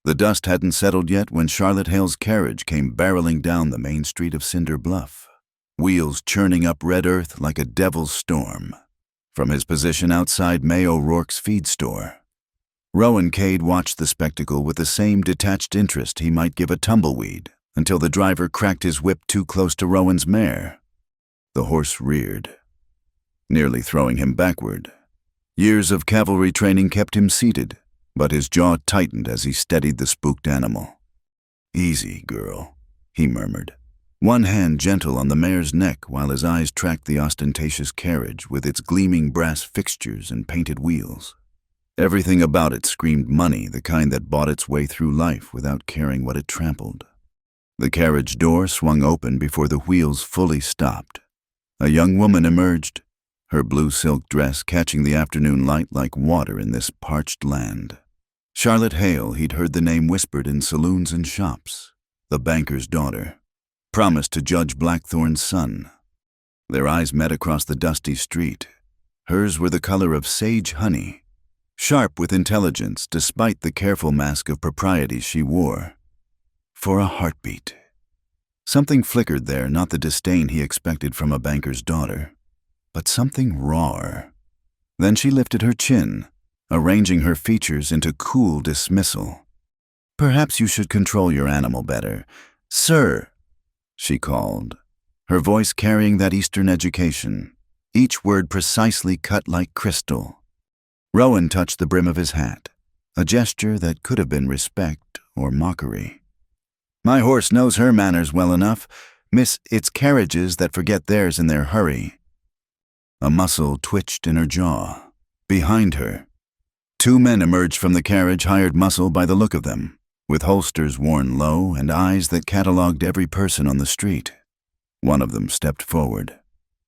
The dust hadn't settled yet when Charlotte Hale's carriage came barreling down the main street of Cinder Bluff, wheels churning up red earth like a devil's storm. From his position outside May O'Rourke's feed store, Rowan Cade watched the spectacle with the same detached interest he might give a tumbleweed until the driver cracked his whip too close to Rowan's mare. The horse reared, nearly throwing him backward. Years of cavalry training kept him seated, but his jaw tightened as he steadied the spooked animal. "Easy, girl," he murmured, one hand gentle on the mare's neck while his eyes tracked the ostentatious carriage with its gleaming brass fixtures and painted wheels. Everything about it screamed money, the kind that bought its way through life without caring what it trampled. The carriage door swung open before the wheels fully stopped. A young woman emerged, her blue silk dress catching the afternoon light like water in this parched land. Charlotte Hale, he'd heard the name whispered in saloons and shops. The banker's daughter, promised to Judge Blackthorn's son. Their eyes met across the dusty street. Hers were the color of sage honey, sharp with intelligence despite the careful mask of propriety she wore. For a heartbeat. Something flickered there, not the disdain he expected from a banker's daughter, but something rawer. Then she lifted her chin, arranging her features into cool dismissal. "Perhaps you should control your animal better. Sir," she called, her voice carrying that Eastern education, each word precisely cut like crystal. Rowan touched the brim of his hat, a gesture that could have been respect or mockery. "My horse knows her manners well enough, miss. It's carriages that forget theirs in their hurry." A muscle twitched in her jaw. Behind her, two men emerged from the carriage, hired muscle by the look of them, with holsters worn low and eyes that catalogued every person on the street. One of them stepped forward,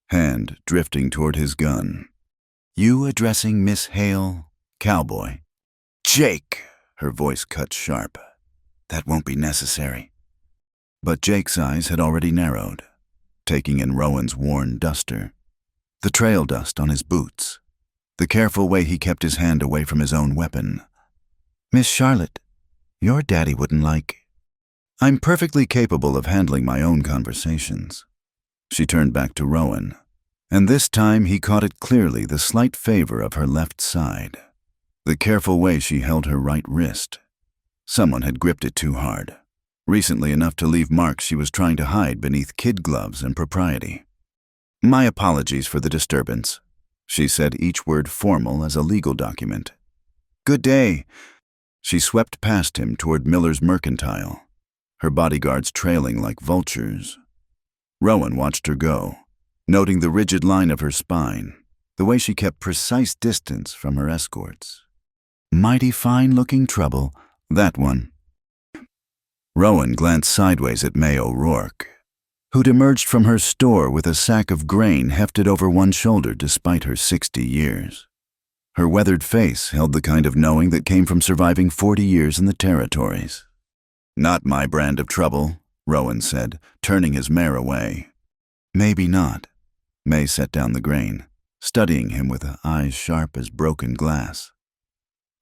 hand drifting toward his gun. "You addressing Miss Hale, Cowboy?" "Jake!" Her voice cut sharp. "That won't be necessary." But Jake's eyes had already narrowed, taking in Rowan's worn duster, the trail dust on his boots, the careful way he kept his hand away from his own weapon. "Miss Charlotte, your daddy wouldn't like—" "I'm perfectly capable of handling my own conversations." She turned back to Rowan, and this time he caught it clearly, the slight favor of her left side, the careful way she held her right wrist. Someone had gripped it too hard, recently enough to leave marks she was trying to hide beneath kid gloves and propriety. "My apologies for the disturbance," she said, each word formal as a legal document. "Good day." She swept past him toward Miller's Mercantile, her bodyguards trailing like vultures. Rowan watched her go, noting the rigid line of her spine, the way she kept precise distance from her escorts. Mighty fine-looking trouble, that one. Rowan glanced sideways at May O'Rourke, who'd emerged from her store with a sack of grain hefted over one shoulder despite her 60 years. Her weathered face held the kind of knowing that came from surviving 40 years in the territories. "Not my brand of trouble," Rowan said, turning his mare away. "Maybe not." May set down the grain, studying him with eyes sharp as broken glass.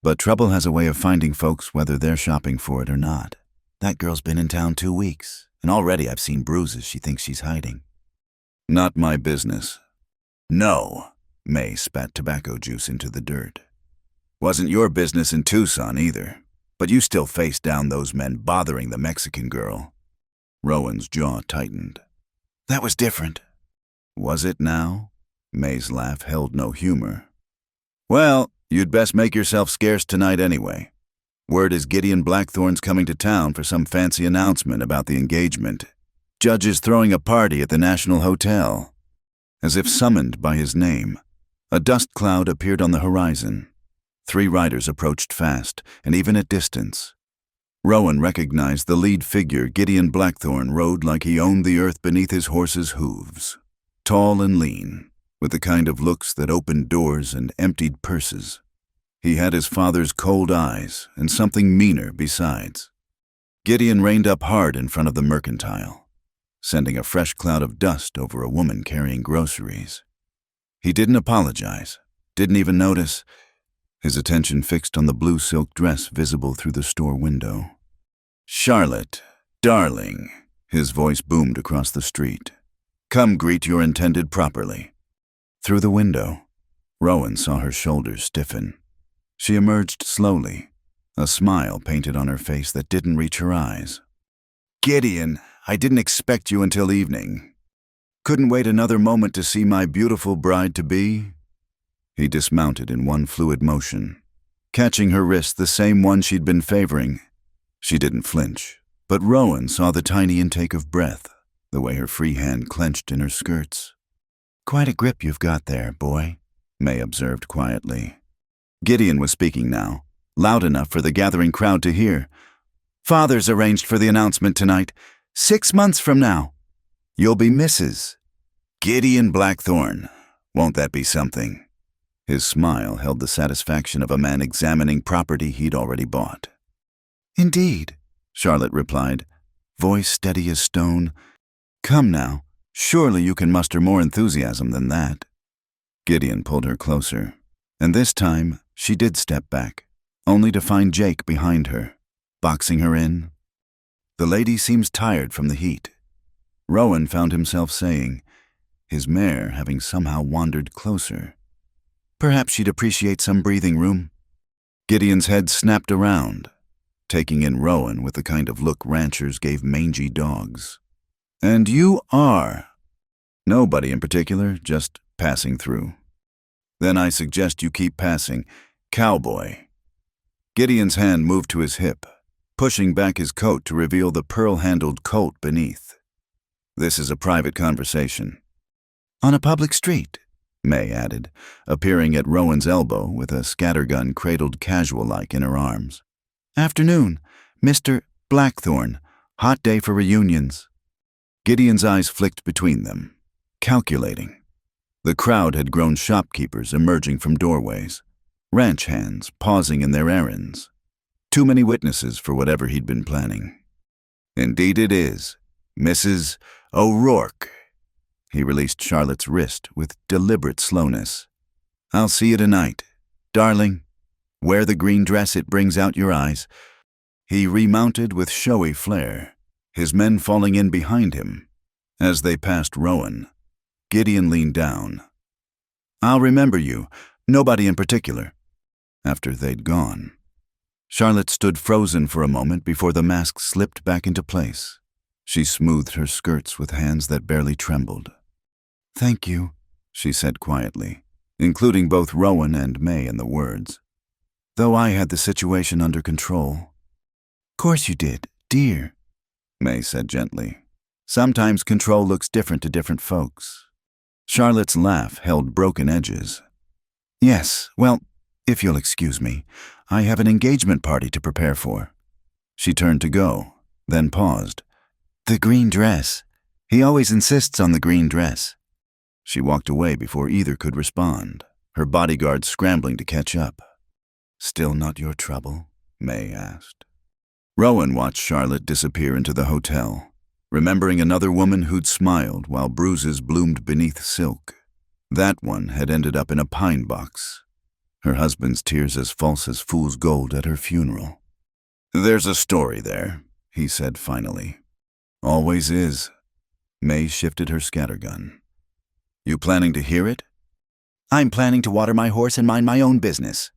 "But trouble has a way of finding folks whether they're shopping for it or not. That girl's been in town 2 weeks, and already I've seen bruises she thinks she's hiding." "Not my business." "No." May spat tobacco juice into the dirt. "Wasn't your business in Tucson either, but you still faced down those men bothering the Mexican girl." Rowan's jaw tightened. "That was different." "Was it now?" May's laugh held no humor. "Well, you'd best make yourself scarce tonight anyway. Word is Gideon Blackthorn's coming to town for some fancy announcement about the engagement. Judge is throwing a party at the National Hotel." As if summoned by his name, a dust cloud appeared on the horizon. 3 riders approached fast, and even at distance. Rowan recognized the lead figure. Gideon Blackthorn rode like he owned the earth beneath his horse's hooves, tall and lean, with the kind of looks that opened doors and emptied purses. He had his father's cold eyes, and something meaner besides. Gideon reined up hard in front of the Mercantile, sending a fresh cloud of dust over a woman carrying groceries. He didn't apologize, didn't even notice. his attention fixed on the blue silk dress visible through the store window. "Charlotte, darling," his voice boomed across the street. "Come greet your intended properly." Through the window, Rowan saw her shoulders stiffen. She emerged slowly, a smile painted on her face that didn't reach her eyes. "Gideon, I didn't expect you until evening. Couldn't wait another moment to see my beautiful bride-to-be?" He dismounted in one fluid motion, catching her wrist, the same one she'd been favoring. She didn't flinch, but Rowan saw the tiny intake of breath, the way her free hand clenched in her skirts. "Quite a grip you've got there, boy," May observed quietly. Gideon was speaking now, loud enough for the gathering crowd to hear. "Father's arranged for the announcement tonight. 6 months from now, you'll be Mrs. Gideon Blackthorne. Won't that be something?" His smile held the satisfaction of a man examining property he'd already bought. "Indeed," Charlotte replied, voice steady as stone. "Come now, surely you can muster more enthusiasm than that." Gideon pulled her closer, and this time she did step back, only to find Jake behind her, boxing her in. "The lady seems tired from the heat," Rowan found himself saying, his mare having somehow wandered closer. "Perhaps she'd appreciate some breathing room." Gideon's head snapped around, taking in Rowan with the kind of look ranchers gave mangy dogs. "And you are?" "Nobody in particular, just passing through." "Then I suggest you keep passing. Cowboy." Gideon's hand moved to his hip, pushing back his coat to reveal the pearl-handled Colt beneath. "This is a private conversation." "On a public street," May added, appearing at Rowan's elbow with a scattergun cradled casual-like in her arms. "Afternoon, Mr. Blackthorne. Hot day for reunions." Gideon's eyes flicked between them, calculating. The crowd had grown shopkeepers emerging from doorways, ranch hands pausing in their errands. Too many witnesses for whatever he'd been planning. "Indeed it is, Mrs. O'Rourke." He released Charlotte's wrist with deliberate slowness. "I'll see you tonight. Darling, wear the green dress, it brings out your eyes." He remounted with showy flair, his men falling in behind him. As they passed Rowan, Gideon leaned down. "I'll remember you, nobody in particular." After they'd gone, Charlotte stood frozen for a moment before the mask slipped back into place. She smoothed her skirts with hands that barely trembled. "Thank you," she said quietly, including both Rowan and May in the words. "Though I had the situation under control." "Course you did, dear," May said gently. "Sometimes control looks different to different folks." Charlotte's laugh held broken edges. "Yes, well, if you'll excuse me, I have an engagement party to prepare for." She turned to go, then paused. "The green dress. He always insists on the green dress." She walked away before either could respond, her bodyguard scrambling to catch up. "Still not your trouble?" May asked. Rowan watched Charlotte disappear into the hotel, remembering another woman who'd smiled while bruises bloomed beneath silk. That one had ended up in a pine box, her husband's tears as false as fool's gold at her funeral. "There's a story there," he said finally. "Always is." May shifted her scattergun. "You planning to hear it?" "I'm planning to water my horse and mind my own business."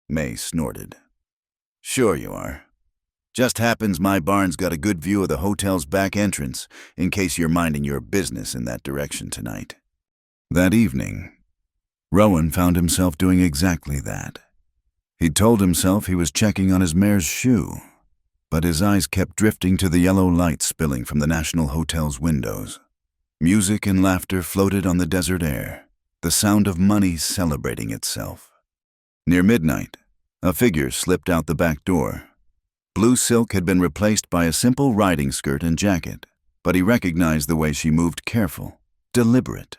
May snorted. "Sure you are. Just happens my barn's got a good view of the hotel's back entrance, in case you're minding your business in that direction tonight." That evening, Rowan found himself doing exactly that. He'd told himself he was checking on his mare's shoe, but his eyes kept drifting to the yellow light spilling from the National Hotel's windows. Music and laughter floated on the desert air, the sound of money celebrating itself. Near midnight, a figure slipped out the back door. Blue silk had been replaced by a simple riding skirt and jacket, but he recognized the way she moved, careful, deliberate,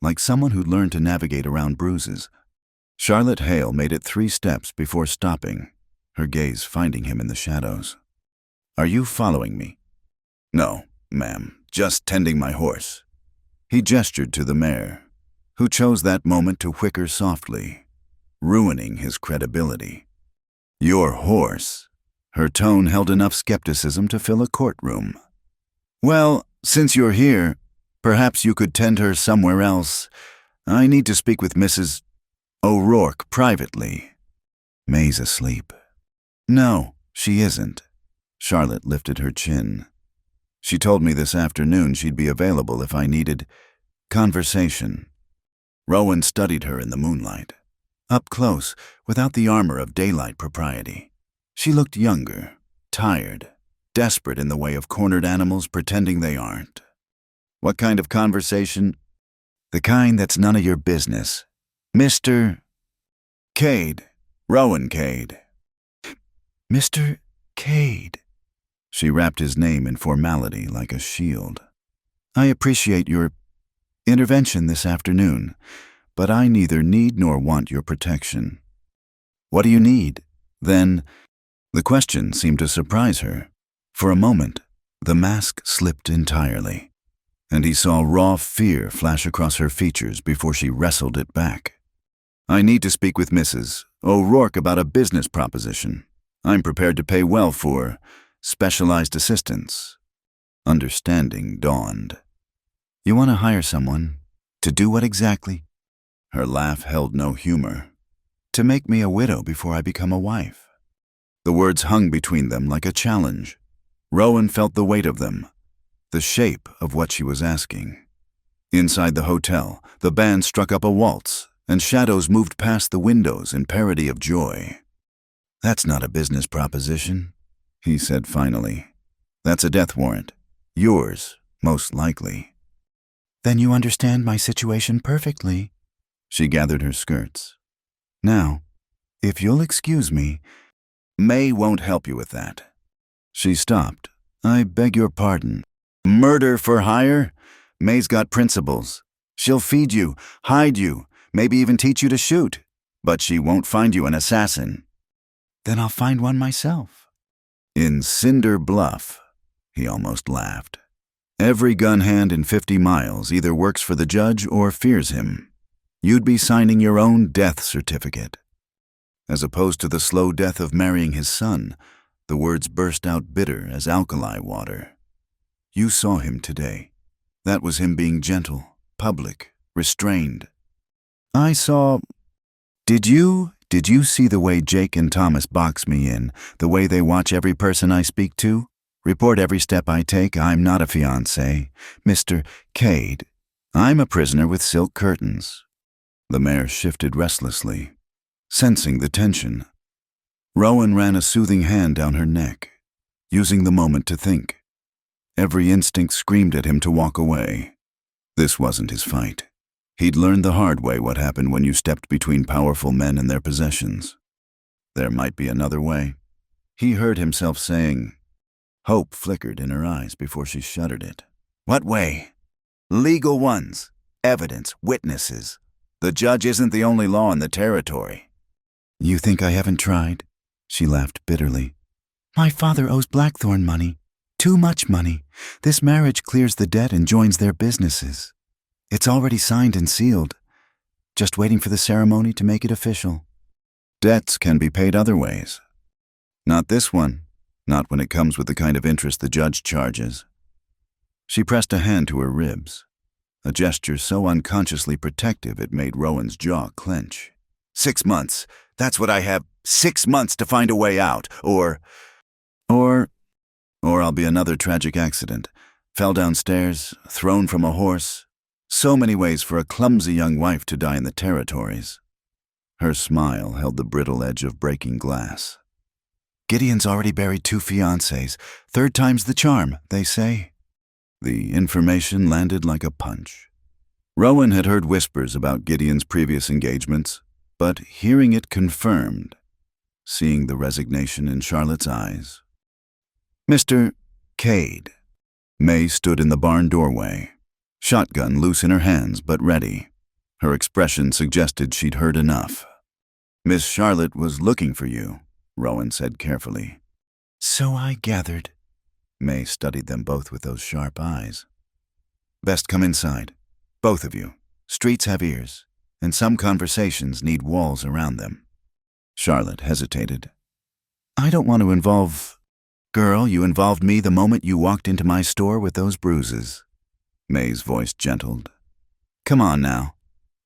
like someone who'd learned to navigate around bruises. Charlotte Hale made it 3 steps before stopping, her gaze finding him in the shadows. "Are you following me?" "No, ma'am, just tending my horse." He gestured to the mare, who chose that moment to whicker softly. ruining his credibility. Your horse. Her tone held enough skepticism to fill a courtroom. Well, since you're here, perhaps you could tend her somewhere else. I need to speak with Mrs. O'Rourke privately. May's asleep. No, she isn't. Charlotte lifted her chin. She told me this afternoon she'd be available if I needed conversation. Rowan studied her in the moonlight. Up close, without the armor of daylight propriety. She looked younger, tired, desperate in the way of cornered animals pretending they aren't. What kind of conversation? The kind that's none of your business. Mr. Cade. Rowan Cade. Mr. Cade. She wrapped his name in formality like a shield. I appreciate your intervention this afternoon, but I neither need nor want your protection. What do you need? Then, the question seemed to surprise her. For a moment, the mask slipped entirely, and he saw raw fear flash across her features before she wrestled it back. I need to speak with Mrs. O'Rourke about a business proposition. I'm prepared to pay well for specialized assistance. Understanding dawned. You want to hire someone? To do what exactly? Her laugh held no humor. To make me a widow before I become a wife. The words hung between them like a challenge. Rowan felt the weight of them, the shape of what she was asking. Inside the hotel, the band struck up a waltz, and shadows moved past the windows in parody of joy. That's not a business proposition, he said finally. That's a death warrant. Yours, most likely. Then you understand my situation perfectly. She gathered her skirts. Now, if you'll excuse me, May won't help you with that. She stopped. I beg your pardon. Murder for hire? May's got principles. She'll feed you, hide you, maybe even teach you to shoot. But she won't find you an assassin. Then I'll find one myself. In Cinder Bluff, he almost laughed. Every gun hand in 50 miles either works for the judge or fears him. You'd be signing your own death certificate. As opposed to the slow death of marrying his son, the words burst out bitter as alkali water. You saw him today. That was him being gentle, public, restrained. I saw... Did you see the way Jake and Thomas box me in, the way they watch every person I speak to? Report every step I take. I'm not a fiancé. Mr. Cade. I'm a prisoner with silk curtains. The mare shifted restlessly, sensing the tension. Rowan ran a soothing hand down her neck, using the moment to think. Every instinct screamed at him to walk away. This wasn't his fight. He'd learned the hard way what happened when you stepped between powerful men and their possessions. There might be another way. He heard himself saying. Hope flickered in her eyes before she shuddered it. What way? Legal ones. Evidence. Witnesses. The judge isn't the only law in the territory. You think I haven't tried? She laughed bitterly. My father owes Blackthorn money. Too much money. This marriage clears the debt and joins their businesses. It's already signed and sealed. Just waiting for the ceremony to make it official. Debts can be paid other ways. Not this one. Not when it comes with the kind of interest the judge charges. She pressed a hand to her ribs, a gesture so unconsciously protective it made Rowan's jaw clench. 6 months. That's what I have. 6 months to find a way out. Or I'll be another tragic accident. Fell downstairs, thrown from a horse. So many ways for a clumsy young wife to die in the territories. Her smile held the brittle edge of breaking glass. Gideon's already buried 2 fiancés. 3rd time's the charm, they say. The information landed like a punch. Rowan had heard whispers about Gideon's previous engagements, but hearing it confirmed, seeing the resignation in Charlotte's eyes. Mr. Cade. May stood in the barn doorway, shotgun loose in her hands but ready. Her expression suggested she'd heard enough. Miss Charlotte was looking for you, Rowan said carefully. So I gathered. May studied them both with those sharp eyes. Best come inside. Both of you. Streets have ears. and some conversations need walls around them. Charlotte hesitated. I don't want to involve... Girl, you involved me the moment you walked into my store with those bruises. May's voice gentled. Come on now.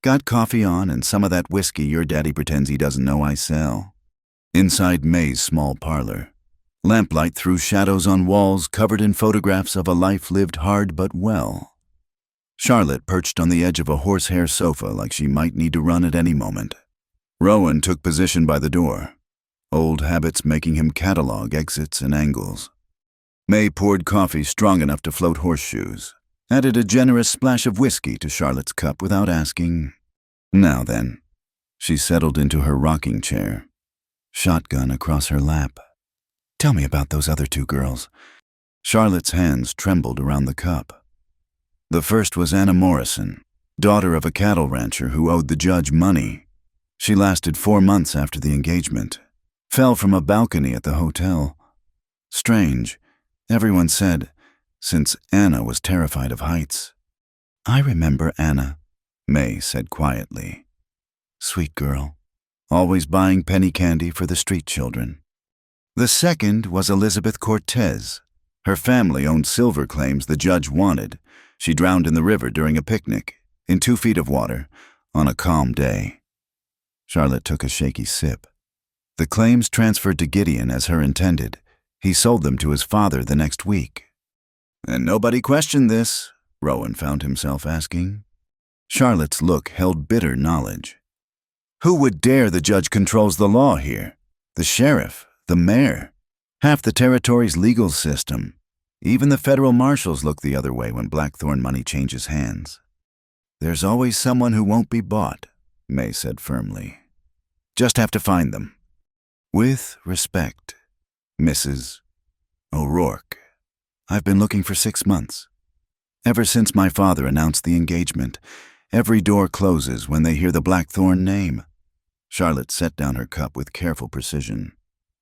Got coffee on and some of that whiskey your daddy pretends he doesn't know I sell. Inside May's small parlor, lamplight threw shadows on walls covered in photographs of a life lived hard but well. Charlotte perched on the edge of a horsehair sofa like she might need to run at any moment. Rowan took position by the door, old habits making him catalog exits and angles. May poured coffee strong enough to float horseshoes, added a generous splash of whiskey to Charlotte's cup without asking. Now then, she settled into her rocking chair, shotgun across her lap. Tell me about those other two girls. Charlotte's hands trembled around the cup. The first was Anna Morrison, daughter of a cattle rancher who owed the judge money. She lasted 4 months after the engagement. Fell from a balcony at the hotel. Strange, everyone said, since Anna was terrified of heights. I remember Anna, May said quietly. Sweet girl, always buying penny candy for the street children. The second was Elizabeth Cortez. Her family owned silver claims the judge wanted. She drowned in the river during a picnic, in 2 feet of water, on a calm day. Charlotte took a shaky sip. The claims transferred to Gideon as her intended. He sold them to his father the next week. And nobody questioned this, Rowan found himself asking. Charlotte's look held bitter knowledge. Who would dare the judge controls the law here? The sheriff, the mayor, half the territory's legal system. Even the federal marshals look the other way when Blackthorn money changes hands. There's always someone who won't be bought, May said firmly. Just have to find them. With respect, Mrs. O'Rourke. I've been looking for 6 months. Ever since my father announced the engagement, every door closes when they hear the Blackthorn name. Charlotte set down her cup with careful precision,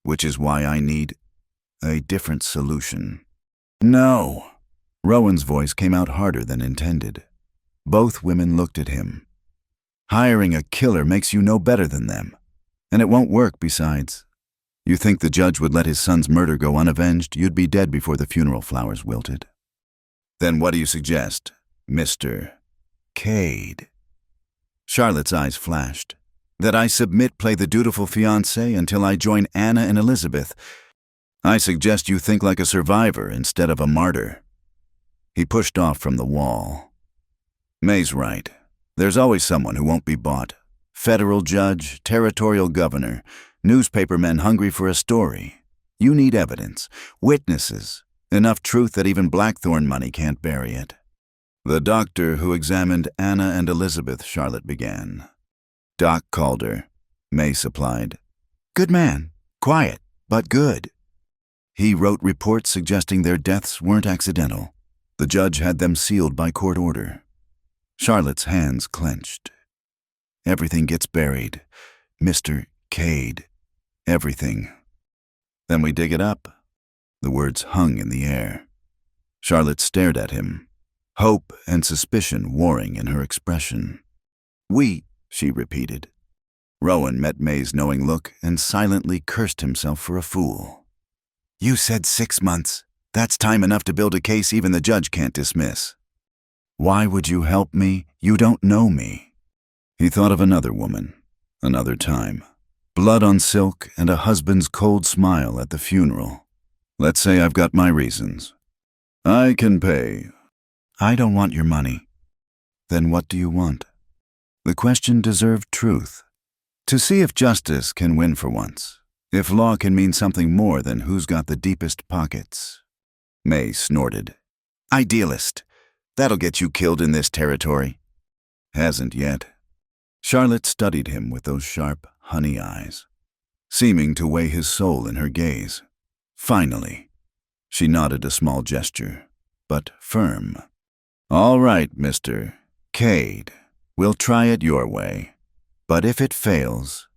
which is why I need a different solution. No! Rowan's voice came out harder than intended. Both women looked at him. Hiring a killer makes you no better than them. And it won't work besides. You think the judge would let his son's murder go unavenged? You'd be dead before the funeral flowers wilted. Then what do you suggest, Mr. Cade? Charlotte's eyes flashed. That I submit play the dutiful fiancé until I join Anna and Elizabeth. I suggest you think like a survivor instead of a martyr. He pushed off from the wall. May's right. There's always someone who won't be bought. Federal judge, territorial governor, newspapermen hungry for a story. You need evidence, witnesses, enough truth that even Blackthorn money can't bury it. The doctor who examined Anna and Elizabeth, Charlotte began. Doc Calder, May supplied. Good man, quiet, but good. He wrote reports suggesting their deaths weren't accidental. The judge had them sealed by court order. Charlotte's hands clenched. Everything gets buried. Mr. Cade. Everything. Then we dig it up. The words hung in the air. Charlotte stared at him, hope and suspicion warring in her expression. We, she repeated. Rowan met May's knowing look and silently cursed himself for a fool. You said 6 months. That's time enough to build a case even the judge can't dismiss. Why would you help me? You don't know me. He thought of another woman, another time. Blood on silk and a husband's cold smile at the funeral. Let's say I've got my reasons. I can pay. I don't want your money. Then what do you want? The question deserved truth. To see if justice can win for once. If law can mean something more than who's got the deepest pockets. May snorted. Idealist. That'll get you killed in this territory. Hasn't yet. Charlotte studied him with those sharp, honey eyes, seeming to weigh his soul in her gaze. Finally, she nodded a small gesture, but firm. All right, Mr. Cade, we'll try it your way. But if it fails,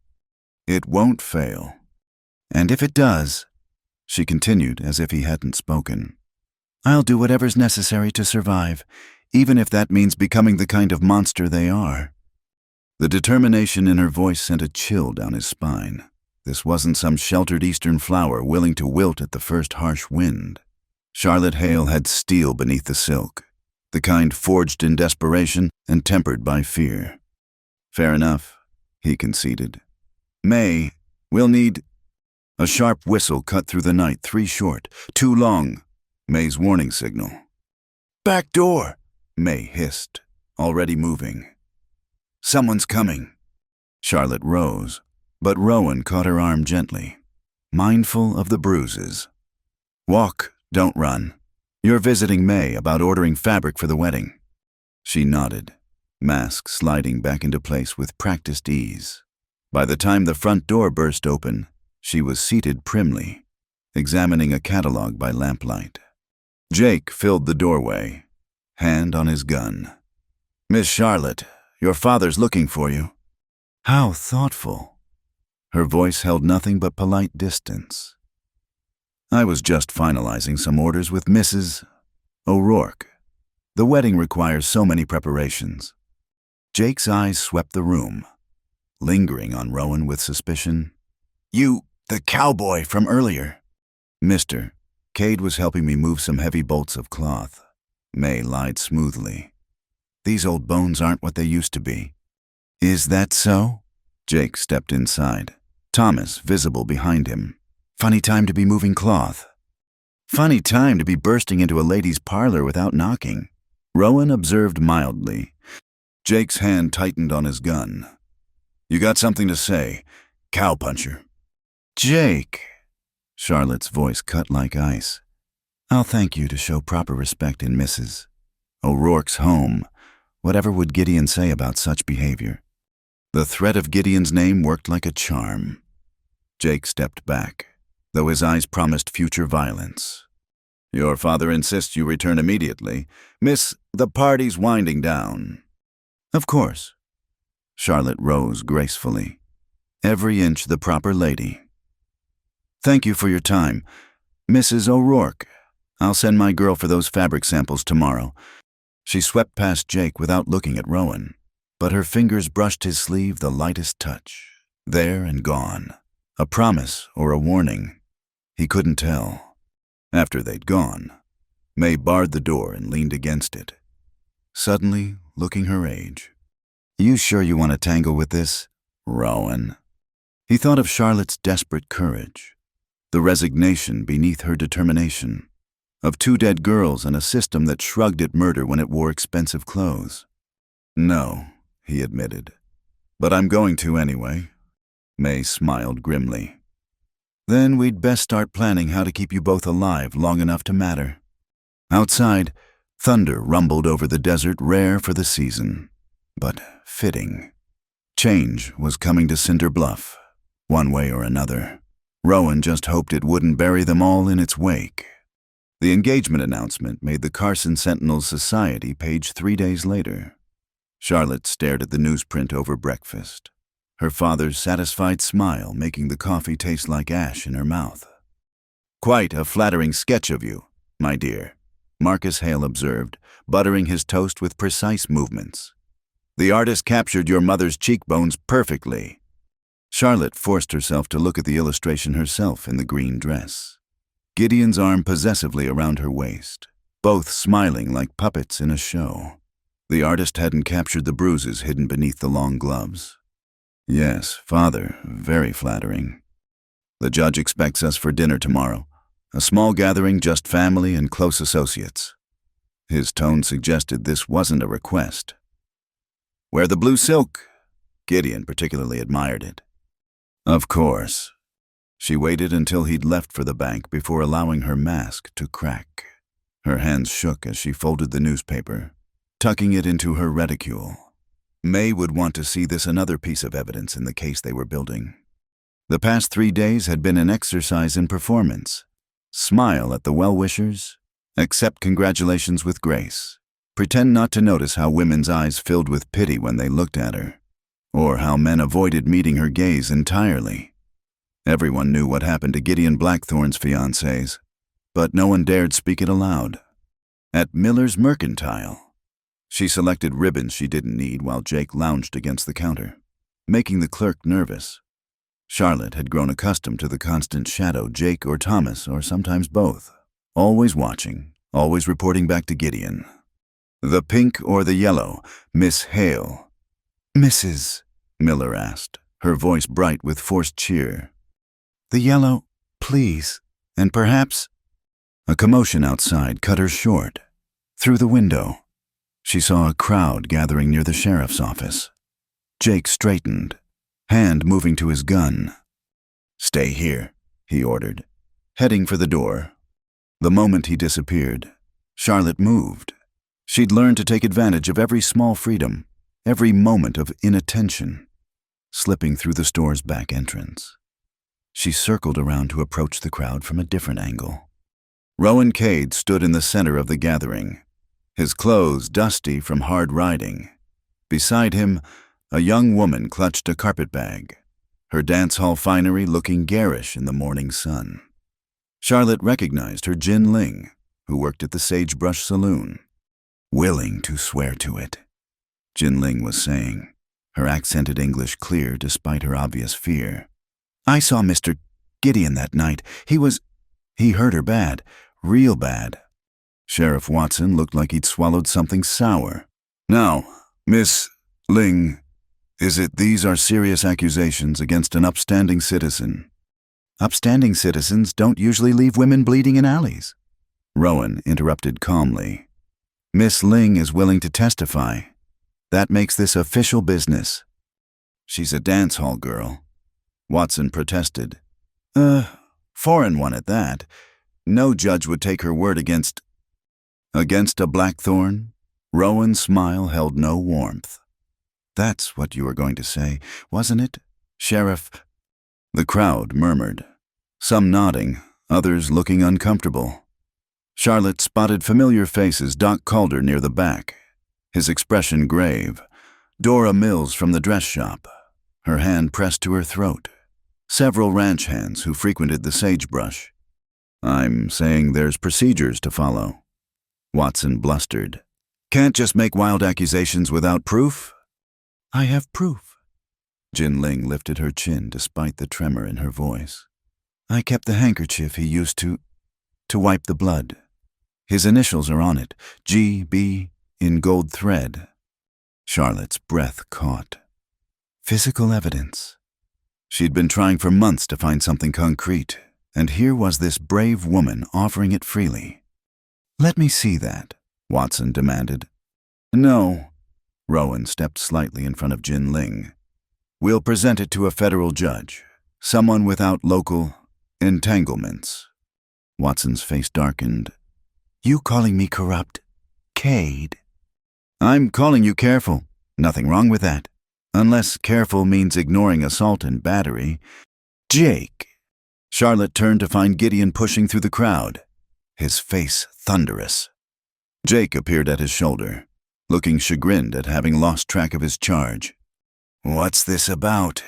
it won't fail. And if it does, she continued as if he hadn't spoken, I'll do whatever's necessary to survive, even if that means becoming the kind of monster they are. The determination in her voice sent a chill down his spine. This wasn't some sheltered eastern flower willing to wilt at the first harsh wind. Charlotte Hale had steel beneath the silk, the kind forged in desperation and tempered by fear. Fair enough, he conceded. May, we'll need... A sharp whistle cut through the night, 3 short, 2 long. May's warning signal. Back door, May hissed, already moving. Someone's coming. Charlotte rose, but Rowan caught her arm gently, mindful of the bruises. Walk, don't run. You're visiting May about ordering fabric for the wedding. She nodded, mask sliding back into place with practiced ease. By the time the front door burst open, she was seated primly, examining a catalog by lamplight. Jake filled the doorway, hand on his gun. Miss Charlotte, your father's looking for you. How thoughtful. Her voice held nothing but polite distance. I was just finalizing some orders with Mrs. O'Rourke. The wedding requires so many preparations. Jake's eyes swept the room, lingering on Rowan with suspicion. You, the cowboy from earlier. Mister, Cade was helping me move some heavy bolts of cloth. May lied smoothly. These old bones aren't what they used to be. Is that so? Jake stepped inside, Thomas visible behind him. Funny time to be moving cloth. Funny time to be bursting into a lady's parlor without knocking. Rowan observed mildly. Jake's hand tightened on his gun. You got something to say, cowpuncher. Jake, Charlotte's voice cut like ice. I'll thank you to show proper respect in Mrs. O'Rourke's home. Whatever would Gideon say about such behavior? The threat of Gideon's name worked like a charm. Jake stepped back, though his eyes promised future violence. Your father insists you return immediately. Miss, the party's winding down. Of course. Charlotte rose gracefully, every inch the proper lady. Thank you for your time. Mrs. O'Rourke, I'll send my girl for those fabric samples tomorrow. She swept past Jake without looking at Rowan, but her fingers brushed his sleeve the lightest touch. There and gone. A promise or a warning. He couldn't tell. After they'd gone, May barred the door and leaned against it, suddenly looking her age. You sure you want to tangle with this, Rowan? He thought of Charlotte's desperate courage, the resignation beneath her determination, of 2 dead girls and a system that shrugged at murder when it wore expensive clothes. No, he admitted, but I'm going to anyway. May smiled grimly. Then we'd best start planning how to keep you both alive long enough to matter. Outside, thunder rumbled over the desert, rare for the season, but fitting. Change was coming to Cinder Bluff, one way or another. Rowan just hoped it wouldn't bury them all in its wake. The engagement announcement made the Carson Sentinel's Society page 3 days later. Charlotte stared at the newsprint over breakfast, her father's satisfied smile making the coffee taste like ash in her mouth. Quite a flattering sketch of you, my dear, Marcus Hale observed, buttering his toast with precise movements. The artist captured your mother's cheekbones perfectly. Charlotte forced herself to look at the illustration herself in the green dress. Gideon's arm possessively around her waist, both smiling like puppets in a show. The artist hadn't captured the bruises hidden beneath the long gloves. Yes, father, very flattering. The judge expects us for dinner tomorrow. A small gathering, just family and close associates. His tone suggested this wasn't a request. Wear the blue silk. Gideon particularly admired it. Of course. She waited until he'd left for the bank before allowing her mask to crack. Her hands shook as she folded the newspaper, tucking it into her reticule. May would want to see this another piece of evidence in the case they were building. The past 3 days had been an exercise in performance. Smile at the well-wishers, accept congratulations with grace, pretend not to notice how women's eyes filled with pity when they looked at her, or how men avoided meeting her gaze entirely. Everyone knew what happened to Gideon Blackthorn's fiancées, but no one dared speak it aloud. At Miller's Mercantile, She selected ribbons she didn't need while Jake lounged against the counter, making the clerk nervous. Charlotte had grown accustomed to the constant shadow, Jake or Thomas, or sometimes both, always watching, always reporting back to Gideon. The pink or the yellow, Miss Hale? Mrs. Miller asked, her voice bright with forced cheer. The yellow, please, and perhaps... A commotion outside cut her short. Through the window, she saw a crowd gathering near the sheriff's office. Jake straightened, hand moving to his gun. Stay here, he ordered, heading for the door. The moment he disappeared, Charlotte moved. She'd learned to take advantage of every small freedom, every moment of inattention, slipping through the store's back entrance. She circled around to approach the crowd from a different angle. Rowan Cade stood in the center of the gathering, his clothes dusty from hard riding. Beside him, a young woman clutched a carpetbag, her dance hall finery looking garish in the morning sun. Charlotte recognized her Jin Ling, who worked at the Sagebrush Saloon. Willing to swear to it, Jin Ling was saying, her accented English clear despite her obvious fear. I saw Mr. Gideon that night. He hurt her bad, real bad. Sheriff Watson looked like he'd swallowed something sour. Now, Miss Ling, these are serious accusations against an upstanding citizen. Upstanding citizens don't usually leave women bleeding in alleys, Rowan interrupted calmly. Miss Ling is willing to testify. That makes this official business. She's a dance hall girl, Watson protested. Foreign one at that. No judge would take her word against a blackthorn? Rowan's smile held no warmth. That's what you were going to say, wasn't it, Sheriff? The crowd murmured, some nodding, others looking uncomfortable. Charlotte spotted familiar faces. Doc Calder near the back, his expression grave. Dora Mills from the dress shop, her hand pressed to her throat. Several ranch hands who frequented the Sagebrush. I'm saying there's procedures to follow, Watson blustered. Can't just make wild accusations without proof? I have proof. Jin Ling lifted her chin despite the tremor in her voice. I kept the handkerchief he used to wipe the blood. His initials are on it, G.B. in gold thread. Charlotte's breath caught. Physical evidence. She'd been trying for months to find something concrete, and here was this brave woman offering it freely. Let me see that, Watson demanded. No. Rowan stepped slightly in front of Jin Ling. We'll present it to a federal judge, someone without local entanglements. Watson's face darkened. You calling me corrupt? Cade. I'm calling you careful. Nothing wrong with that. Unless careful means ignoring assault and battery. Jake. Charlotte turned to find Gideon pushing through the crowd, his face thunderous. Jake appeared at his shoulder, looking chagrined at having lost track of his charge. What's this about?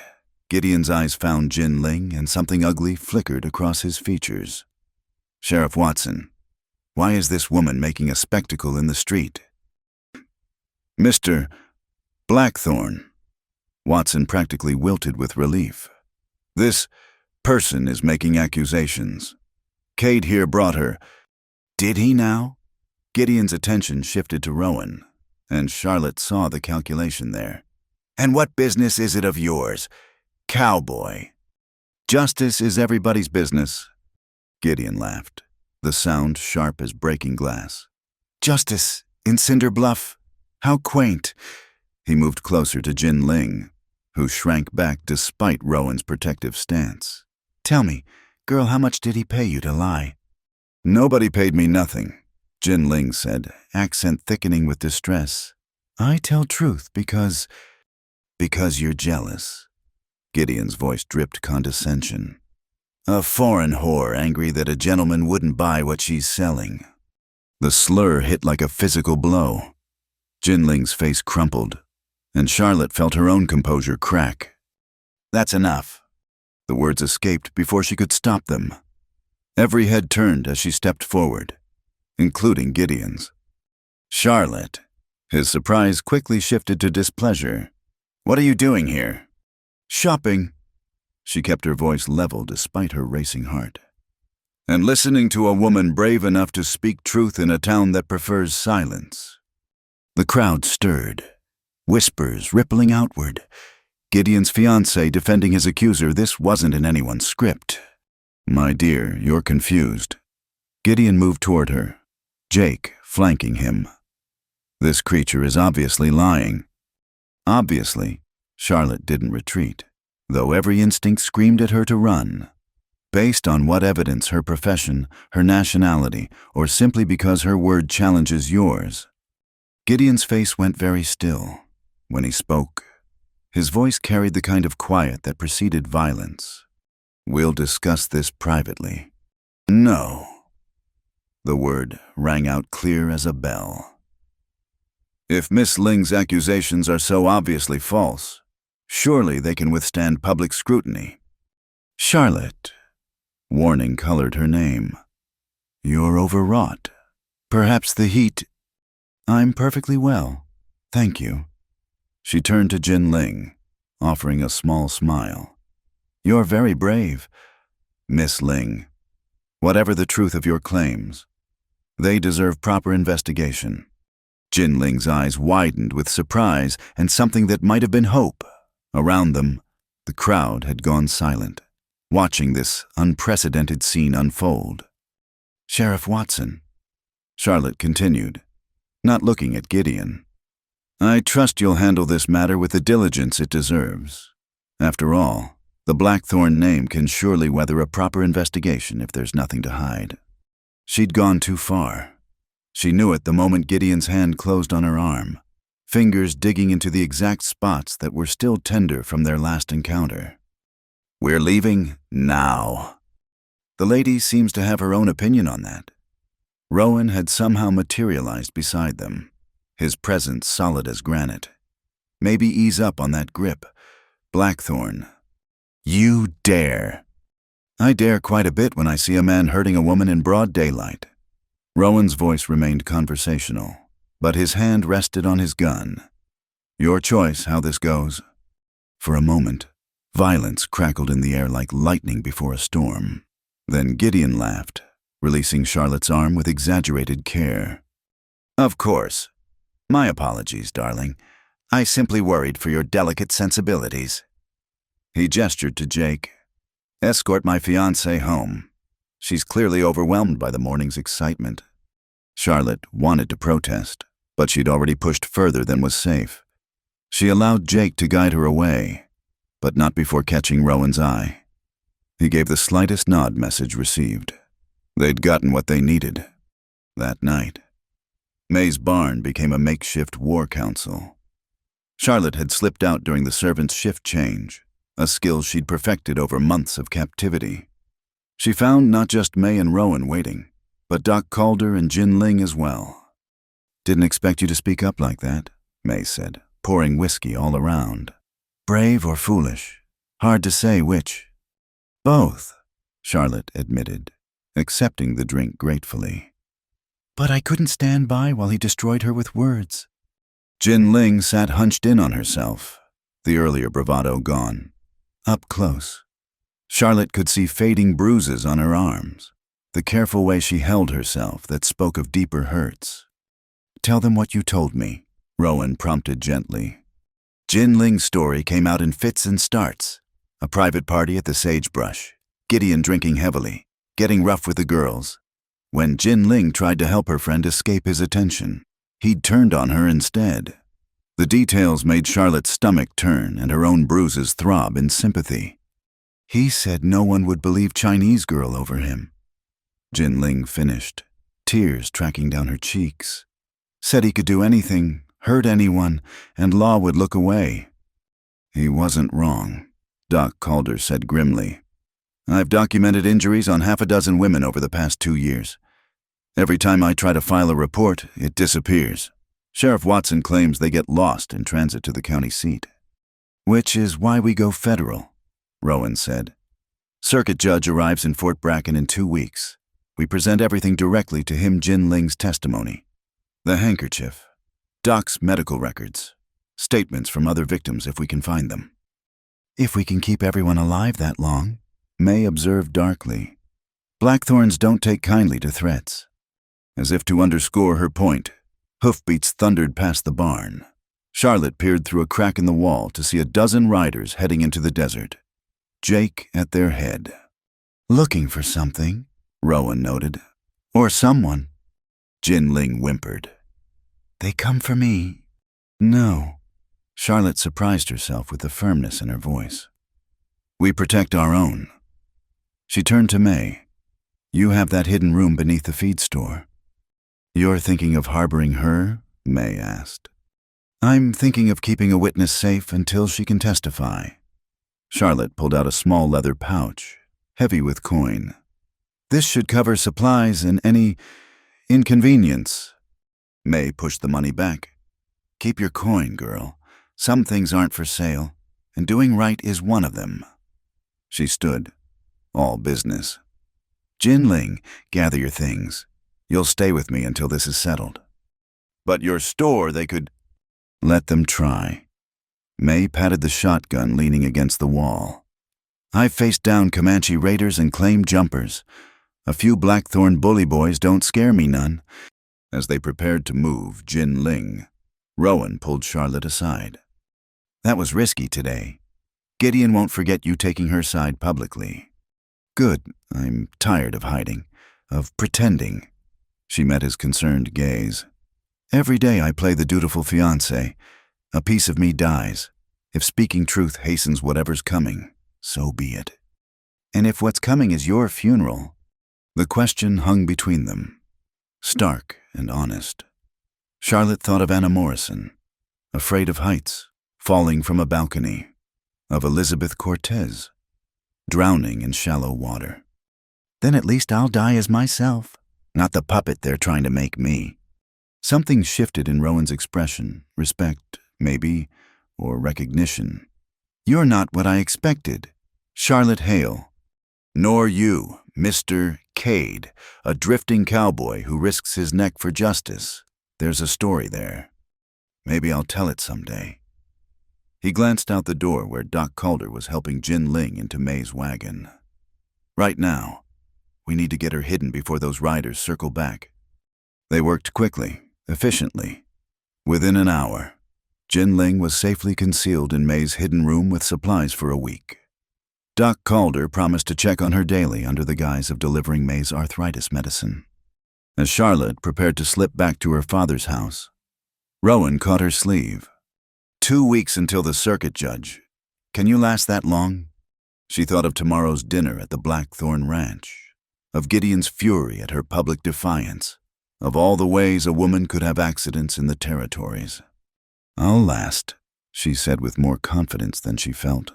Gideon's eyes found Jin Ling, and something ugly flickered across his features. Sheriff Watson, why is this woman making a spectacle in the street? Mr. Blackthorne. Watson practically wilted with relief. This person is making accusations. Cade here brought her. Did he now? Gideon's attention shifted to Rowan, and Charlotte saw the calculation there. And what business is it of yours, Cowboy? Justice is everybody's business. Gideon laughed, the sound sharp as breaking glass. Justice in Cinder Bluff? How quaint. He moved closer to Jin Ling, who shrank back despite Rowan's protective stance. Tell me, girl, how much did he pay you to lie? Nobody paid me nothing, Jin Ling said, accent thickening with distress. I tell truth because you're jealous. Gideon's voice dripped condescension. A foreign whore angry that a gentleman wouldn't buy what she's selling. The slur hit like a physical blow. Jin Ling's face crumpled, and Charlotte felt her own composure crack. That's enough. The words escaped before she could stop them. Every head turned as she stepped forward, including Gideon's. Charlotte, His surprise quickly shifted to displeasure. "What are you doing here?" "Shopping." She kept her voice level despite her racing heart. "And listening to a woman brave enough to speak truth in a town that prefers silence." The crowd stirred, whispers rippling outward. Gideon's fiancé defending his accuser. This wasn't in anyone's script. "My dear, you're confused." Gideon moved toward her, Jake flanking him. "This creature is obviously lying." Obviously, Charlotte didn't retreat, though every instinct screamed at her to run. Based on what evidence? Her profession, her nationality, or simply because her word challenges yours? Gideon's face went very still. When he spoke, his voice carried the kind of quiet that preceded violence. "We'll discuss this privately." "No." The word rang out clear as a bell. "If Miss Ling's accusations are so obviously false, surely they can withstand public scrutiny." "Charlotte." Warning colored her name. "You're overwrought. Perhaps the heat—" "I'm perfectly well, thank you." She turned to Jin Ling, offering a small smile. "You're very brave, Miss Ling. Whatever the truth of your claims, they deserve proper investigation." Jin Ling's eyes widened with surprise and something that might have been hope. Around them, the crowd had gone silent, watching this unprecedented scene unfold. "Sheriff Watson," Charlotte continued, not looking at Gideon, "I trust you'll handle this matter with the diligence it deserves. After all, the Blackthorn name can surely weather a proper investigation if there's nothing to hide." She'd gone too far. She knew it the moment Gideon's hand closed on her arm, fingers digging into the exact spots that were still tender from their last encounter. "We're leaving now." The lady seems to have her own opinion on that. Rowan had somehow materialized beside them, his presence solid as granite. Maybe ease up on that grip. Blackthorn. "You dare." "I dare quite a bit when I see a man hurting a woman in broad daylight." Rowan's voice remained conversational, but his hand rested on his gun. "Your choice how this goes." For a moment, violence crackled in the air like lightning before a storm. Then Gideon laughed, releasing Charlotte's arm with exaggerated care. "Of course. My apologies, darling. I simply worried for your delicate sensibilities." He gestured to Jake. "Escort my fiancée home. She's clearly overwhelmed by the morning's excitement." Charlotte wanted to protest, but she'd already pushed further than was safe. She allowed Jake to guide her away, but not before catching Rowan's eye. He gave the slightest nod, message received. They'd gotten what they needed. That night, May's barn became a makeshift war council. Charlotte had slipped out during the servants' shift change, a skill she'd perfected over months of captivity. She found not just May and Rowan waiting, but Doc Calder and Jin Ling as well. "Didn't expect you to speak up like that," May said, pouring whiskey all around. "Brave or foolish? Hard to say which." "Both," Charlotte admitted, accepting the drink gratefully. "But I couldn't stand by while he destroyed her with words." Jin Ling sat hunched in on herself, the earlier bravado gone. Up close, Charlotte could see fading bruises on her arms, the careful way she held herself that spoke of deeper hurts. "Tell them what you told me," Rowan prompted gently. Jin Ling's story came out in fits and starts. A private party at the sagebrush, Gideon drinking heavily, getting rough with the girls. When Jin Ling tried to help her friend escape his attention, he'd turned on her instead. The details made Charlotte's stomach turn and her own bruises throb in sympathy. "He said no one would believe Chinese girl over him," Jin Ling finished, tears tracking down her cheeks. "Said he could do anything, hurt anyone, and law would look away." "He wasn't wrong," Doc Calder said grimly. "I've documented injuries on half a dozen women over the past 2 years. Every time I try to file a report, it disappears. Sheriff Watson claims they get lost in transit to the county seat." "Which is why we go federal," Rowan said. "Circuit judge arrives in Fort Bracken in 2 weeks. We present everything directly to him. Jin Ling's testimony. The handkerchief. Doc's medical records. Statements from other victims if we can find them. If we can keep everyone alive that long, May observed darkly. Blackthorns don't take kindly to threats. As if to underscore her point, hoofbeats thundered past the barn. Charlotte peered through a crack in the wall to see a dozen riders heading into the desert, Jake at their head. Looking for something, Rowan noted. Or someone. Jin Ling whimpered. They come for me. No. Charlotte surprised herself with the firmness in her voice. We protect our own. She turned to May. You have that hidden room beneath the feed store. You're thinking of harboring her? May asked. I'm thinking of keeping a witness safe until she can testify. Charlotte pulled out a small leather pouch, heavy with coin. This should cover supplies and any inconvenience. May pushed the money back. Keep your coin, girl. Some things aren't for sale, and doing right is one of them. She stood, all business. Jin Ling, gather your things. You'll stay with me until this is settled. But your store, they could... Let them try. May patted the shotgun leaning against the wall. I've faced down Comanche raiders and claimed jumpers. A few Blackthorn bully boys don't scare me none. As they prepared to move Jin Ling, Rowan pulled Charlotte aside. That was risky today. Gideon won't forget you taking her side publicly. Good. I'm tired of hiding, of pretending. She met his concerned gaze. Every day I play the dutiful fiancé. A piece of me dies. If speaking truth hastens whatever's coming, so be it. And if what's coming is your funeral... The question hung between them, stark and honest. Charlotte thought of Anna Morrison, afraid of heights, falling from a balcony, of Elizabeth Cortez, drowning in shallow water. Then at least I'll die as myself, not the puppet they're trying to make me. Something shifted in Rowan's expression, respect, maybe, or recognition. You're not what I expected. Charlotte Hale. Nor you, Mr. Cade, a drifting cowboy who risks his neck for justice. There's a story there. Maybe I'll tell it someday. He glanced out the door where Doc Calder was helping Jin Ling into May's wagon. Right now, we need to get her hidden before those riders circle back. They worked quickly, efficiently. Within an hour, Jin Ling was safely concealed in May's hidden room with supplies for a week. Doc Calder promised to check on her daily under the guise of delivering May's arthritis medicine. As Charlotte prepared to slip back to her father's house, Rowan caught her sleeve. 2 weeks until the circuit judge. Can you last that long? She thought of tomorrow's dinner at the Blackthorn Ranch, of Gideon's fury at her public defiance, of all the ways a woman could have accidents in the territories. I'll last, she said with more confidence than she felt.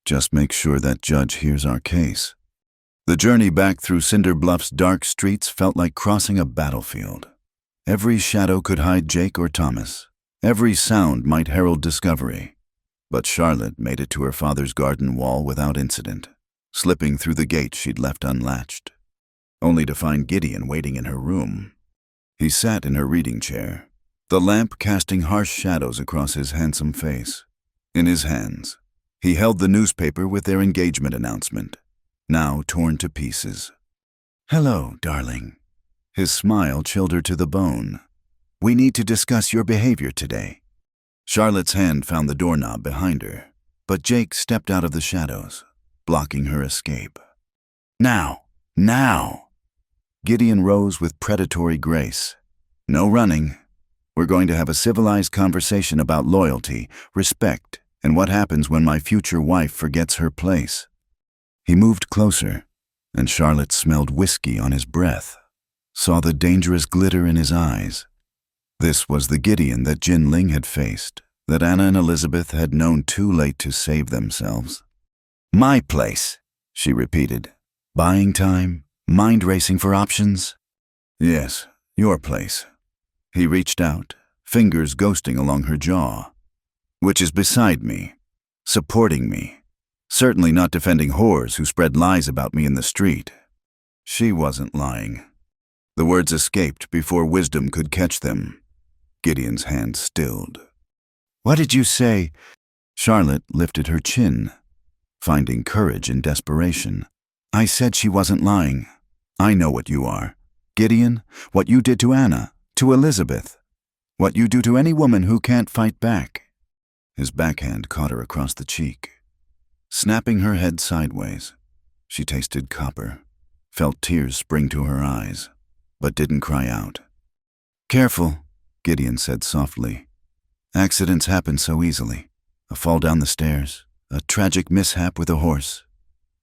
Just make sure that judge hears our case. The journey back through Cinder Bluff's dark streets felt like crossing a battlefield. Every shadow could hide Jake or Thomas. Every sound might herald discovery. But Charlotte made it to her father's garden wall without incident, slipping through the gate she'd left unlatched, only to find Gideon waiting in her room. He sat in her reading chair, the lamp casting harsh shadows across his handsome face. In his hands, he held the newspaper with their engagement announcement, now torn to pieces. Hello, darling. His smile chilled her to the bone. We need to discuss your behavior today. Charlotte's hand found the doorknob behind her, but Jake stepped out of the shadows, blocking her escape. Now! Gideon rose with predatory grace. No running. We're going to have a civilized conversation about loyalty, respect, and what happens when my future wife forgets her place. He moved closer, and Charlotte smelled whiskey on his breath, saw the dangerous glitter in his eyes. This was the Gideon that Jin Ling had faced, that Anna and Elizabeth had known too late to save themselves. My place, she repeated. Buying time, mind racing for options? Yes, your place. He reached out, fingers ghosting along her jaw. Which is beside me, supporting me, certainly not defending whores who spread lies about me in the street. She wasn't lying. The words escaped before wisdom could catch them. Gideon's hand stilled. What did you say? Charlotte lifted her chin, finding courage in desperation. I said she wasn't lying. I know what you are. Gideon, what you did to Anna, to Elizabeth. What you do to any woman who can't fight back. His backhand caught her across the cheek. Snapping her head sideways, she tasted copper, felt tears spring to her eyes, but didn't cry out. Careful, Gideon said softly. Accidents happen so easily. A fall down the stairs, a tragic mishap with a horse.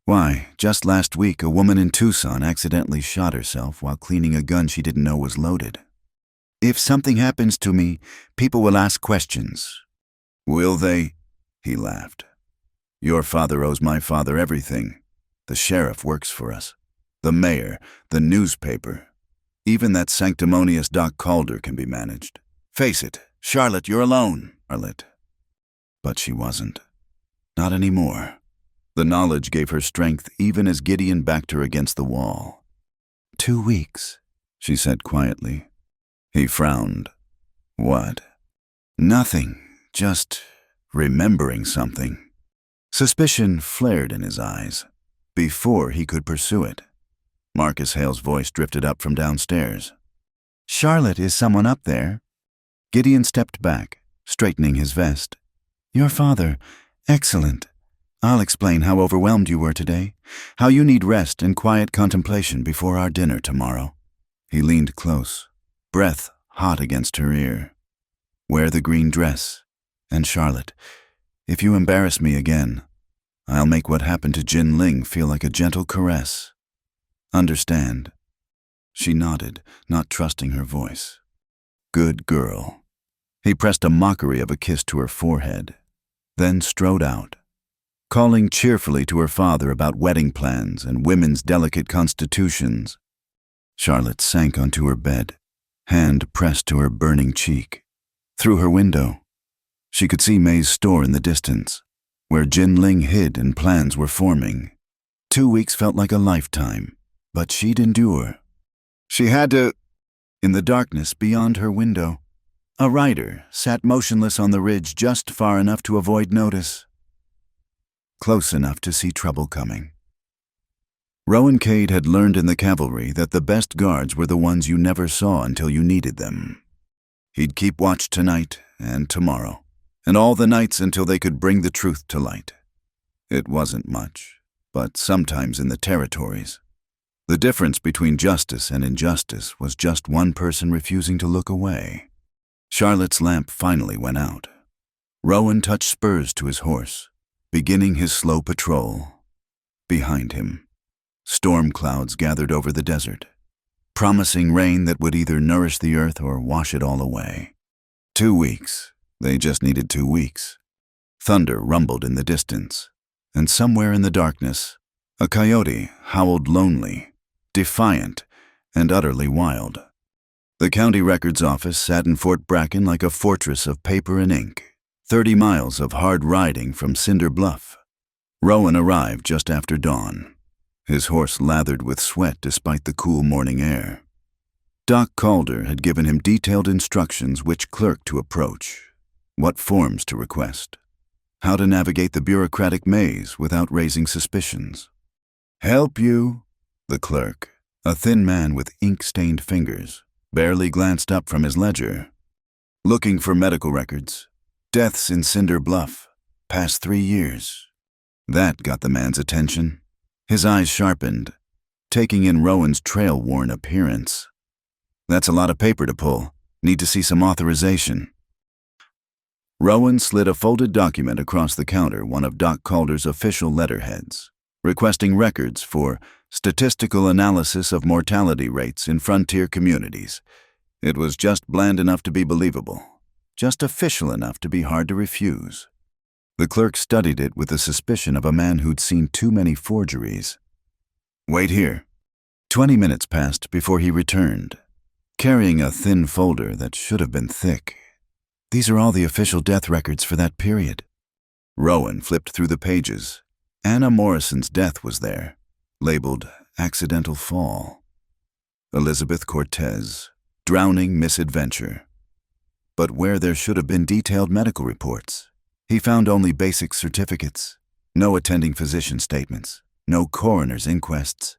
Why, just last week a woman in Tucson accidentally shot herself while cleaning a gun she didn't know was loaded. If something happens to me, people will ask questions. Will they? He laughed. Your father owes my father everything. The sheriff works for us. The mayor, the newspaper. Even that sanctimonious Doc Calder can be managed. Face it, Charlotte, you're alone, Charlotte. But she wasn't. Not anymore. The knowledge gave her strength even as Gideon backed her against the wall. 2 weeks, she said quietly. He frowned. What? Nothing, just remembering something. Suspicion flared in his eyes, before he could pursue it. Marcus Hale's voice drifted up from downstairs. Charlotte, is someone up there? Gideon stepped back, straightening his vest. Your father, excellent. I'll explain how overwhelmed you were today, how you need rest and quiet contemplation before our dinner tomorrow. He leaned close, breath hot against her ear. Wear the green dress. And Charlotte, if you embarrass me again, I'll make what happened to Jin Ling feel like a gentle caress. Understand? She nodded, not trusting her voice. Good girl. He pressed a mockery of a kiss to her forehead, then strode out, calling cheerfully to her father about wedding plans and women's delicate constitutions. Charlotte sank onto her bed, hand pressed to her burning cheek. Through her window, she could see May's store in the distance, where Jin Ling hid and plans were forming. 2 weeks felt like a lifetime, but she'd endure. She had to... In the darkness beyond her window, a rider sat motionless on the ridge just far enough to avoid notice, close enough to see trouble coming. Rowan Cade had learned in the cavalry that the best guards were the ones you never saw until you needed them. He'd keep watch tonight and tomorrow, and all the nights until they could bring the truth to light. It wasn't much, but sometimes in the territories, the difference between justice and injustice was just one person refusing to look away. Charlotte's lamp finally went out. Rowan touched spurs to his horse, beginning his slow patrol. Behind him, storm clouds gathered over the desert, promising rain that would either nourish the earth or wash it all away. 2 weeks. They just needed 2 weeks. Thunder rumbled in the distance, and somewhere in the darkness, a coyote howled lonely, defiant, and utterly wild. The county records office sat in Fort Bracken like a fortress of paper and ink, 30 miles of hard riding from Cinder Bluff. Rowan arrived just after dawn, his horse lathered with sweat despite the cool morning air. Doc Calder had given him detailed instructions which clerk to approach, what forms to request, how to navigate the bureaucratic maze without raising suspicions. Help you? The clerk, a thin man with ink-stained fingers, barely glanced up from his ledger. Looking for medical records. Deaths in Cinder Bluff, past 3 years. That got the man's attention. His eyes sharpened, taking in Rowan's trail-worn appearance. That's a lot of paper to pull. Need to see some authorization. Rowan slid a folded document across the counter, one of Doc Calder's official letterheads, requesting records for statistical analysis of mortality rates in frontier communities. It was just bland enough to be believable, just official enough to be hard to refuse. The clerk studied it with the suspicion of a man who'd seen too many forgeries. Wait here. 20 minutes passed before he returned, carrying a thin folder that should have been thick. These are all the official death records for that period. Rowan flipped through the pages. Anna Morrison's death was there, labeled accidental fall. Elizabeth Cortez, drowning misadventure. but where there should have been detailed medical reports, he found only basic certificates, no attending physician statements, no coroner's inquests.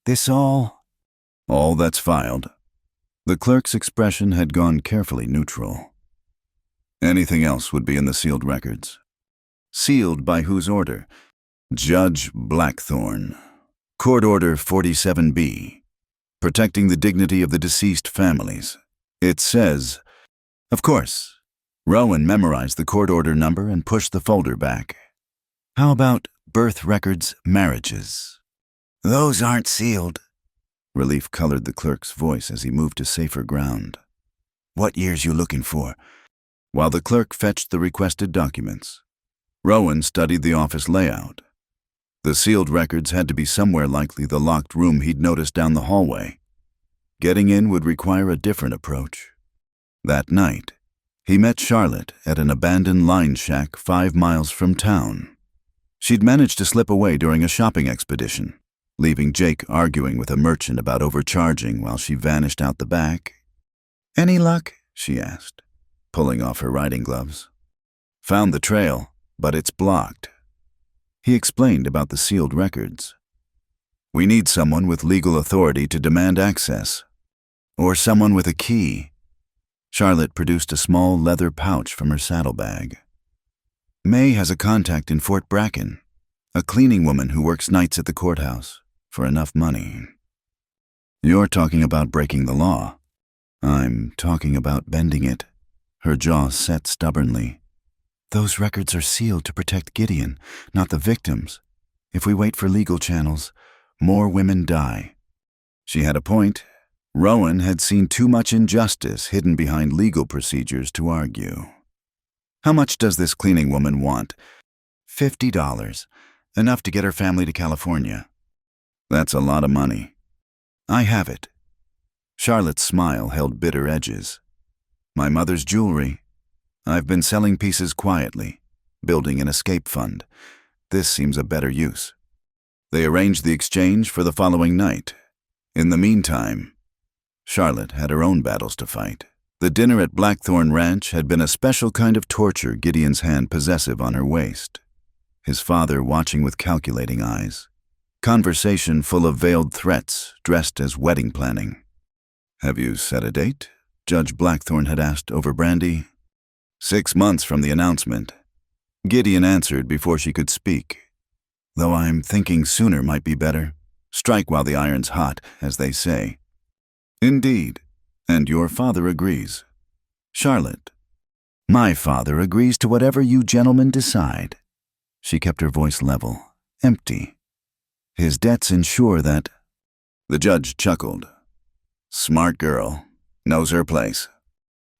This all that's filed. The clerk's expression had gone carefully neutral. Anything else would be in the sealed records. Sealed by whose order? Judge Blackthorne. Court Order 47B. Protecting the dignity of the deceased families. It says, of course. Rowan memorized the court order number and pushed the folder back. How about birth records, marriages? Those aren't sealed. Relief colored the clerk's voice as he moved to safer ground. What years you looking for? While the clerk fetched the requested documents, Rowan studied the office layout. The sealed records had to be somewhere likely the locked room he'd noticed down the hallway. Getting in would require a different approach. That night, he met Charlotte at an abandoned line shack 5 miles from town. She'd managed to slip away during a shopping expedition, leaving Jake arguing with a merchant about overcharging while she vanished out the back. Any luck? She asked, pulling off her riding gloves. Found the trail, but it's blocked. He explained about the sealed records. We need someone with legal authority to demand access. Or someone with a key. Charlotte produced a small leather pouch from her saddlebag. May has a contact in Fort Bracken, a cleaning woman who works nights at the courthouse, for enough money. You're talking about breaking the law. I'm talking about bending it. Her jaw set stubbornly. Those records are sealed to protect Gideon, not the victims. If we wait for legal channels, more women die. She had a point. Rowan had seen too much injustice hidden behind legal procedures to argue. How much does this cleaning woman want? $50. Enough to get her family to California. That's a lot of money. I have it. Charlotte's smile held bitter edges. My mother's jewelry. I've been selling pieces quietly, building an escape fund. This seems a better use. They arranged the exchange for the following night. In the meantime, Charlotte had her own battles to fight. The dinner at Blackthorn Ranch had been a special kind of torture, Gideon's hand possessive on her waist. His father watching with calculating eyes. Conversation full of veiled threats, dressed as wedding planning. Have you set a date? Judge Blackthorn had asked over brandy. 6 months from the announcement. Gideon answered before she could speak. Though I'm thinking sooner might be better. Strike while the iron's hot, as they say. Indeed, and your father agrees. Charlotte, my father agrees to whatever you gentlemen decide. She kept her voice level, empty. His debts ensure that... The judge chuckled. Smart girl, knows her place.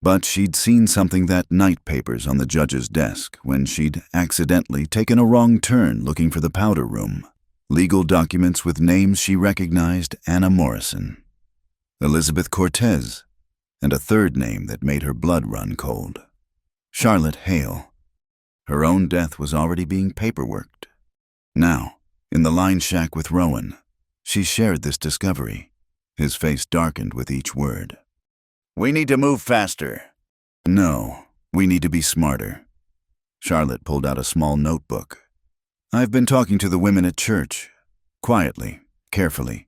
But she'd seen something that night papers on the judge's desk when she'd accidentally taken a wrong turn looking for the powder room. Legal documents with names she recognized: Anna Morrison, Elizabeth Cortez, and a third name that made her blood run cold. Charlotte Hale. Her own death was already being paperworked. Now, in the line shack with Rowan, she shared this discovery. His face darkened with each word. We need to move faster. No, we need to be smarter. Charlotte pulled out a small notebook. I've been talking to the women at church. Quietly, carefully.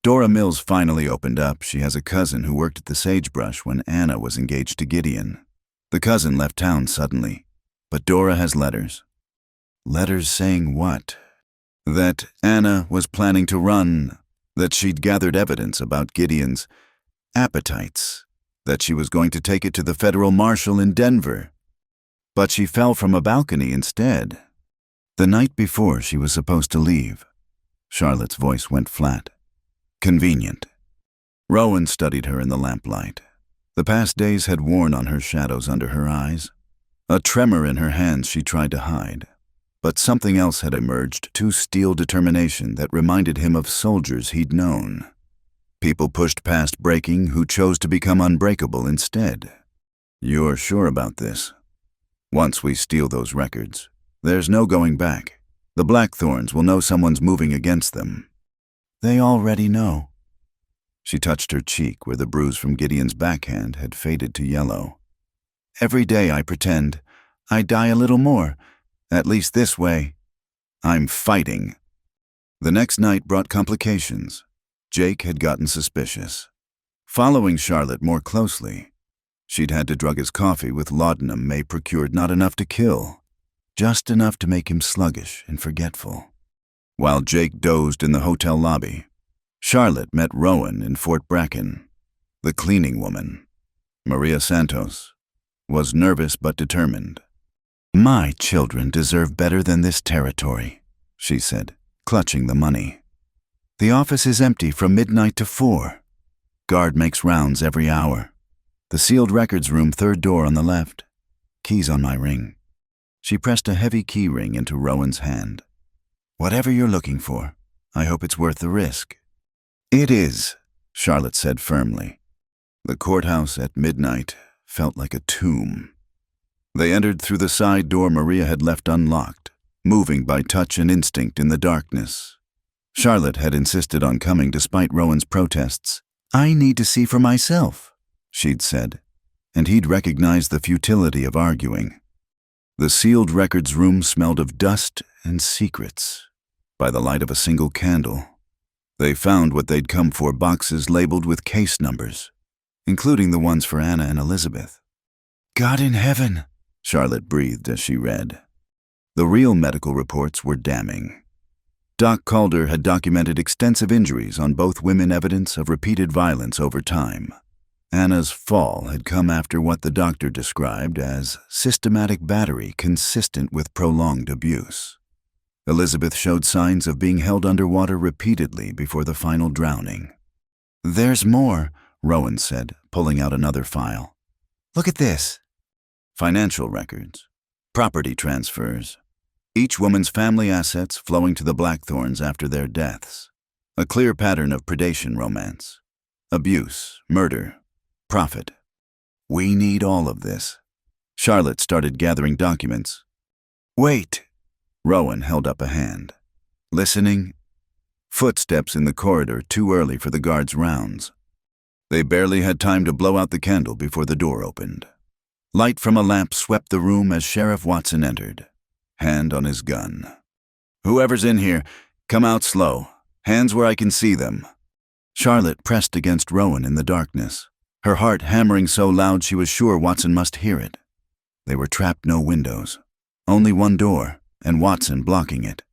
Dora Mills finally opened up. She has a cousin who worked at the Sagebrush when Anna was engaged to Gideon. The cousin left town suddenly, but Dora has letters. Letters saying what? That Anna was planning to run, that she'd gathered evidence about Gideon's appetites, that she was going to take it to the federal marshal in Denver. But she fell from a balcony instead. The night before she was supposed to leave. Charlotte's voice went flat. Convenient. Rowan studied her in the lamplight. The past days had worn on her shadows under her eyes. A tremor in her hands she tried to hide. But something else had emerged, too steel determination that reminded him of soldiers he'd known. People pushed past breaking who chose to become unbreakable instead. You're sure about this? Once we steal those records, there's no going back. The Blackthorns will know someone's moving against them. They already know. She touched her cheek where the bruise from Gideon's backhand had faded to yellow. Every day I pretend. I die a little more. At least this way. I'm fighting. The next night brought complications. Jake had gotten suspicious. Following Charlotte more closely, she'd had to drug his coffee with laudanum May procured not enough to kill, just enough to make him sluggish and forgetful. While Jake dozed in the hotel lobby, Charlotte met Rowan in Fort Bracken. The cleaning woman, Maria Santos, was nervous but determined. "My children deserve better than this territory," she said, clutching the money. "The office is empty from midnight to 4. Guard makes rounds every hour. The sealed records room, 3rd door on the left. Keys on my ring." She pressed a heavy key ring into Rowan's hand. "Whatever you're looking for, I hope it's worth the risk." "It is," Charlotte said firmly. The courthouse at midnight felt like a tomb. They entered through the side door Maria had left unlocked, moving by touch and instinct in the darkness. Charlotte had insisted on coming despite Rowan's protests. "I need to see for myself," she'd said, and he'd recognized the futility of arguing. The sealed records room smelled of dust and secrets. By the light of a single candle, they found what they'd come for: boxes labeled with case numbers, including the ones for Anna and Elizabeth. "God in heaven," Charlotte breathed as she read. The real medical reports were damning. Doc Calder had documented extensive injuries on both women, evidence of repeated violence over time. Anna's fall had come after what the doctor described as systematic battery consistent with prolonged abuse. Elizabeth showed signs of being held underwater repeatedly before the final drowning. "There's more," Rowan said, pulling out another file. "Look at this." Financial records, property transfers, each woman's family assets flowing to the Blackthorns after their deaths. A clear pattern of predation romance, abuse, murder, profit. "We need all of this." Charlotte started gathering documents. "Wait." Rowan held up a hand. "Listening?" Footsteps in the corridor, too early for the guards' rounds. They barely had time to blow out the candle before the door opened. Light from a lamp swept the room as Sheriff Watson entered, hand on his gun. "Whoever's in here, come out slow. Hands where I can see them." Charlotte pressed against Rowan in the darkness, her heart hammering so loud she was sure Watson must hear it. They were trapped, no windows, only one door, and Watson blocking it.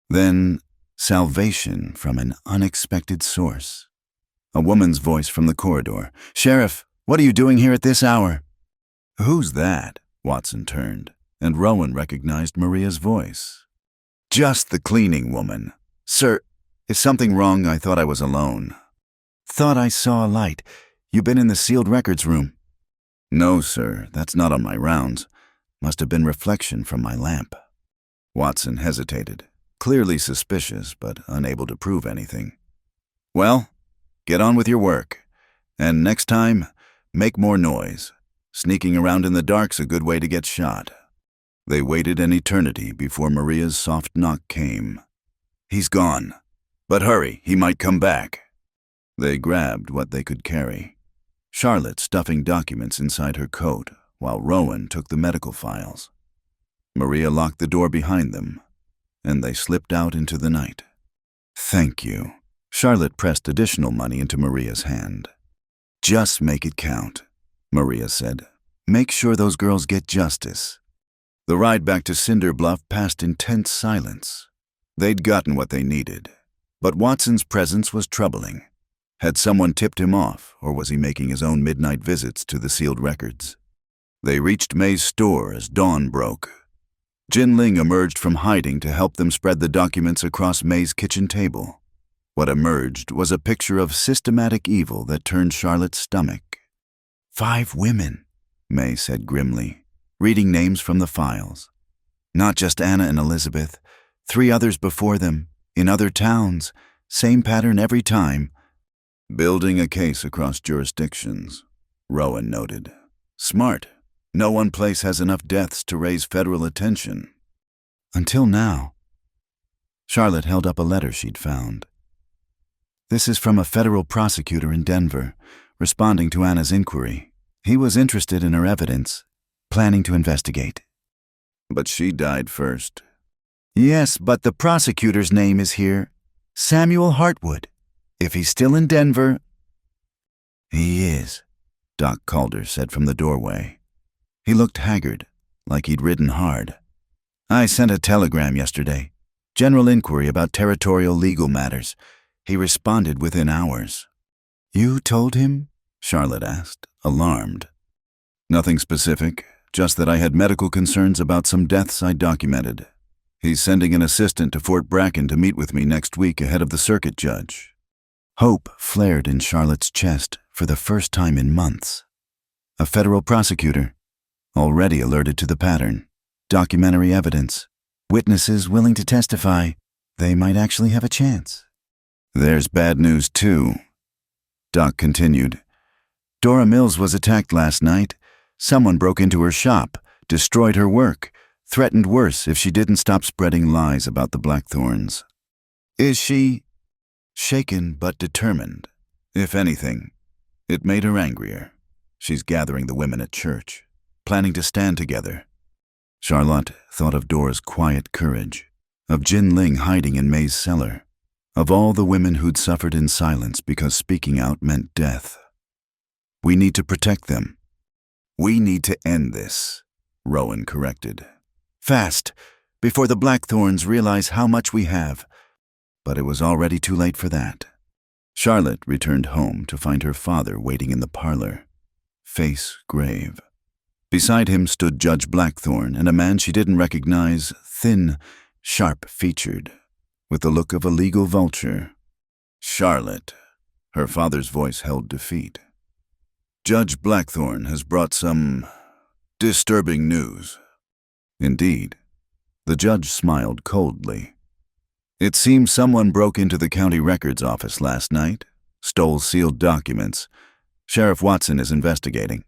Then, salvation from an unexpected source. A woman's voice from the corridor. "Sheriff, what are you doing here at this hour?" "Who's that?" Watson turned, and Rowan recognized Maria's voice. "Just the cleaning woman. Sir, is something wrong? I thought I was alone." "Thought I saw a light. You been in the sealed records room?" "No, sir, that's not on my rounds. Must have been reflection from my lamp." Watson hesitated, clearly suspicious but unable to prove anything. "Well, get on with your work. And next time, make more noise. Sneaking around in the dark's a good way to get shot." They waited an eternity before Maria's soft knock came. "He's gone. But hurry, he might come back." They grabbed what they could carry. Charlotte stuffing documents inside her coat, while Rowan took the medical files. Maria locked the door behind them, and they slipped out into the night. "Thank you." Charlotte pressed additional money into Maria's hand. "Just make it count," Maria said. "Make sure those girls get justice." The ride back to Cinder Bluff passed in tense silence. They'd gotten what they needed, but Watson's presence was troubling. Had someone tipped him off, or was he making his own midnight visits to the sealed records? They reached May's store as dawn broke. Jin Ling emerged from hiding to help them spread the documents across May's kitchen table. What emerged was a picture of systematic evil that turned Charlotte's stomach. 5 women, May said grimly, reading names from the files. Not just Anna and Elizabeth, 3 others before them, in other towns, same pattern every time. "Building a case across jurisdictions," Rowan noted. "Smart. No one place has enough deaths to raise federal attention." "Until now." Charlotte held up a letter she'd found. "This is from a federal prosecutor in Denver, responding to Anna's inquiry. He was interested in her evidence, planning to investigate. But she died first. Yes, but the prosecutor's name is here. Samuel Hartwood. If he's still in Denver... He is, Doc Calder said from the doorway. He looked haggard, like he'd ridden hard. I sent a telegram yesterday. General inquiry about territorial legal matters. He responded within hours. You told him? Charlotte asked, alarmed. Nothing specific, just that I had medical concerns about some deaths I documented. He's sending an assistant to Fort Bracken to meet with me next week ahead of the circuit judge. Hope flared in Charlotte's chest for the first time in months. A federal prosecutor, already alerted to the pattern, documentary evidence, witnesses willing to testify, they might actually have a chance. There's bad news too, Doc continued. Dora Mills was attacked last night. Someone broke into her shop, destroyed her work, threatened worse if she didn't stop spreading lies about the Blackthorns. Is she... shaken but determined? If anything, it made her angrier. She's gathering the women at church, planning to stand together. Charlotte thought of Dora's quiet courage, of Jin Ling hiding in May's cellar, of all the women who'd suffered in silence because speaking out meant death. We need to protect them. We need to end this, Rowan corrected. Fast, before the Blackthorns realize how much we have. But it was already too late for that. Charlotte returned home to find her father waiting in the parlor, face grave. Beside him stood Judge Blackthorn and a man she didn't recognize, thin, sharp-featured, with the look of a legal vulture. Charlotte, her father's voice held defeat. Judge Blackthorn has brought some disturbing news. Indeed. The judge smiled coldly. It seems someone broke into the county records office last night, stole sealed documents. Sheriff Watson is investigating.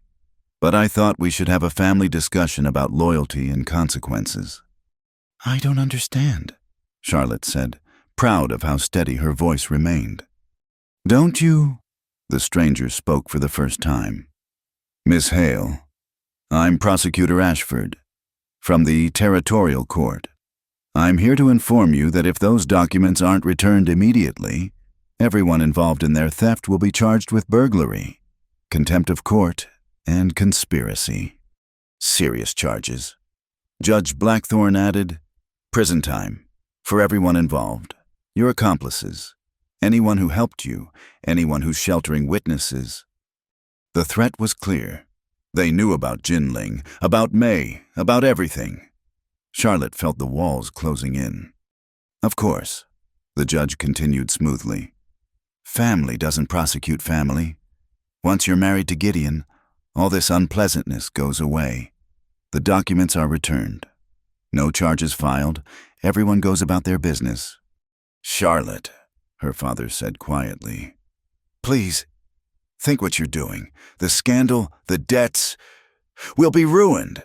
But I thought we should have a family discussion about loyalty and consequences. I don't understand, Charlotte said, proud of how steady her voice remained. Don't you? The stranger spoke for the first time. Miss Hale, I'm Prosecutor Ashford, from the Territorial Court. I'm here to inform you that if those documents aren't returned immediately, everyone involved in their theft will be charged with burglary, contempt of court, and conspiracy. Serious charges. Judge Blackthorn added, prison time, for everyone involved, your accomplices, anyone who helped you, anyone who's sheltering witnesses. The threat was clear. They knew about Jin Ling, about May, about everything. Charlotte felt the walls closing in. Of course, the judge continued smoothly. Family doesn't prosecute family. Once you're married to Gideon, all this unpleasantness goes away. The documents are returned. No charges filed. Everyone goes about their business. Charlotte, her father said quietly. Please, think what you're doing. The scandal, the debts. We'll be ruined.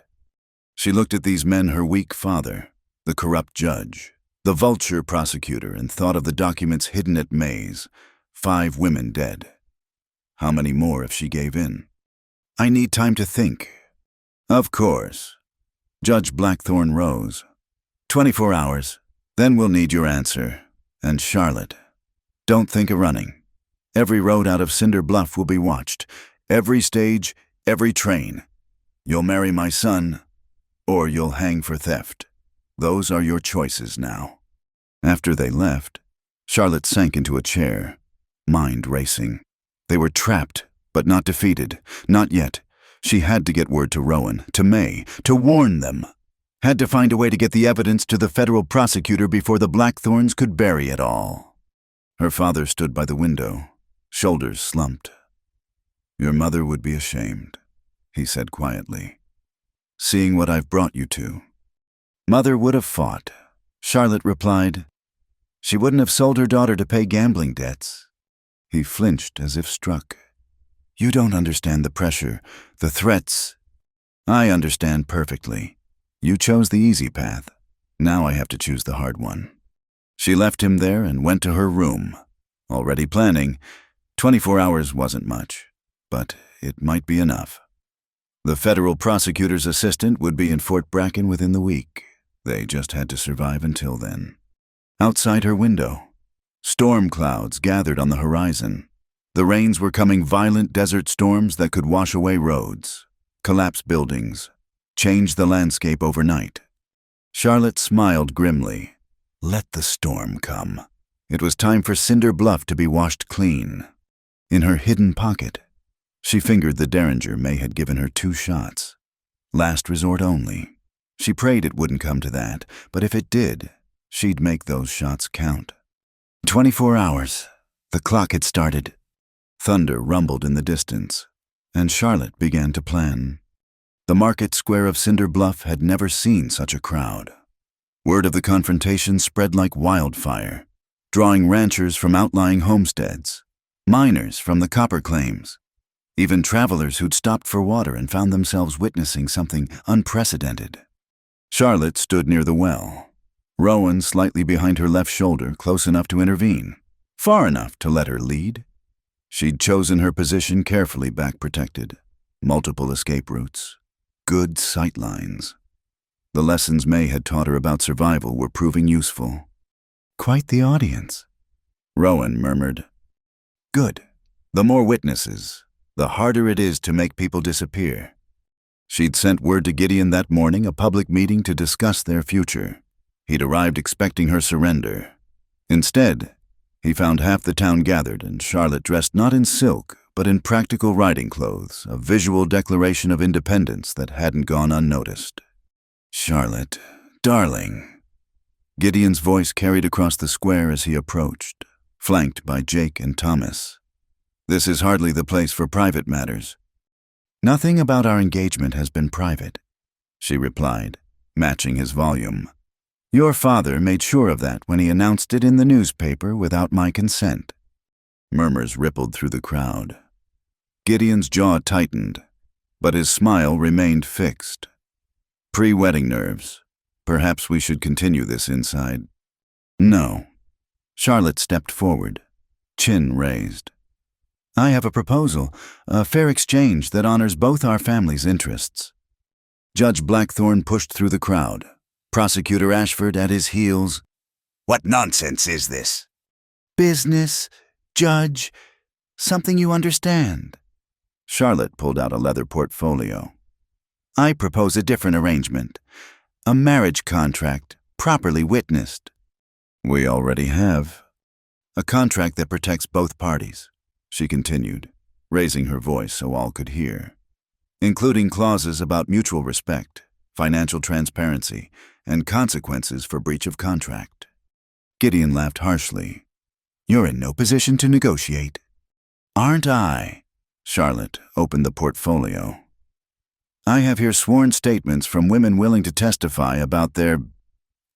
She looked at these men, her weak father, the corrupt judge, the vulture prosecutor, and thought of the documents hidden at May's, 5 women dead. How many more if she gave in? I need time to think. Of course. Judge Blackthorn rose. 24 hours, then we'll need your answer. And Charlotte, don't think of running. Every road out of Cinder Bluff will be watched. Every stage, every train. You'll marry my son, or you'll hang for theft. Those are your choices now. After they left, Charlotte sank into a chair, mind racing. They were trapped, but not defeated. Not yet. She had to get word to Rowan, to May, to warn them. Had to find a way to get the evidence to the federal prosecutor before the Blackthorns could bury it all. Her father stood by the window, shoulders slumped. Your mother would be ashamed, he said quietly, seeing what I've brought you to. Mother would have fought, Charlotte replied. She wouldn't have sold her daughter to pay gambling debts. He flinched as if struck. You don't understand the pressure, the threats. I understand perfectly. You chose the easy path. Now I have to choose the hard one. She left him there and went to her room, already planning. 24 hours wasn't much, but it might be enough. The federal prosecutor's assistant would be in Fort Bracken within the week. They just had to survive until then. Outside her window, storm clouds gathered on the horizon. The rains were coming, violent desert storms that could wash away roads, collapse buildings, change the landscape overnight. Charlotte smiled grimly. Let the storm come. It was time for Cinder Bluff to be washed clean. In her hidden pocket, she fingered the derringer May had given her 2 shots. Last resort only. She prayed it wouldn't come to that, but if it did, she'd make those shots count. 24 hours. The clock had started. Thunder rumbled in the distance, and Charlotte began to plan. The market square of Cinder Bluff had never seen such a crowd. Word of the confrontation spread like wildfire, drawing ranchers from outlying homesteads, miners from the copper claims, even travelers who'd stopped for water and found themselves witnessing something unprecedented. Charlotte stood near the well, Rowan slightly behind her left shoulder, close enough to intervene, far enough to let her lead. She'd chosen her position carefully, back protected, multiple escape routes, good sight lines. The lessons May had taught her about survival were proving useful. Quite the audience, Rowan murmured. Good. The more witnesses, the harder it is to make people disappear. She'd sent word to Gideon that morning, a public meeting to discuss their future. He'd arrived expecting her surrender. Instead, he found half the town gathered and Charlotte dressed not in silk, but in practical riding clothes, a visual declaration of independence that hadn't gone unnoticed. Charlotte, darling. Gideon's voice carried across the square as he approached, flanked by Jake and Thomas. This is hardly the place for private matters. Nothing about our engagement has been private, she replied, matching his volume. Your father made sure of that when he announced it in the newspaper without my consent. Murmurs rippled through the crowd. Gideon's jaw tightened, but his smile remained fixed. Pre-wedding nerves. Perhaps we should continue this inside. No. Charlotte stepped forward, chin raised. I have a proposal, a fair exchange that honors both our families' interests. Judge Blackthorne pushed through the crowd, Prosecutor Ashford at his heels. What nonsense is this? Business, Judge, something you understand. Charlotte pulled out a leather portfolio. I propose a different arrangement. A marriage contract, properly witnessed. We already have. A contract that protects both parties, she continued, raising her voice so all could hear, including clauses about mutual respect, financial transparency, and consequences for breach of contract. Gideon laughed harshly. You're in no position to negotiate. Aren't I? Charlotte opened the portfolio. I have here sworn statements from women willing to testify about their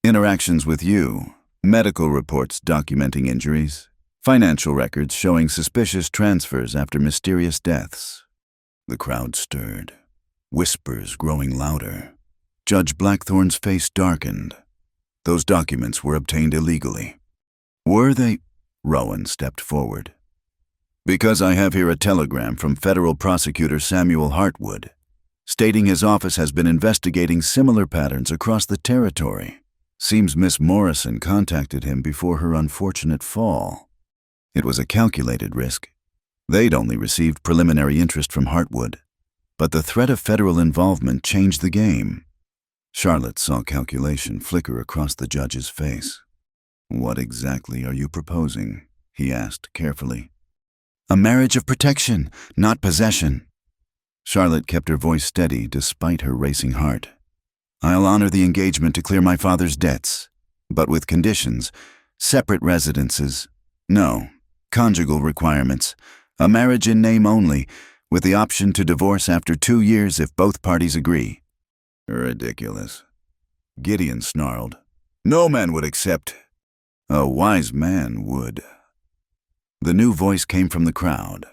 interactions with you, medical reports documenting injuries, financial records showing suspicious transfers after mysterious deaths. The crowd stirred, whispers growing louder. Judge Blackthorne's face darkened. Those documents were obtained illegally. Were they? Rowan stepped forward. Because I have here a telegram from Federal Prosecutor Samuel Hartwood, stating his office has been investigating similar patterns across the territory. Seems Miss Morrison contacted him before her unfortunate fall. It was a calculated risk. They'd only received preliminary interest from Hartwood, but the threat of federal involvement changed the game. Charlotte saw calculation flicker across the judge's face. What exactly are you proposing? He asked carefully. A marriage of protection, not possession. Charlotte kept her voice steady despite her racing heart. I'll honor the engagement to clear my father's debts, but with conditions, separate residences. No, conjugal requirements, a marriage in name only, with the option to divorce after 2 years if both parties agree. Ridiculous. Gideon snarled. No man would accept. A wise man would. The new voice came from the crowd.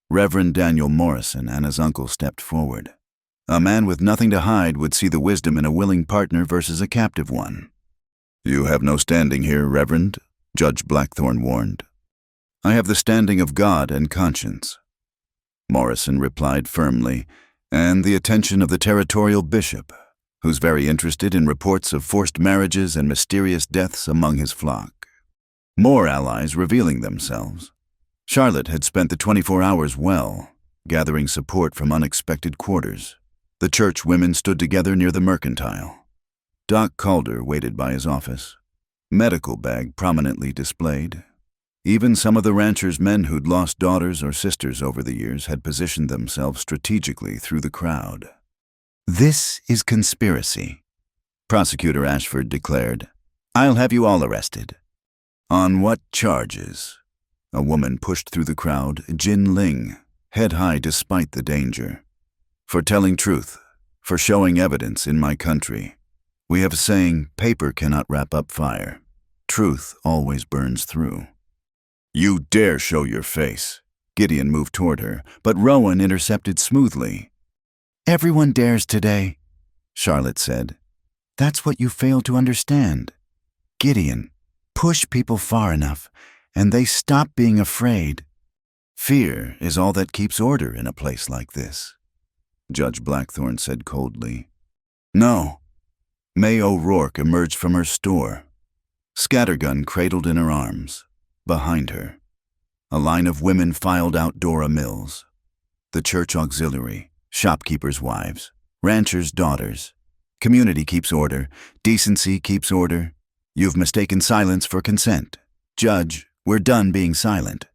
Reverend Daniel Morrison and his uncle stepped forward. A man with nothing to hide would see the wisdom in a willing partner versus a captive one. You have no standing here, Reverend, Judge Blackthorne warned. I have the standing of God and conscience. Morrison replied firmly, and the attention of the territorial bishop, who's very interested in reports of forced marriages and mysterious deaths among his flock. More allies revealing themselves. Charlotte had spent the 24 hours well, gathering support from unexpected quarters. The church women stood together near the mercantile. Doc Calder waited by his office, medical bag prominently displayed. Even some of the ranchers' men who'd lost daughters or sisters over the years had positioned themselves strategically through the crowd. "This is conspiracy," Prosecutor Ashford declared. "I'll have you all arrested." "On what charges?" A woman pushed through the crowd, Jin Ling, head high despite the danger. "For telling truth, for showing evidence in my country. We have a saying, paper cannot wrap up fire. Truth always burns through." "You dare show your face." Gideon moved toward her, but Rowan intercepted smoothly. "Everyone dares today," Charlotte said. "That's what you fail to understand. Gideon, push people far enough, and they stop being afraid. Fear is all that keeps order in a place like this," Judge Blackthorne said coldly. "No." May O'Rourke emerged from her store, scattergun cradled in her arms. Behind her, a line of women filed out Dora Mills. The church auxiliary, shopkeepers' wives, ranchers' daughters. Community keeps order, decency keeps order. You've mistaken silence for consent. Judge, we're done being silent.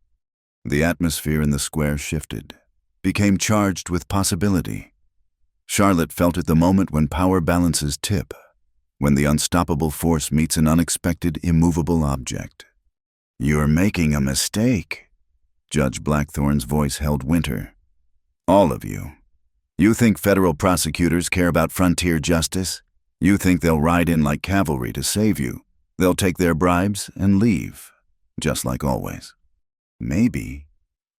The atmosphere in the square shifted, became charged with possibility. Charlotte felt it the moment when power balances tip, when the unstoppable force meets an unexpected, immovable object. "You're making a mistake," Judge Blackthorne's voice held winter. "All of you. You think federal prosecutors care about frontier justice? You think they'll ride in like cavalry to save you? They'll take their bribes and leave, just like always." "Maybe."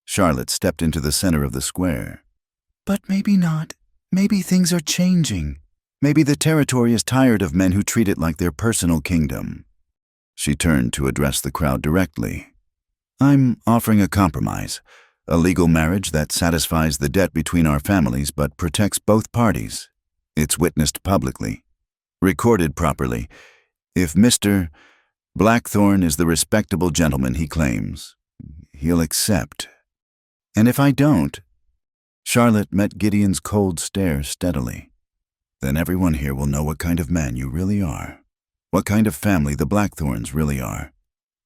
Charlotte stepped into the center of the square. "But maybe not. Maybe things are changing. Maybe the territory is tired of men who treat it like their personal kingdom." She turned to address the crowd directly. "I'm offering a compromise, a legal marriage that satisfies the debt between our families but protects both parties. It's witnessed publicly, recorded properly. If Mr. Blackthorne is the respectable gentleman he claims, he'll accept. And if I don't..." Charlotte met Gideon's cold stare steadily. "Then everyone here will know what kind of man you really are. What kind of family the Blackthornes really are.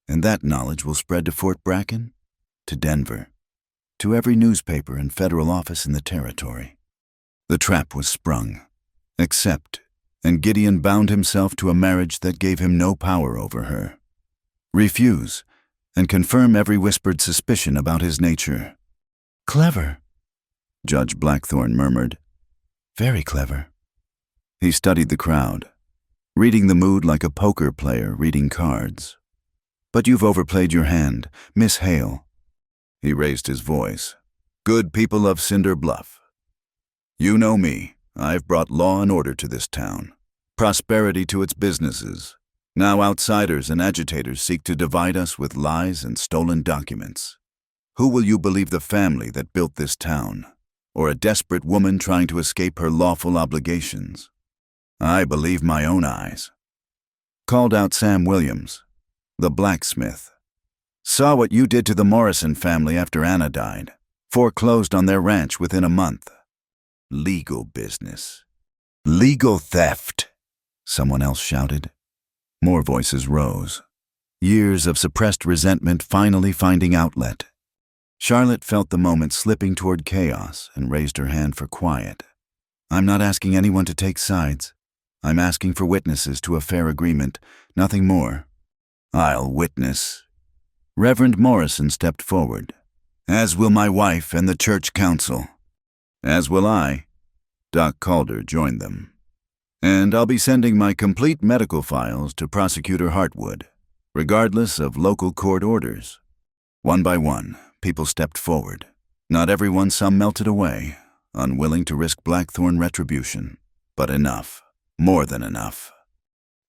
And that knowledge will spread to Fort Bracken, to Denver, to every newspaper and federal office in the territory." The trap was sprung. Accept, and Gideon bound himself to a marriage that gave him no power over her. Refuse, and confirm every whispered suspicion about his nature. "Clever," Judge Blackthorne murmured. "Very clever." He studied the crowd, reading the mood like a poker player reading cards. "But you've overplayed your hand, Miss Hale." He raised his voice. "Good people of Cinder Bluff. You know me. I've brought law and order to this town, prosperity to its businesses. Now outsiders and agitators seek to divide us with lies and stolen documents. Who will you believe, the family that built this town, or a desperate woman trying to escape her lawful obligations? I believe my own eyes." Called out Sam Williams, the blacksmith. "Saw what you did to the Morrison family after Anna died. Foreclosed on their ranch within a month. Legal business. Legal theft," someone else shouted. More voices rose. Years of suppressed resentment finally finding outlet. Charlotte felt the moment slipping toward chaos and raised her hand for quiet. "I'm not asking anyone to take sides. I'm asking for witnesses to a fair agreement, nothing more." "I'll witness." Reverend Morrison stepped forward. "As will my wife and the church council." "As will I." Doc Calder joined them. "And I'll be sending my complete medical files to Prosecutor Hartwood, regardless of local court orders." One by one, people stepped forward. Not everyone, some melted away, unwilling to risk Blackthorne retribution. But enough. More than enough.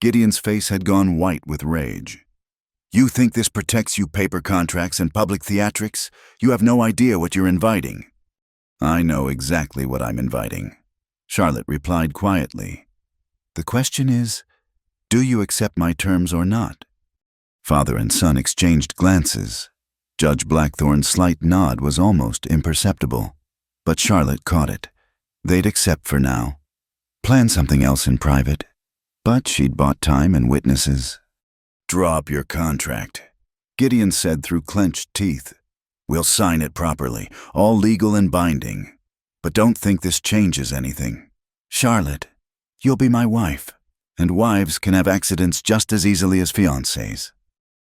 Gideon's face had gone white with rage. "You think this protects you, paper contracts and public theatrics? You have no idea what you're inviting." I know exactly what I'm inviting, Charlotte replied quietly. The question is, do you accept my terms or not? Father and son exchanged glances. Judge Blackthorn's slight nod was almost imperceptible, but Charlotte caught it. They'd accept for now. Plan something else in private. But she'd bought time and witnesses. Draw up your contract, Gideon said through clenched teeth. We'll sign it properly, all legal and binding. But don't think this changes anything. Charlotte, you'll be my wife, and wives can have accidents just as easily as fiancés.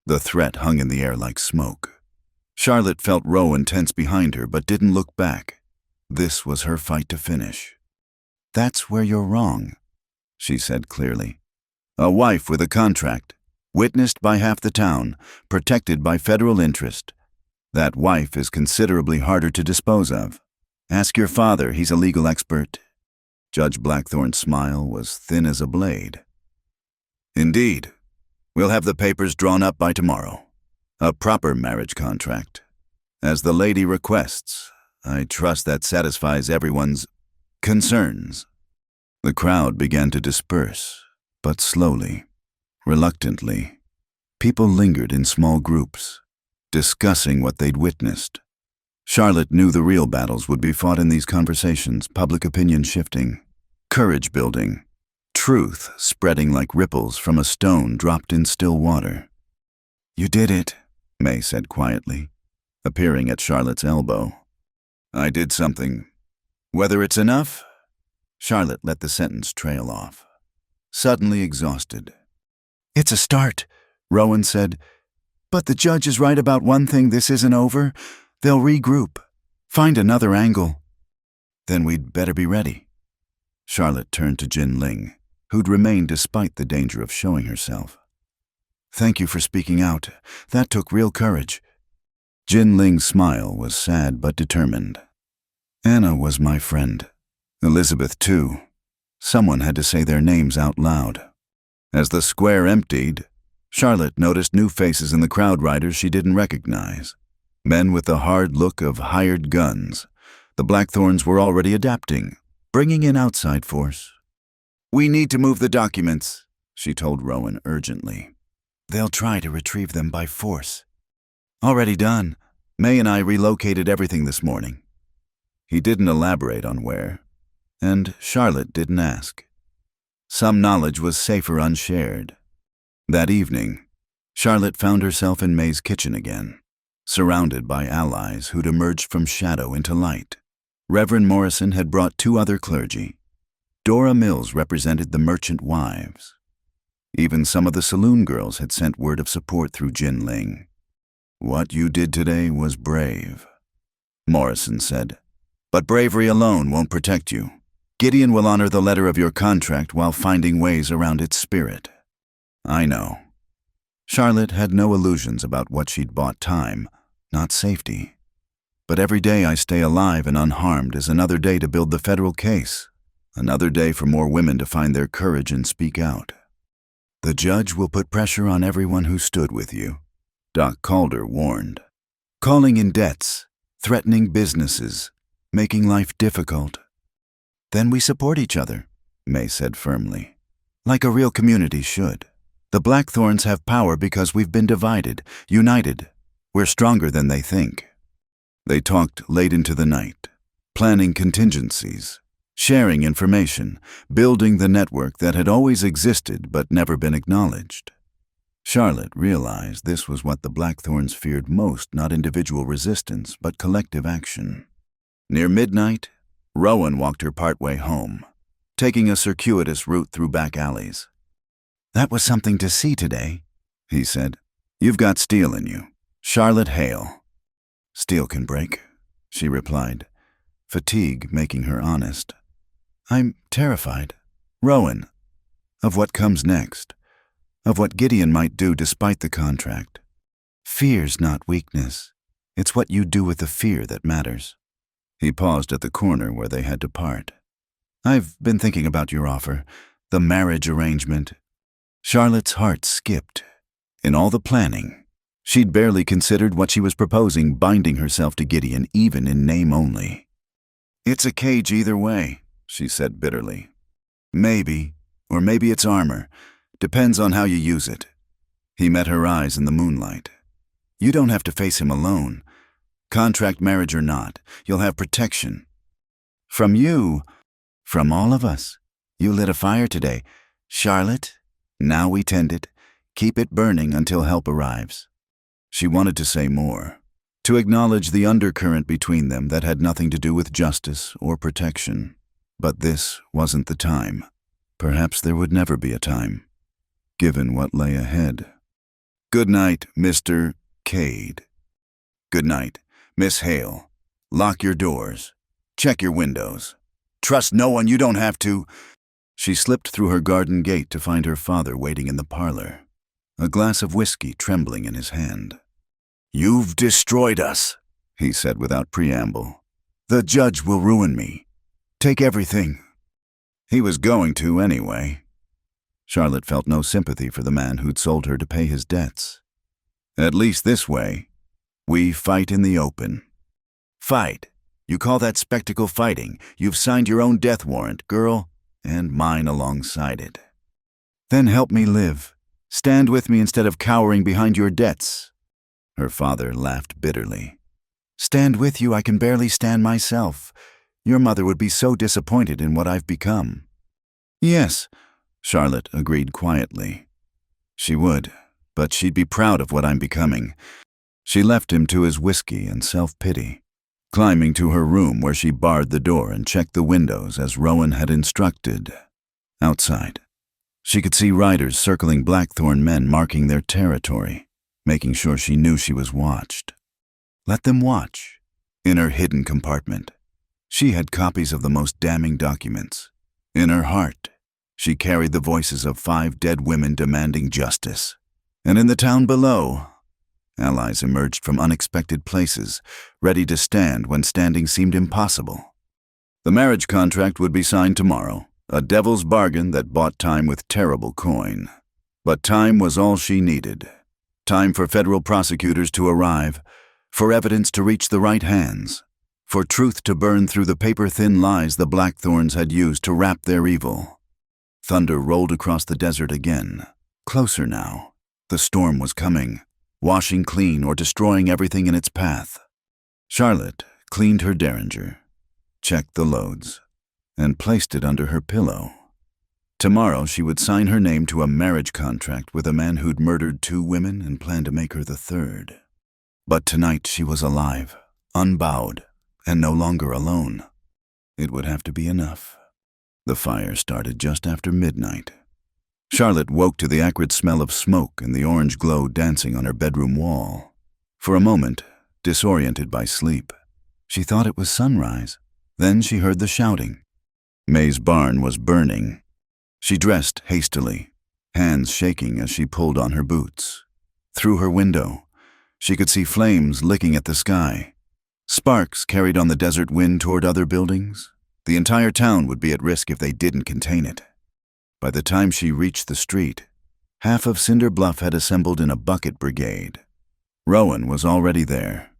The threat hung in the air like smoke. Charlotte felt Rowan tense behind her but didn't look back. This was her fight to finish. That's where you're wrong, she said clearly. A wife with a contract, witnessed by half the town, protected by federal interest. That wife is considerably harder to dispose of. Ask your father, he's a legal expert. Judge Blackthorn's smile was thin as a blade. Indeed. We'll have the papers drawn up by tomorrow. A proper marriage contract. As the lady requests, I trust that satisfies everyone's concerns. The crowd began to disperse, but slowly, reluctantly. People lingered in small groups, discussing what they'd witnessed. Charlotte knew the real battles would be fought in these conversations, public opinion shifting, courage building, truth spreading like ripples from a stone dropped in still water. You did it, May said quietly, appearing at Charlotte's elbow. I did something. Whether it's enough? Charlotte let the sentence trail off, suddenly exhausted. It's a start, Rowan said. But the judge is right about one thing, this isn't over. They'll regroup, find another angle. Then we'd better be ready. Charlotte turned to Jin Ling, who'd remained despite the danger of showing herself. Thank you for speaking out. That took real courage. Jin Ling's smile was sad but determined. Anna was my friend. Elizabeth, too. Someone had to say their names out loud. As the square emptied, Charlotte noticed new faces in the crowd riders she didn't recognize. Men with the hard look of hired guns. The Blackthorns were already adapting, bringing in outside force. We need to move the documents, she told Rowan urgently. They'll try to retrieve them by force. Already done. May and I relocated everything this morning. He didn't elaborate on where, and Charlotte didn't ask. Some knowledge was safer unshared. That evening, Charlotte found herself in May's kitchen again, surrounded by allies who'd emerged from shadow into light. Reverend Morrison had brought 2 other clergy. Dora Mills represented the merchant wives. Even some of the saloon girls had sent word of support through Jin Ling. What you did today was brave, Morrison said. But bravery alone won't protect you. Gideon will honor the letter of your contract while finding ways around its spirit. I know. Charlotte had no illusions about what she'd bought time, not safety. But every day I stay alive and unharmed is another day to build the federal case, another day for more women to find their courage and speak out. The judge will put pressure on everyone who stood with you, Doc Calder warned. Calling in debts, threatening businesses, making life difficult. Then we support each other, May said firmly, like a real community should. The Blackthorns have power because we've been divided, united. We're stronger than they think. They talked late into the night, planning contingencies, sharing information, building the network that had always existed but never been acknowledged. Charlotte realized this was what the Blackthorns feared most, not individual resistance, but collective action. Near midnight, Rowan walked her partway home, taking a circuitous route through back alleys. That was something to see today, he said. You've got steel in you. Charlotte Hale. Steel can break, she replied, fatigue making her honest. I'm terrified. Rowan, of what comes next, of what Gideon might do despite the contract. Fear's not weakness. It's what you do with the fear that matters. He paused at the corner where they had to part. I've been thinking about your offer, the marriage arrangement. Charlotte's heart skipped. In all the planning, she'd barely considered what she was proposing, binding herself to Gideon even in name only. It's a cage either way, she said bitterly. Maybe, or maybe it's armor. Depends on how you use it. He met her eyes in the moonlight. You don't have to face him alone. Contract marriage or not, you'll have protection. From you, from all of us. You lit a fire today. Charlotte, now we tend it. Keep it burning until help arrives. She wanted to say more, to acknowledge the undercurrent between them that had nothing to do with justice or protection. But this wasn't the time. Perhaps there would never be a time, given what lay ahead. Good night, Mr. Cade. Good night, Miss Hale. Lock your doors. Check your windows. Trust no one, you don't have to. She slipped through her garden gate to find her father waiting in the parlor, a glass of whiskey trembling in his hand. You've destroyed us, he said without preamble. The judge will ruin me. Take everything. He was going to anyway. Charlotte felt no sympathy for the man who'd sold her to pay his debts. At least this way, we fight in the open. Fight? You call that spectacle fighting? You've signed your own death warrant, girl, and mine alongside it. Then help me live. Stand with me instead of cowering behind your debts. Her father laughed bitterly. Stand with you, I can barely stand myself. Your mother would be so disappointed in what I've become. Yes, Charlotte agreed quietly. She would, but she'd be proud of what I'm becoming. She left him to his whiskey and self-pity, climbing to her room where she barred the door and checked the windows as Rowan had instructed. Outside, she could see riders circling Blackthorn men marking their territory, making sure she knew she was watched. Let them watch. In her hidden compartment, she had copies of the most damning documents. In her heart, she carried the voices of 5 dead women demanding justice. And in the town below, allies emerged from unexpected places, ready to stand when standing seemed impossible. The marriage contract would be signed tomorrow, a devil's bargain that bought time with terrible coin. But time was all she needed. Time for federal prosecutors to arrive, for evidence to reach the right hands, for truth to burn through the paper-thin lies the Blackthorns had used to wrap their evil. Thunder rolled across the desert again. Closer now. The storm was coming, washing clean or destroying everything in its path. Charlotte cleaned her derringer, checked the loads, and placed it under her pillow. Tomorrow she would sign her name to a marriage contract with a man who'd murdered 2 women and planned to make her the 3rd. But tonight she was alive, unbowed, and no longer alone. It would have to be enough. The fire started just after midnight. Charlotte woke to the acrid smell of smoke and the orange glow dancing on her bedroom wall. For a moment, disoriented by sleep, she thought it was sunrise. Then she heard the shouting. May's barn was burning. She dressed hastily, hands shaking as she pulled on her boots. Through her window, she could see flames licking at the sky. Sparks carried on the desert wind toward other buildings. The entire town would be at risk if they didn't contain it. By the time she reached the street, half of Cinder Bluff had assembled in a bucket brigade. Rowan was already there,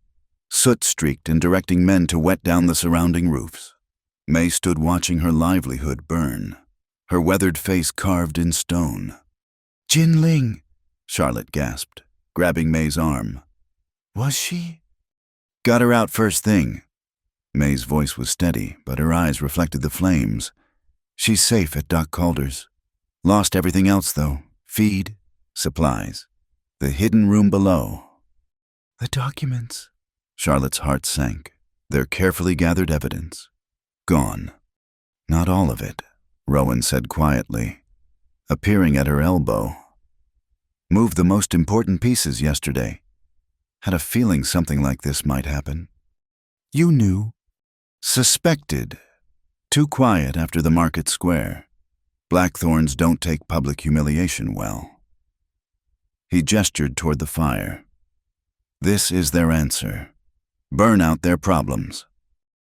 soot-streaked and directing men to wet down the surrounding roofs. May stood watching her livelihood burn, her weathered face carved in stone. "Jin Ling," Charlotte gasped, grabbing May's arm. "Was she?" "Got her out first thing." May's voice was steady, but her eyes reflected the flames. "She's safe at Doc Calder's. Lost everything else, though. Feed, supplies. The hidden room below." "The documents." Charlotte's heart sank. Their carefully gathered evidence. Gone. "Not all of it," Rowan said quietly, appearing at her elbow. "Moved the most important pieces yesterday. Had a feeling something like this might happen." "You knew?" "Suspected. Too quiet after the market square. Blackthorns don't take public humiliation well." He gestured toward the fire. "This is their answer. Burn out their problems."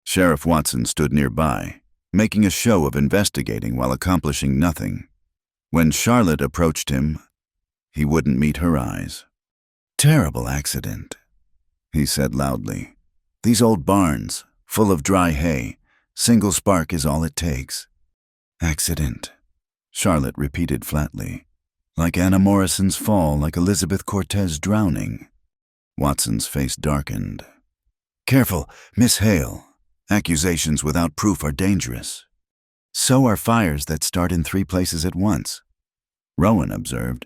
Sheriff Watson stood nearby, making a show of investigating while accomplishing nothing. When Charlotte approached him, he wouldn't meet her eyes. "Terrible accident," he said loudly. "These old barns, full of dry hay, Single spark is all it takes. Accident, Charlotte repeated flatly. Like Anna Morrison's fall, like Elizabeth Cortez drowning. Watson's face darkened. Careful, Miss Hale. Accusations without proof are dangerous. So are fires that start in 3 places at once, Rowan observed.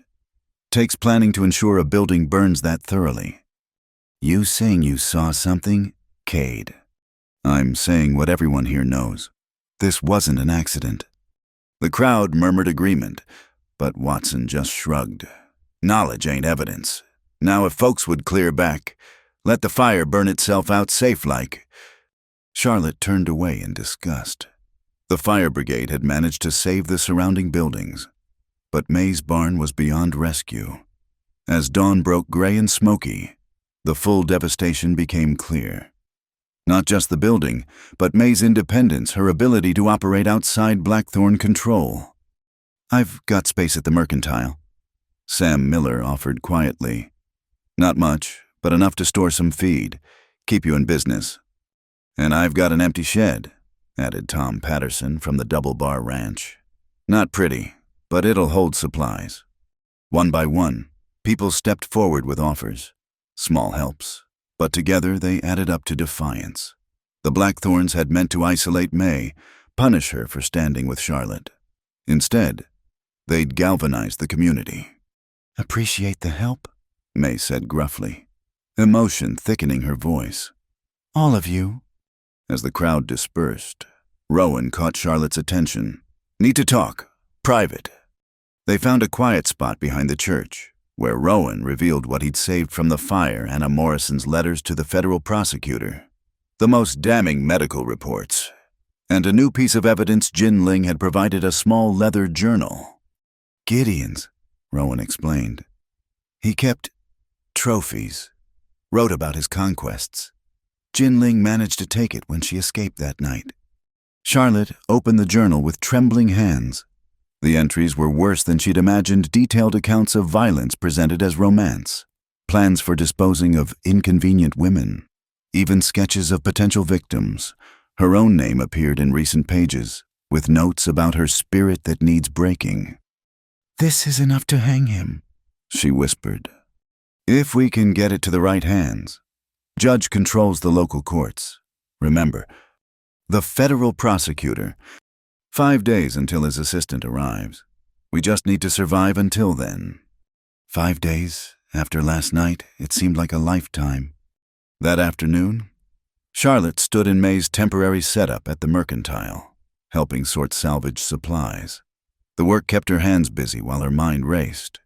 Takes planning to ensure a building burns that thoroughly. You saying you saw something? Cade. I'm saying what everyone here knows. This wasn't an accident. The crowd murmured agreement, but Watson just shrugged. Knowledge ain't evidence. Now if folks would clear back, let the fire burn itself out safe-like. Charlotte turned away in disgust. The fire brigade had managed to save the surrounding buildings, but May's barn was beyond rescue. As dawn broke gray and smoky, the full devastation became clear. Not just the building, but May's independence, her ability to operate outside Blackthorn control. I've got space at the Mercantile, Sam Miller offered quietly. Not much, but enough to store some feed, keep you in business. And I've got an empty shed, added Tom Patterson from the Double Bar Ranch. Not pretty, but it'll hold supplies. One by one, people stepped forward with offers. Small helps, but together they added up to defiance. The Blackthorns had meant to isolate May, punish her for standing with Charlotte. Instead, they'd galvanize the community. Appreciate the help, May said gruffly, emotion thickening her voice. All of you. As the crowd dispersed, Rowan caught Charlotte's attention. Need to talk. Private. They found a quiet spot behind the church, where Rowan revealed what he'd saved from the fire Anna Morrison's letters to the federal prosecutor. The most damning medical reports. And a new piece of evidence Jin Ling had provided, a small leather journal. Gideon's, Rowan explained. He kept trophies, wrote about his conquests. Jin Ling managed to take it when she escaped that night. Charlotte opened the journal with trembling hands. The entries were worse than she'd imagined, detailed accounts of violence presented as romance, plans for disposing of inconvenient women, even sketches of potential victims. Her own name appeared in recent pages, with notes about her spirit that needs breaking. This is enough to hang him, she whispered. If we can get it to the right hands. Judge controls the local courts. Remember, the federal prosecutor. 5 days until his assistant arrives. We just need to survive until then. 5 days after last night, it seemed like a lifetime. That afternoon, Charlotte stood in May's temporary setup at the Mercantile, helping sort salvage supplies. The work kept her hands busy while her mind raced.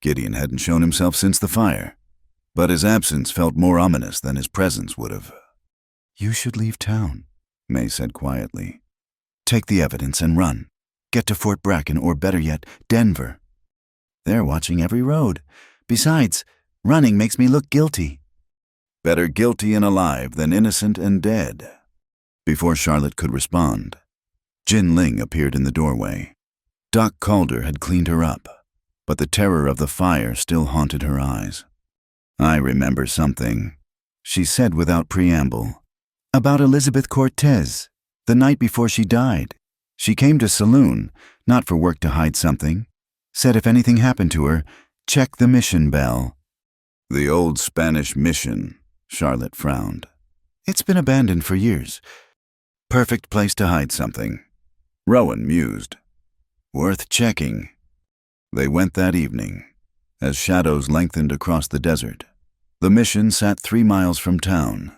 Gideon hadn't shown himself since the fire, but his absence felt more ominous than his presence would have. You should leave town, May said quietly. Take the evidence and run. Get to Fort Bracken, or better yet, Denver. They're watching every road. Besides, running makes me look guilty. Better guilty and alive than innocent and dead. Before Charlotte could respond, Jin Ling appeared in the doorway. Doc Calder had cleaned her up, but the terror of the fire still haunted her eyes. I remember something, she said without preamble. About Elizabeth Cortez, the night before she died. She came to Saloon, not for work to hide something. Said if anything happened to her, check the mission bell. The old Spanish mission, Charlotte frowned. It's been abandoned for years. Perfect place to hide something. Rowan mused. Worth checking. They went that evening. As shadows lengthened across the desert, the mission sat 3 miles from town,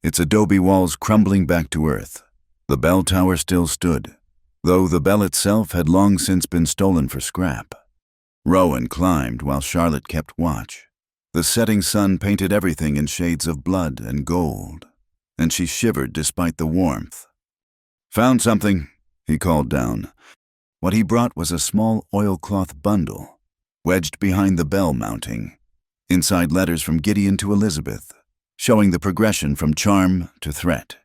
its adobe walls crumbling back to earth. The bell tower still stood, though the bell itself had long since been stolen for scrap. Rowan climbed while Charlotte kept watch. The setting sun painted everything in shades of blood and gold, and she shivered despite the warmth. Found something, he called down. What he brought was a small oilcloth bundle, wedged behind the bell mounting. Inside letters from Gideon to Elizabeth, showing the progression from charm to threat.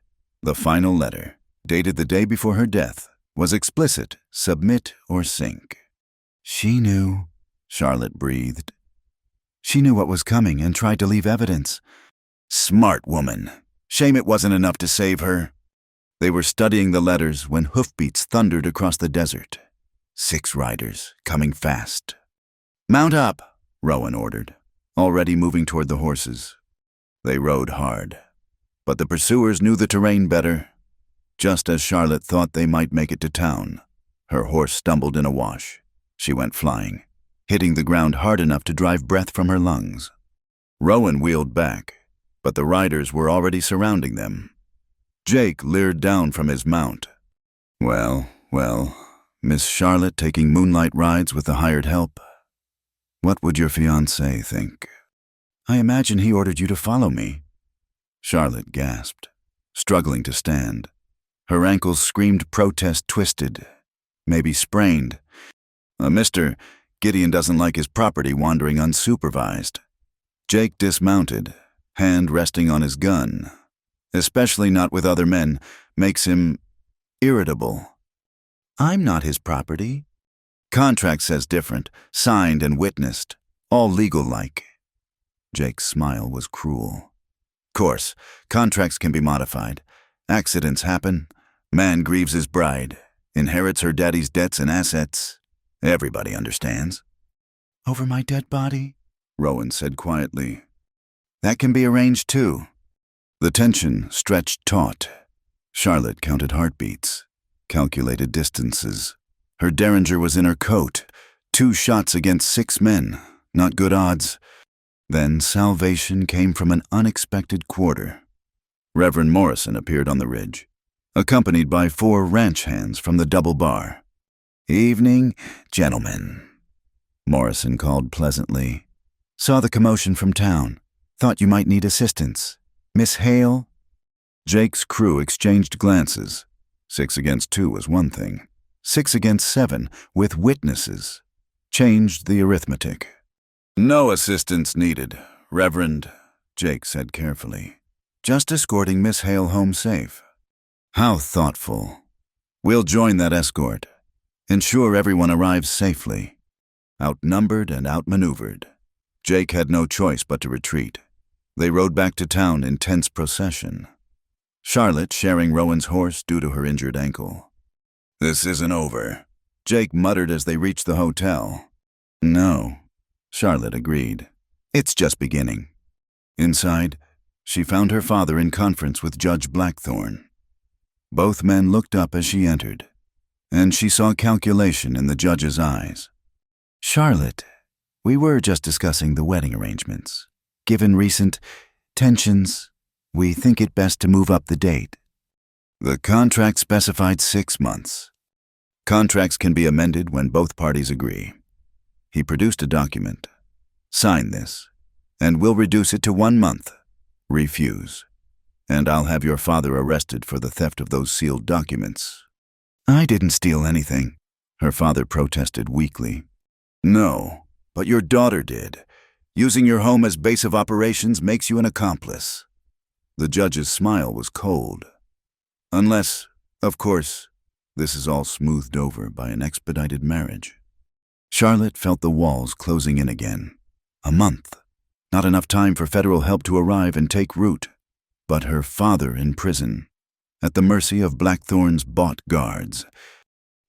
The final letter, dated the day before her death, was explicit: submit or sink. She knew, Charlotte breathed. She knew what was coming and tried to leave evidence. Smart woman. Shame it wasn't enough to save her. They were studying the letters when hoofbeats thundered across the desert. 6 riders, coming fast. "Mount up," Rowan ordered, already moving toward the horses. They rode hard, but the pursuers knew the terrain better. Just as Charlotte thought they might make it to town, her horse stumbled in a wash. She went flying, hitting the ground hard enough to drive breath from her lungs. Rowan wheeled back, but the riders were already surrounding them. Jake leered down from his mount. Well, Miss Charlotte taking moonlight rides with the hired help. What would your fiancé think? I imagine he ordered you to follow me. Charlotte gasped, struggling to stand. Her ankles screamed protest, twisted, maybe sprained. Mr. Gideon doesn't like his property wandering unsupervised. Jake dismounted, hand resting on his gun. Especially not with other men, makes him irritable. I'm not his property. Contract says different, signed and witnessed, all legal-like. Jake's smile was cruel. Course, contracts can be modified. Accidents happen. Man grieves his bride, inherits her daddy's debts and assets. Everybody understands. Over my dead body? Rowan said quietly. That can be arranged too. The tension stretched taut. Charlotte counted heartbeats, calculated distances. Her derringer was in her coat. 2 shots against 6 men. Not good odds. Then salvation came from an unexpected quarter. Reverend Morrison appeared on the ridge, accompanied by 4 ranch hands from the double bar. Evening, gentlemen, Morrison called pleasantly. Saw the commotion from town. Thought you might need assistance. Miss Hale? Jake's crew exchanged glances. 6 against 2 was one thing. 6 against 7, with witnesses, changed the arithmetic. No assistance needed, Reverend, Jake said carefully. Just escorting Miss Hale home safe. How thoughtful. We'll join that escort. Ensure everyone arrives safely. Outnumbered and outmaneuvered, Jake had no choice but to retreat. They rode back to town in tense procession. Charlotte sharing Rowan's horse due to her injured ankle. This isn't over, Jake muttered as they reached the hotel. No, Charlotte agreed. It's just beginning. Inside, she found her father in conference with Judge Blackthorne. Both men looked up as she entered, and she saw calculation in the judge's eyes. Charlotte, we were just discussing the wedding arrangements. Given recent tensions, we think it best to move up the date. The contract specified 6 months. Contracts can be amended when both parties agree. He produced a document. Sign this, and we'll reduce it to 1 month. Refuse, and I'll have your father arrested for the theft of those sealed documents. I didn't steal anything, her father protested weakly. No, but your daughter did. Using your home as base of operations makes you an accomplice. The judge's smile was cold. Unless, of course, this is all smoothed over by an expedited marriage. Charlotte felt the walls closing in again. A month. Not enough time for federal help to arrive and take root. But her father in prison, at the mercy of Blackthorne's bought guards.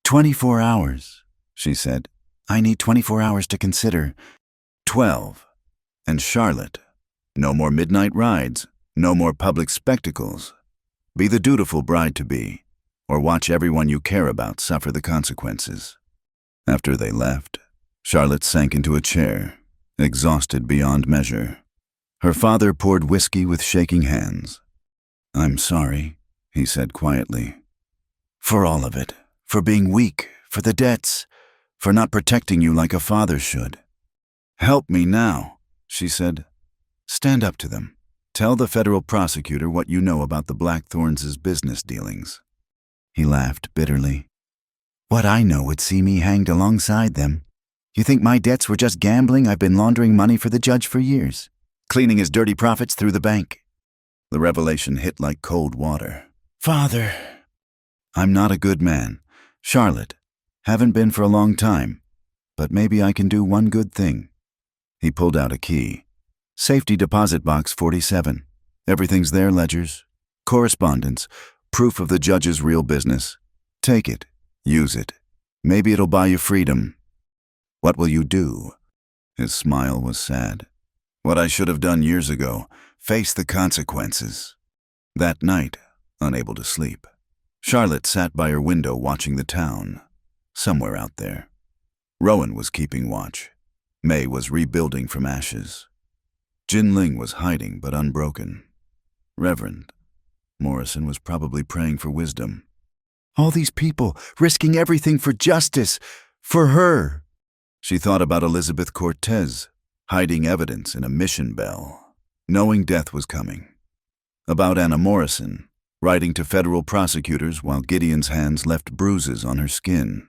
24 hours, she said. I need 24 hours to consider. 12. And Charlotte, no more midnight rides, no more public spectacles. Be the dutiful bride-to-be, or watch everyone you care about suffer the consequences. After they left, Charlotte sank into a chair, exhausted beyond measure. Her father poured whiskey with shaking hands. I'm sorry, he said quietly. For all of it, for being weak, for the debts, for not protecting you like a father should. Help me now, she said. Stand up to them. Tell the federal prosecutor what you know about the Blackthorns' business dealings. He laughed bitterly. What I know would see me hanged alongside them. You think my debts were just gambling? I've been laundering money for the judge for years, cleaning his dirty profits through the bank. The revelation hit like cold water. Father. I'm not a good man. Charlotte. Haven't been for a long time. But maybe I can do one good thing. He pulled out a key. Safety deposit box 47. Everything's there, ledgers, correspondence, proof of the judge's real business. Take it. Use it. Maybe it'll buy you freedom. What will you do? His smile was sad. What I should have done years ago. Face the consequences. That night, unable to sleep, Charlotte sat by her window watching the town. Somewhere out there, Rowan was keeping watch. May was rebuilding from ashes. Jin Ling was hiding but unbroken. Reverend Morrison was probably praying for wisdom. All these people risking everything for justice, for her. She thought about Elizabeth Cortez, hiding evidence in a mission bell, knowing death was coming. About Anna Morrison, writing to federal prosecutors while Gideon's hands left bruises on her skin.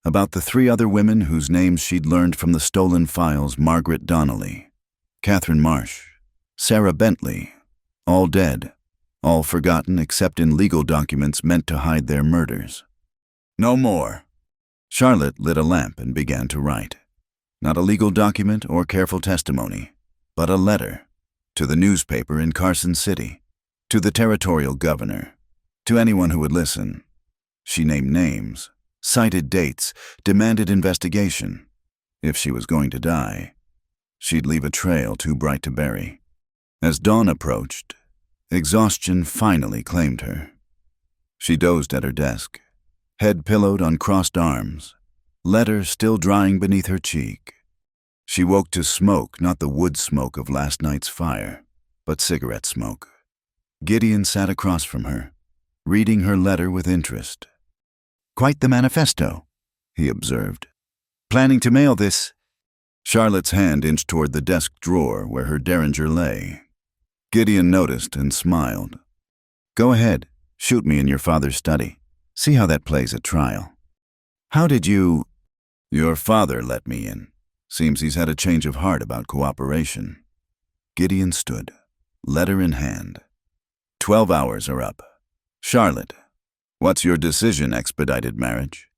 About the 3 other women whose names she'd learned from the stolen files: Margaret Donnelly, Catherine Marsh, Sarah Bentley, all dead, all forgotten except in legal documents meant to hide their murders. No more. Charlotte lit a lamp and began to write. Not a legal document or careful testimony, but a letter to the newspaper in Carson City, to the territorial governor, to anyone who would listen. She named names, cited dates, demanded investigation. If she was going to die, she'd leave a trail too bright to bury. As dawn approached, exhaustion finally claimed her. She dozed at her desk, head pillowed on crossed arms, letter still drying beneath her cheek. She woke to smoke, not the wood smoke of last night's fire, but cigarette smoke. Gideon sat across from her, reading her letter with interest. "Quite the manifesto," he observed. "Planning to mail this?" Charlotte's hand inched toward the desk drawer where her derringer lay. Gideon noticed and smiled. "Go ahead, shoot me in your father's study. See how that plays at trial." "How did you—" "Your father let me in. Seems he's had a change of heart about cooperation." Gideon stood, letter in hand. 12 hours are up. Charlotte, what's your decision? Expedited marriage?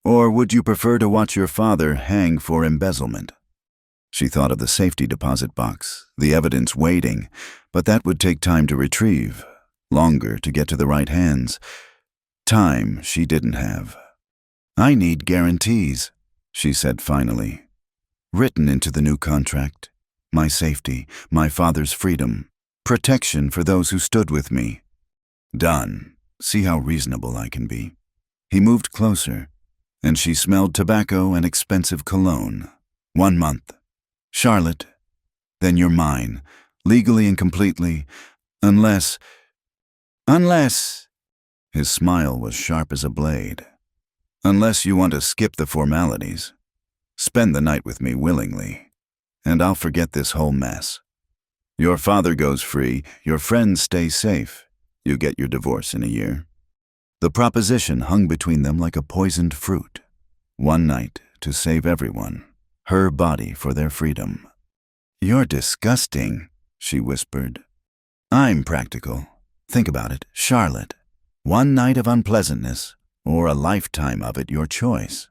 Or would you prefer to watch your father hang for embezzlement? She thought of the safety deposit box, the evidence waiting, but that would take time to retrieve, longer to get to the right hands. Time she didn't have. "I need guarantees," she said finally. "Written into the new contract. My safety, my father's freedom, protection for those who stood with me." "Done. See how reasonable I can be." He moved closer, and she smelled tobacco and expensive cologne. 1 month. "Charlotte, then you're mine, legally and completely, unless—" "Unless—" His smile was sharp as a blade. "Unless you want to skip the formalities. Spend the night with me willingly, and I'll forget this whole mess. Your father goes free, your friends stay safe. You get your divorce in a year." The proposition hung between them like a poisoned fruit. 1 night to save everyone, her body for their freedom. "You're disgusting," she whispered. "I'm practical. Think about it, Charlotte. 1 night of unpleasantness, or a lifetime of it, your choice."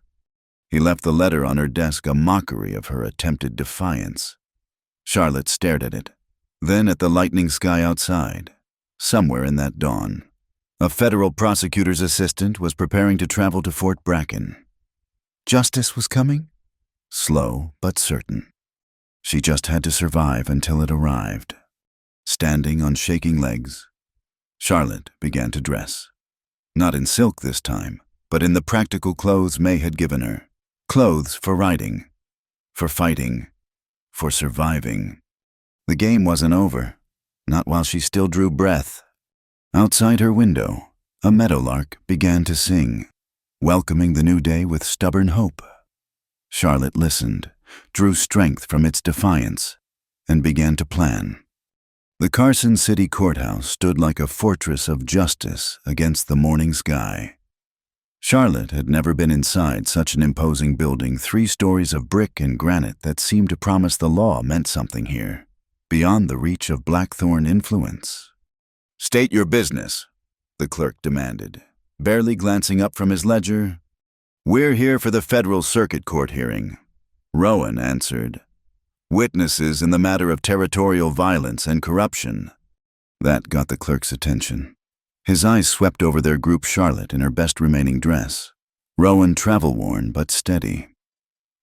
He left the letter on her desk, a mockery of her attempted defiance. Charlotte stared at it, then at the lightning sky outside. Somewhere in that dawn, a federal prosecutor's assistant was preparing to travel to Fort Bracken. Justice was coming? Slow but certain. She just had to survive until it arrived. Standing on shaking legs, Charlotte began to dress. Not in silk this time, but in the practical clothes May had given her. Clothes for riding, for fighting, for surviving. The game wasn't over, not while she still drew breath. Outside her window, a meadowlark began to sing, welcoming the new day with stubborn hope. Charlotte listened, drew strength from its defiance, and began to plan. The Carson City Courthouse stood like a fortress of justice against the morning sky. Charlotte had never been inside such an imposing building, 3 stories of brick and granite that seemed to promise the law meant something here, beyond the reach of Blackthorn influence. "State your business," the clerk demanded, barely glancing up from his ledger. "We're here for the Federal Circuit Court hearing," Rowan answered. "Witnesses in the matter of territorial violence and corruption." That got the clerk's attention. His eyes swept over their group: Charlotte in her best remaining dress, Rowan travel-worn but steady,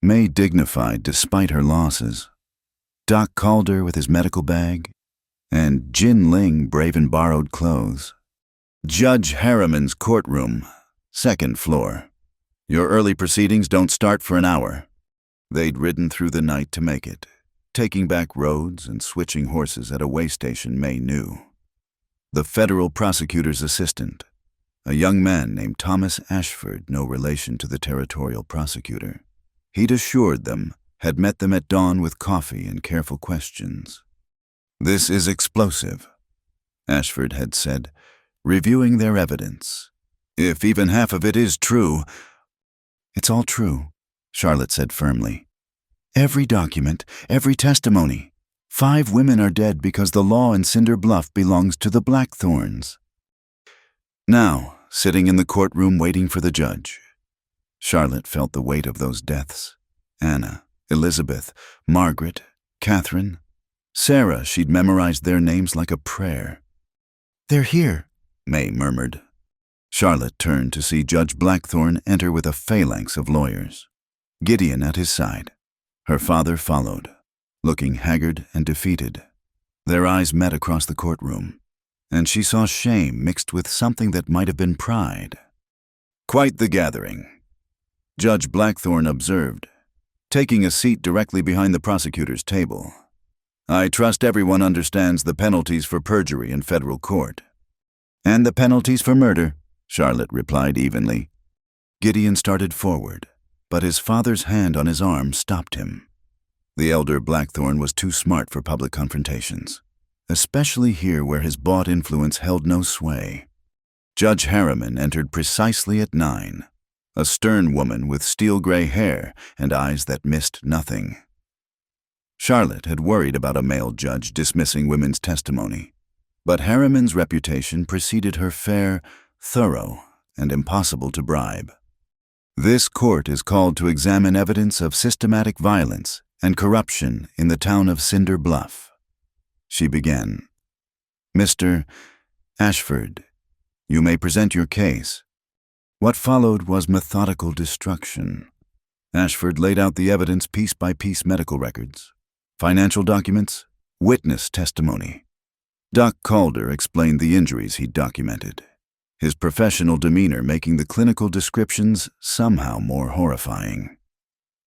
May dignified despite her losses, Doc Calder with his medical bag, and Jin Ling brave in borrowed clothes. Judge Harriman's courtroom, second floor. Your early proceedings don't start for an hour. They'd ridden through the night to make it, taking back roads and switching horses at a way station May knew. The federal prosecutor's assistant, a young man named Thomas Ashford, no relation to the territorial prosecutor, he'd assured them, had met them at dawn with coffee and careful questions. "This is explosive," Ashford had said, reviewing their evidence. "If even half of it is true—" "It's all true," Charlotte said firmly. "Every document, every testimony. 5 women are dead because the law in Cinder Bluff belongs to the Blackthorns." Now, sitting in the courtroom waiting for the judge, Charlotte felt the weight of those deaths. Anna, Elizabeth, Margaret, Catherine, Sarah. She'd memorized their names like a prayer. "They're here," May murmured. Charlotte turned to see Judge Blackthorn enter with a phalanx of lawyers, Gideon at his side. Her father followed, looking haggard and defeated. Their eyes met across the courtroom, and she saw shame mixed with something that might have been pride. "Quite the gathering," Judge Blackthorn observed, taking a seat directly behind the prosecutor's table. "I trust everyone understands the penalties for perjury in federal court." "And the penalties for murder," Charlotte replied evenly. Gideon started forward, but his father's hand on his arm stopped him. The elder Blackthorn was too smart for public confrontations, especially here where his bought influence held no sway. Judge Harriman entered precisely at 9, a stern woman with steel-gray hair and eyes that missed nothing. Charlotte had worried about a male judge dismissing women's testimony, but Harriman's reputation preceded her: fair, thorough, and impossible to bribe. "This court is called to examine evidence of systematic violence and corruption in the town of Cinder Bluff," she began. "Mr. Ashford, you may present your case." What followed was methodical destruction. Ashford laid out the evidence piece by piece: medical records, financial documents, witness testimony. Doc Calder explained the injuries he'd documented, his professional demeanor making the clinical descriptions somehow more horrifying.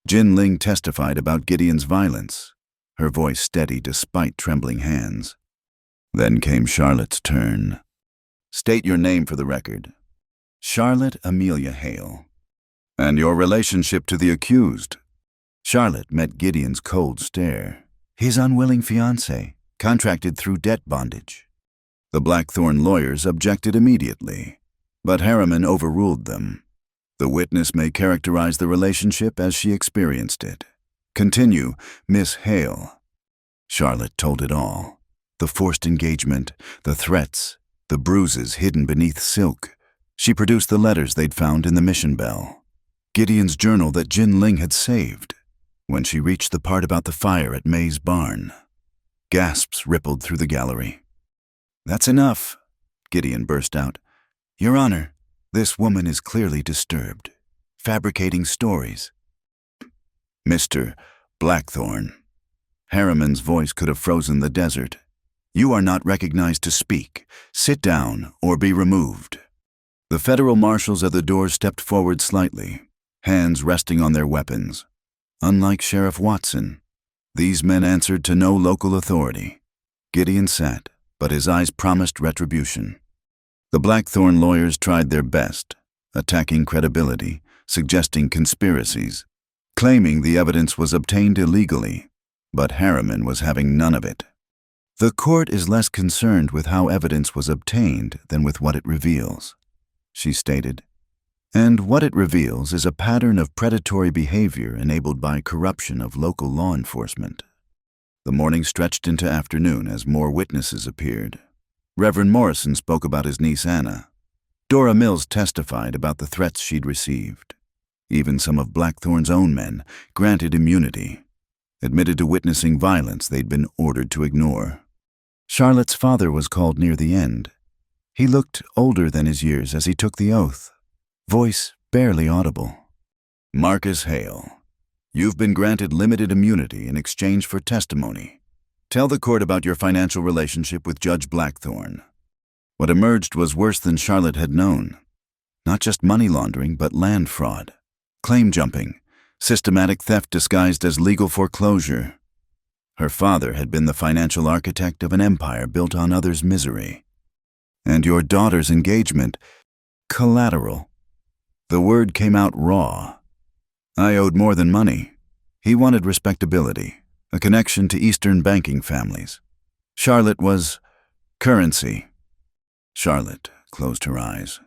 Jin Ling testified about Gideon's violence, her voice steady despite trembling hands. Then came Charlotte's turn. "State your name for the record." "Charlotte Amelia Hale." "And your relationship to the accused." Charlotte met Gideon's cold stare. "His unwilling fiancée, contracted through debt bondage." The Blackthorn lawyers objected immediately, but Harriman overruled them. "The witness may characterize the relationship as she experienced it. Continue, Miss Hale." Charlotte told it all: the forced engagement, the threats, the bruises hidden beneath silk. She produced the letters they'd found in the mission bell, Gideon's journal that Jin Ling had saved. When she reached the part about the fire at May's barn, gasps rippled through the gallery. "That's enough," Gideon burst out. "Your Honor, this woman is clearly disturbed, fabricating stories." "Mr. Blackthorn." Harriman's voice could have frozen the desert. "You are not recognized to speak. Sit down or be removed." The federal marshals at the door stepped forward slightly, hands resting on their weapons. Unlike Sheriff Watson, these men answered to no local authority. Gideon sat, but his eyes promised retribution. The Blackthorn lawyers tried their best, attacking credibility, suggesting conspiracies, claiming the evidence was obtained illegally, but Harriman was having none of it. "The court is less concerned with how evidence was obtained than with what it reveals," she stated. "And what it reveals is a pattern of predatory behavior enabled by corruption of local law enforcement." The morning stretched into afternoon as more witnesses appeared. Reverend Morrison spoke about his niece Anna. Dora Mills testified about the threats she'd received. Even some of Blackthorn's own men, granted immunity, admitted to witnessing violence they'd been ordered to ignore. Charlotte's father was called near the end. He looked older than his years as he took the oath, voice barely audible. "Marcus Hale, you've been granted limited immunity in exchange for testimony. Tell the court about your financial relationship with Judge Blackthorne." What emerged was worse than Charlotte had known. Not just money laundering, but land fraud, claim jumping, systematic theft disguised as legal foreclosure. Her father had been the financial architect of an empire built on others' misery. And your daughter's engagement, collateral. The word came out raw. I owed more than money. He wanted respectability, a connection to Eastern banking families. Charlotte was currency. Charlotte closed her eyes,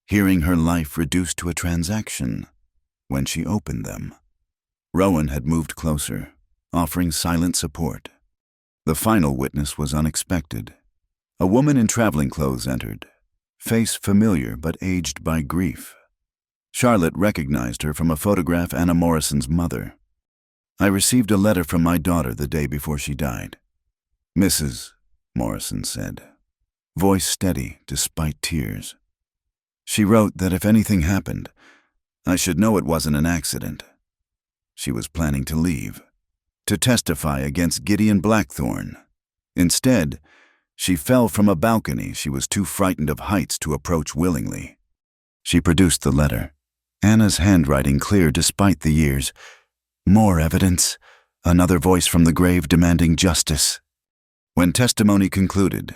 hearing her life reduced to a transaction. When she opened them, Rowan had moved closer, offering silent support. The final witness was unexpected. A woman in traveling clothes entered, face familiar but aged by grief. Charlotte recognized her from a photograph Anna Morrison's mother. "I received a letter from my daughter the day before she died," Mrs. Morrison said, voice steady despite tears. "She wrote that if anything happened, I should know it wasn't an accident. She was planning to leave, to testify against Gideon Blackthorne. Instead, she fell from a balcony she was too frightened of heights to approach willingly." She produced the letter, Anna's handwriting clear despite the years. "More evidence," another voice from the grave demanding justice. When testimony concluded,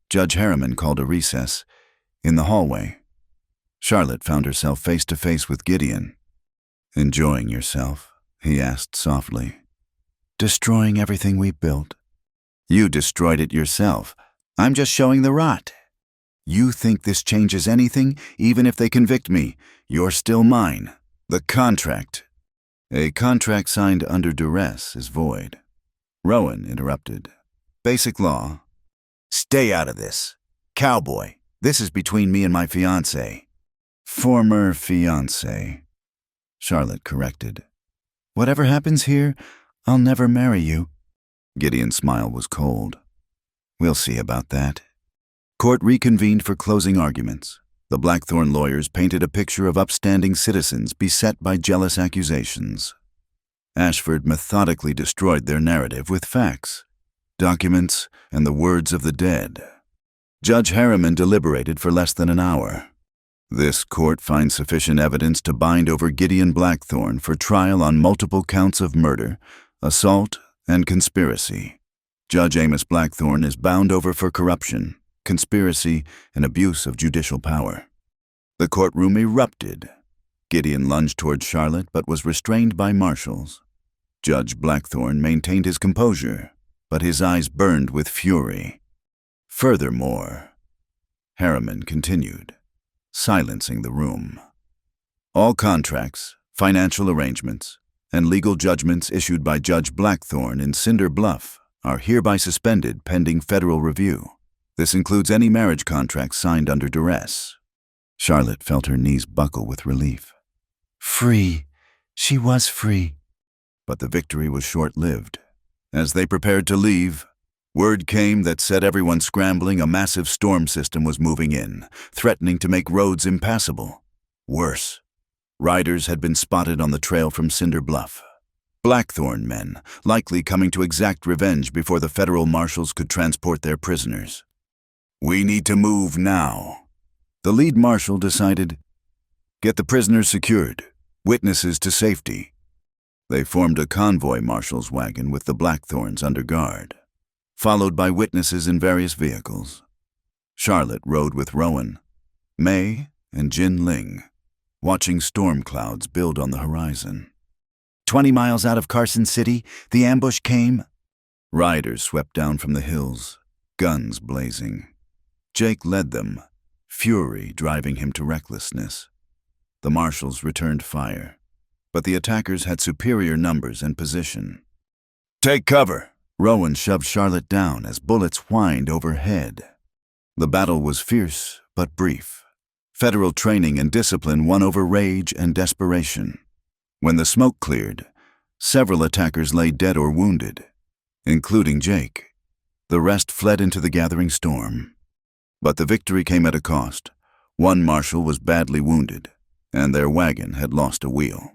Judge Harriman called a recess. In the hallway, Charlotte found herself face to face with Gideon. "Enjoying yourself?" he asked softly. "Destroying everything we built." "You destroyed it yourself. I'm just showing the rot." "You think this changes anything? Even if they convict me, you're still mine. The contract." "A contract signed under duress is void." Rowan interrupted. "Basic law." "Stay out of this. Cowboy, this is between me and my fiancé." "Former fiancé," Charlotte corrected. "Whatever happens here, I'll never marry you." Gideon's smile was cold. "We'll see about that." Court reconvened for closing arguments. The Blackthorne lawyers painted a picture of upstanding citizens beset by jealous accusations. Ashford methodically destroyed their narrative with facts, documents, and the words of the dead. Judge Harriman deliberated for less than an hour. "This court finds sufficient evidence to bind over Gideon Blackthorne for trial on multiple counts of murder, assault, and conspiracy. Judge Amos Blackthorne is bound over for corruption, conspiracy, and abuse of judicial power." The courtroom erupted. Gideon lunged toward Charlotte but was restrained by marshals. Judge Blackthorne maintained his composure, but his eyes burned with fury. "Furthermore," Harriman continued, silencing the room, "all contracts, financial arrangements, and legal judgments issued by Judge Blackthorne in Cinder Bluff are hereby suspended pending federal review. This includes any marriage contracts signed under duress." Charlotte felt her knees buckle with relief. Free. She was free. But the victory was short-lived. As they prepared to leave, word came that set everyone scrambling. A massive storm system was moving in, threatening to make roads impassable. Worse, riders had been spotted on the trail from Cinder Bluff. Blackthorne men, likely coming to exact revenge before the federal marshals could transport their prisoners. "We need to move now." The lead marshal decided, "Get the prisoners secured, witnesses to safety." They formed a convoy marshal's wagon with the Blackthornes under guard, followed by witnesses in various vehicles. Charlotte rode with Rowan, May, and Jin Ling, watching storm clouds build on the horizon. 20 miles out of Carson City, the ambush came. Riders swept down from the hills, guns blazing. Jake led them, fury driving him to recklessness. The marshals returned fire, but the attackers had superior numbers and position. "Take cover!" Rowan shoved Charlotte down as bullets whined overhead. The battle was fierce but brief. Federal training and discipline won over rage and desperation. When the smoke cleared, several attackers lay dead or wounded, including Jake. The rest fled into the gathering storm. But the victory came at a cost. One marshal was badly wounded, and their wagon had lost a wheel.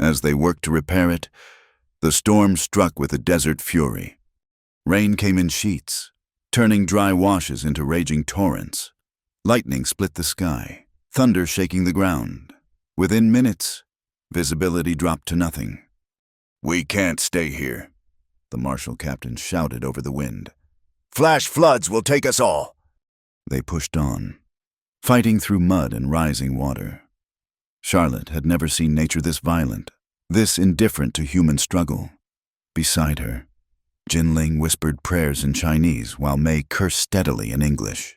As they worked to repair it, the storm struck with a desert fury. Rain came in sheets, turning dry washes into raging torrents. Lightning split the sky, thunder shaking the ground. Within minutes, visibility dropped to nothing. "We can't stay here," the marshal captain shouted over the wind. "Flash floods will take us all." They pushed on, fighting through mud and rising water. Charlotte had never seen nature this violent, this indifferent to human struggle. Beside her, Jinling whispered prayers in Chinese while May cursed steadily in English.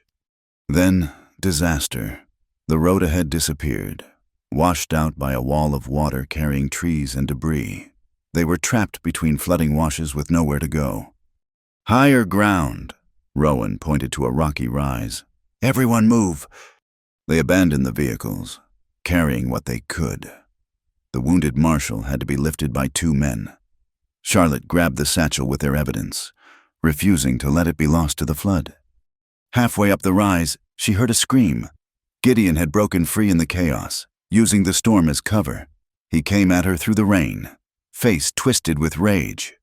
Then, disaster. The road ahead disappeared, washed out by a wall of water carrying trees and debris. They were trapped between flooding washes with nowhere to go. "Higher ground," Rowan pointed to a rocky rise. "Everyone move." They abandoned the vehicles, carrying what they could. The wounded marshal had to be lifted by 2 men. Charlotte grabbed the satchel with their evidence, refusing to let it be lost to the flood. Halfway up the rise, she heard a scream. Gideon had broken free in the chaos, using the storm as cover. He came at her through the rain, face twisted with rage.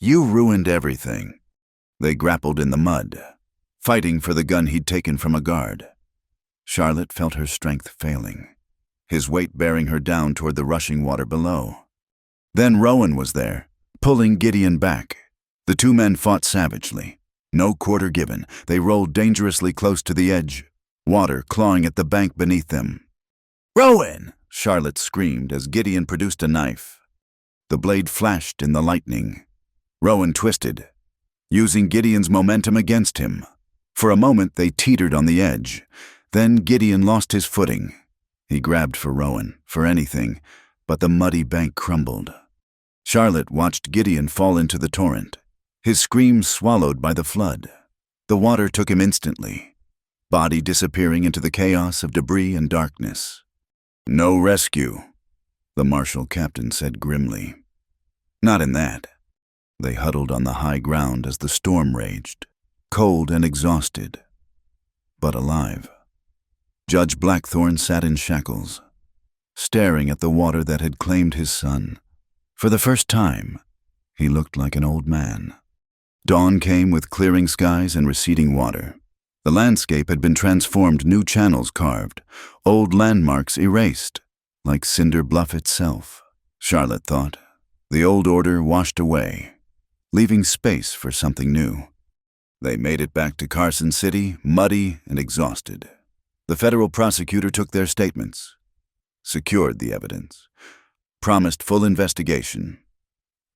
"You ruined everything." They grappled in the mud, fighting for the gun he'd taken from a guard. Charlotte felt her strength failing, his weight bearing her down toward the rushing water below. Then Rowan was there, pulling Gideon back. The 2 men fought savagely. No quarter given, they rolled dangerously close to the edge, water clawing at the bank beneath them. "Rowan!" Charlotte screamed as Gideon produced a knife. The blade flashed in the lightning. Rowan twisted, using Gideon's momentum against him. For a moment they teetered on the edge. Then Gideon lost his footing. He grabbed for Rowan, for anything, but the muddy bank crumbled. Charlotte watched Gideon fall into the torrent, his screams swallowed by the flood. The water took him instantly, body disappearing into the chaos of debris and darkness. "No rescue," the marshal captain said grimly. "Not in that." They huddled on the high ground as the storm raged, cold and exhausted, but alive. Judge Blackthorne sat in shackles, staring at the water that had claimed his son. For the first time, he looked like an old man. Dawn came with clearing skies and receding water. The landscape had been transformed, new channels carved, old landmarks erased, like Cinder Bluff itself. Charlotte thought, the old order washed away, leaving space for something new. They made it back to Carson City, muddy and exhausted. The federal prosecutor took their statements, secured the evidence, promised full investigation.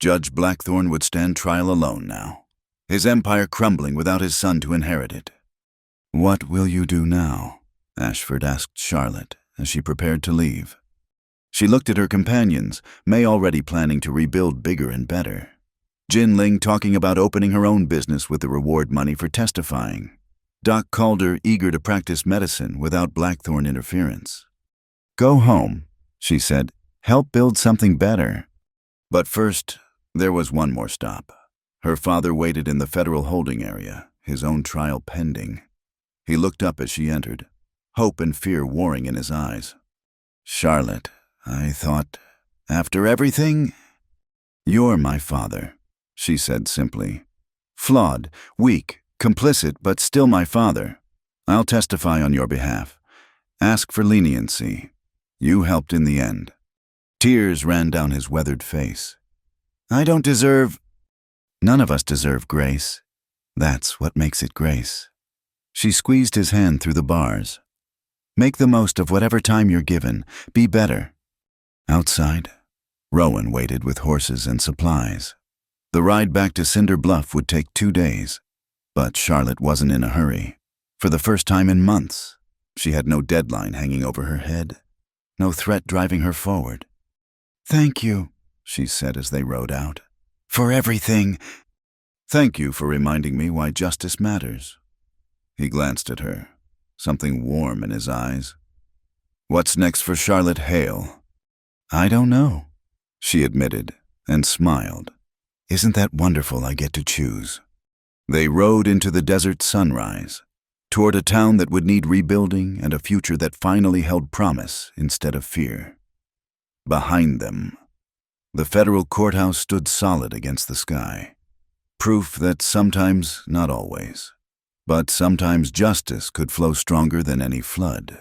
Judge Blackthorne would stand trial alone now, his empire crumbling without his son to inherit it. "What will you do now?" Ashford asked Charlotte as she prepared to leave. She looked at her companions, May already planning to rebuild bigger and better. Jinling talking about opening her own business with the reward money for testifying. Doc Calder eager to practice medicine without Blackthorne interference. "Go home," she said. "Help build something better." But first, there was one more stop. Her father waited in the federal holding area, his own trial pending. He looked up as she entered, hope and fear warring in his eyes. "Charlotte, I thought, after everything?" "You're my father," she said simply. "Flawed, weak, complicit, but still my father. I'll testify on your behalf. Ask for leniency. You helped in the end." Tears ran down his weathered face. "I don't deserve—" "None of us deserve grace. That's what makes it grace." She squeezed his hand through the bars. "Make the most of whatever time you're given. Be better." Outside, Rowan waited with horses and supplies. The ride back to Cinder Bluff would take 2 days, but Charlotte wasn't in a hurry. For the first time in months, she had no deadline hanging over her head, no threat driving her forward. "Thank you," she said as they rode out, "for everything." "Thank you for reminding me why justice matters." He glanced at her, something warm in his eyes. "What's next for Charlotte Hale?" "I don't know," she admitted and smiled. "Isn't that wonderful I get to choose?" They rode into the desert sunrise. toward a town that would need rebuilding and a future that finally held promise instead of fear. Behind them, the federal courthouse stood solid against the sky, proof that sometimes, not always, but sometimes justice could flow stronger than any flood.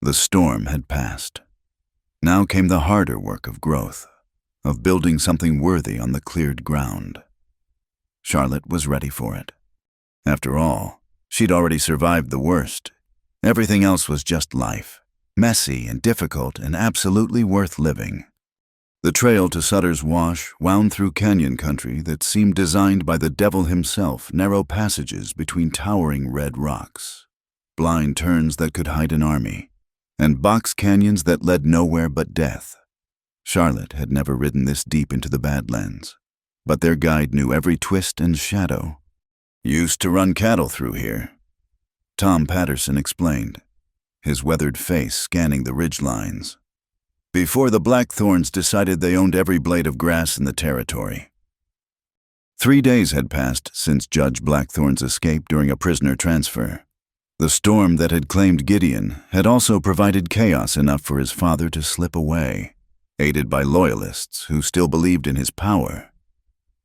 The storm had passed. Now came the harder work of growth, of building something worthy on the cleared ground. Charlotte was ready for it. After all, she'd already survived the worst. Everything else was just life, messy and difficult and absolutely worth living. The trail to Sutter's Wash wound through canyon country that seemed designed by the devil himself, narrow passages between towering red rocks, blind turns that could hide an army, and box canyons that led nowhere but death. Charlotte had never ridden this deep into the Badlands, but their guide knew every twist and shadow. "Used to run cattle through here," Tom Patterson explained, his weathered face scanning the ridge lines. "Before the Blackthorns decided they owned every blade of grass in the territory." 3 days had passed since Judge Blackthorn's escape during a prisoner transfer. The storm that had claimed Gideon had also provided chaos enough for his father to slip away, aided by loyalists who still believed in his power.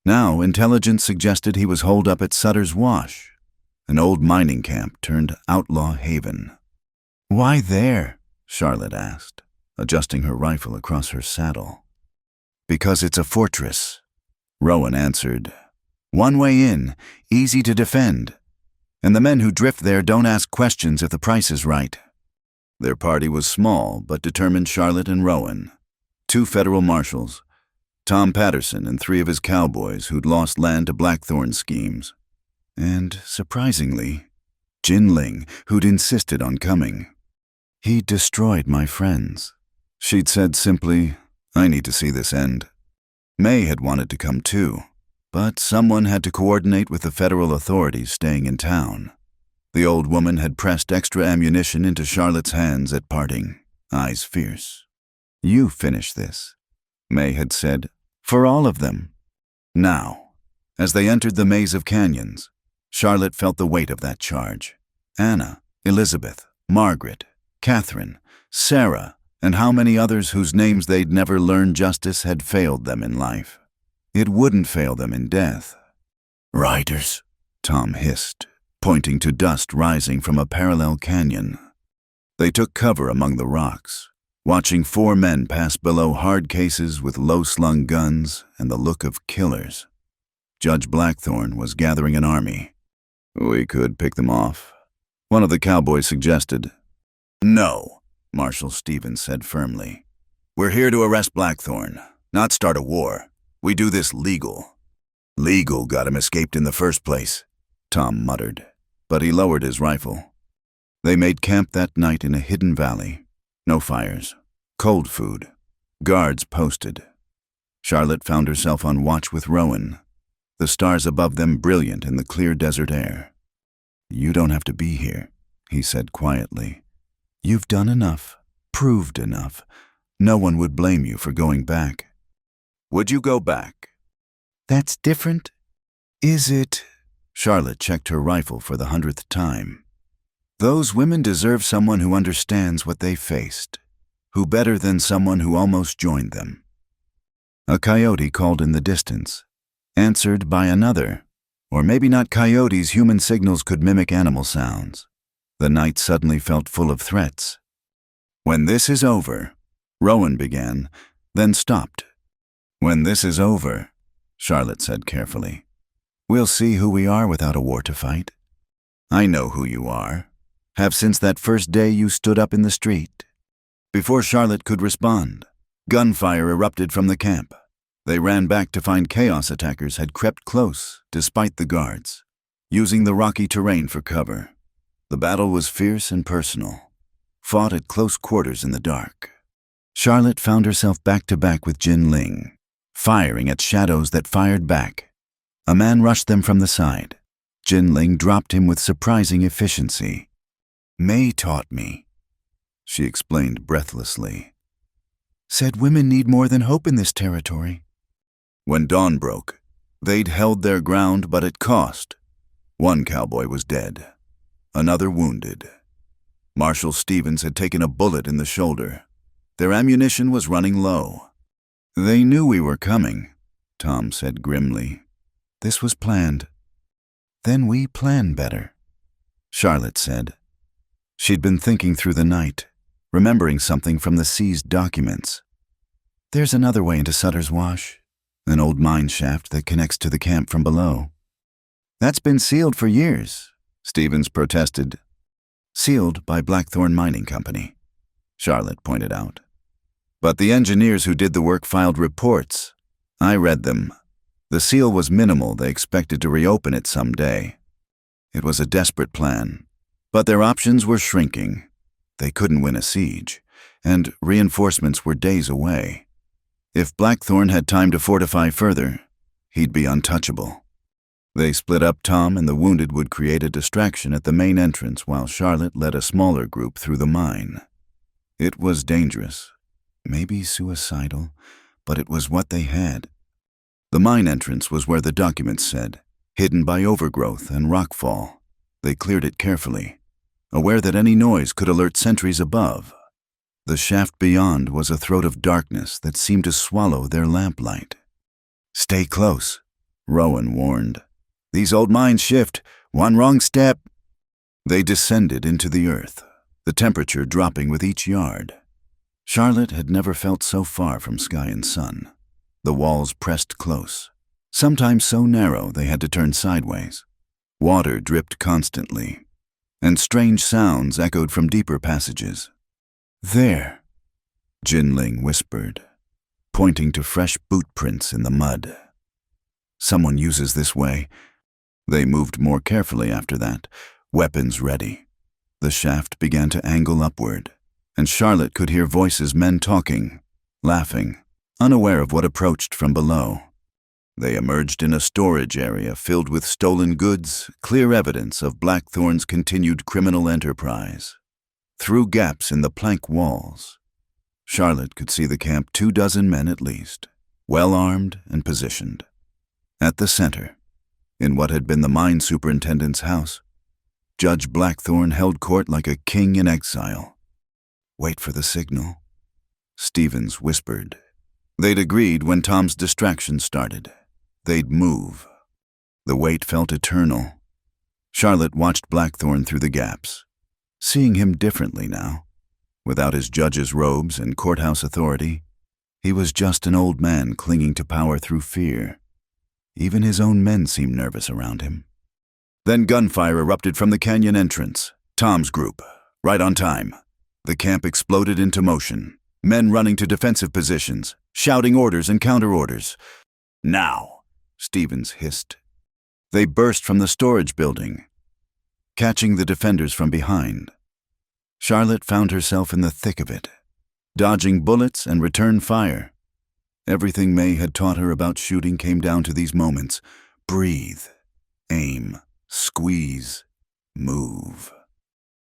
Now, intelligence suggested he was holed up at Sutter's Wash, an old mining camp turned outlaw haven. "Why there?" Charlotte asked, adjusting her rifle across her saddle. "Because it's a fortress," Rowan answered. "One way in, easy to defend. And the men who drift there don't ask questions if the price is right." Their party was small but determined. Charlotte and Rowan, 2 federal marshals, Tom Patterson and 3 of his cowboys who'd lost land to Blackthorn schemes, and, surprisingly, Jin Ling, who'd insisted on coming. "He destroyed my friends." She'd said simply, "I need to see this end." May had wanted to come too, but someone had to coordinate with the federal authorities staying in town. The old woman had pressed extra ammunition into Charlotte's hands at parting, eyes fierce. "You finish this," May had said, "for all of them." Now, as they entered the maze of canyons, Charlotte felt the weight of that charge. Anna, Elizabeth, Margaret, Catherine, Sarah, and how many others whose names they'd never learned justice had failed them in life. It wouldn't fail them in death. "Riders," Tom hissed, pointing to dust rising from a parallel canyon. They took cover among the rocks, watching 4 men pass below hard cases with low-slung guns and the look of killers. Judge Blackthorn was gathering an army. "We could pick them off," one of the cowboys suggested. "No," Marshal Stevens said firmly. "We're here to arrest Blackthorn, not start a war. We do this legal." "Legal got him escaped in the first place," Tom muttered, but he lowered his rifle. They made camp that night in a hidden valley. No fires, cold food, guards posted. Charlotte found herself on watch with Rowan, the stars above them brilliant in the clear desert air. "You don't have to be here," he said quietly. "You've done enough, proved enough. No one would blame you for going back." "Would you go back?" "That's different." "Is it?" Charlotte checked her rifle for the 100th time. "Those women deserve someone who understands what they faced, who better than someone who almost joined them." A coyote called in the distance, answered by another. Or maybe not coyotes, human signals could mimic animal sounds. The night suddenly felt full of threats. "When this is over," Rowan began, then stopped. "When this is over," Charlotte said carefully, "we'll see who we are without a war to fight. I know who you are, have since that first day you stood up in the street." Before Charlotte could respond, gunfire erupted from the camp. They ran back to find chaos attackers had crept close, despite the guards, using the rocky terrain for cover. The battle was fierce and personal, fought at close quarters in the dark. Charlotte found herself back to back with Jin Ling, firing at shadows that fired back. A man rushed them from the side. Jin Ling dropped him with surprising efficiency. "May taught me," she explained breathlessly. "Said women need more than hope in this territory." When dawn broke, they'd held their ground, but at cost. One cowboy was dead. another wounded. Marshal Stevens had taken a bullet in the shoulder. Their ammunition was running low. "They knew we were coming," Tom said grimly. "This was planned." "Then we plan better," Charlotte said. She'd been thinking through the night, remembering something from the seized documents. "There's another way into Sutter's Wash, an old mine shaft that connects to the camp from below." "That's been sealed for years," Stevens protested. "Sealed by Blackthorn Mining Company," Charlotte pointed out. "But the engineers who did the work filed reports. I read them. The seal was minimal. They expected to reopen it someday. It was a desperate plan, but their options were shrinking. They couldn't win a siege, and reinforcements were days away. If Blackthorn had time to fortify further, he'd be untouchable. They split up. Tom and the wounded would create a distraction at the main entrance while Charlotte led a smaller group through the mine. It was dangerous, maybe suicidal, but it was what they had. The mine entrance was where the documents said, hidden by overgrowth and rockfall. They cleared it carefully, aware that any noise could alert sentries above. The shaft beyond was a throat of darkness that seemed to swallow their lamplight. "Stay close," Rowan warned. "These old mines shift. One wrong step." They descended into the earth, the temperature dropping with each yard. Charlotte had never felt so far from sky and sun. The walls pressed close, sometimes so narrow they had to turn sideways. Water dripped constantly, and strange sounds echoed from deeper passages. "There," Jinling whispered, pointing to fresh boot prints in the mud. "Someone uses this way." They moved more carefully after that, weapons ready. The shaft began to angle upward, and Charlotte could hear voices, men talking, laughing, unaware of what approached from below. They emerged in a storage area filled with stolen goods, clear evidence of Blackthorn's continued criminal enterprise. Through gaps in the plank walls, Charlotte could see the camp 24 men at least, well-armed and positioned. At the center, in what had been the mine superintendent's house, Judge Blackthorn held court like a king in exile. "Wait for the signal," Stevens whispered. They'd agreed when Tom's distraction started. They'd move. The wait felt eternal. Charlotte watched Blackthorn through the gaps, seeing him differently now. Without his judge's robes and courthouse authority, he was just an old man clinging to power through fear. Even his own men seemed nervous around him. Then gunfire erupted from the canyon entrance. Tom's group, right on time. The camp exploded into motion, men running to defensive positions, shouting orders and counter-orders. "Now," Stevens hissed. They burst from the storage building, catching the defenders from behind. Charlotte found herself in the thick of it, dodging bullets and return fire. Everything May had taught her about shooting came down to these moments. Breathe, aim, squeeze, move.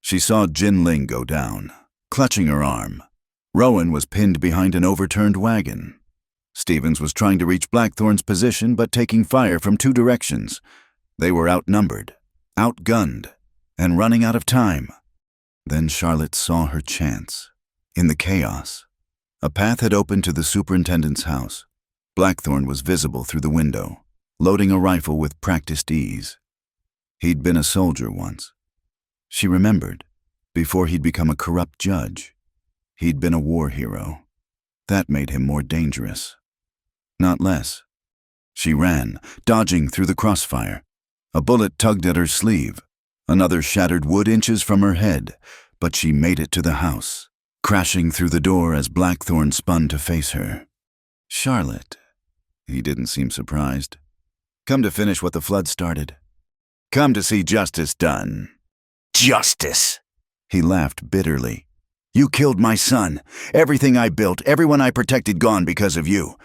She saw Jinling go down, clutching her arm. Rowan was pinned behind an overturned wagon. Stevens was trying to reach Blackthorn's position but taking fire from 2 directions. They were outnumbered, outgunned, and running out of time. Then Charlotte saw her chance. In the chaos, a path had opened to the superintendent's house. Blackthorn was visible through the window, loading a rifle with practiced ease. He'd been a soldier once. She remembered, before he'd become a corrupt judge. He'd been a war hero. That made him more dangerous, not less. She ran, dodging through the crossfire. A bullet tugged at her sleeve. Another shattered wood inches from her head, but she made it to the house, crashing through the door as Blackthorn spun to face her. "Charlotte." He didn't seem surprised. "Come to finish what the flood started." "Come to see justice done." "Justice!" He laughed bitterly. "You killed my son. Everything I built, everyone I protected gone because of you.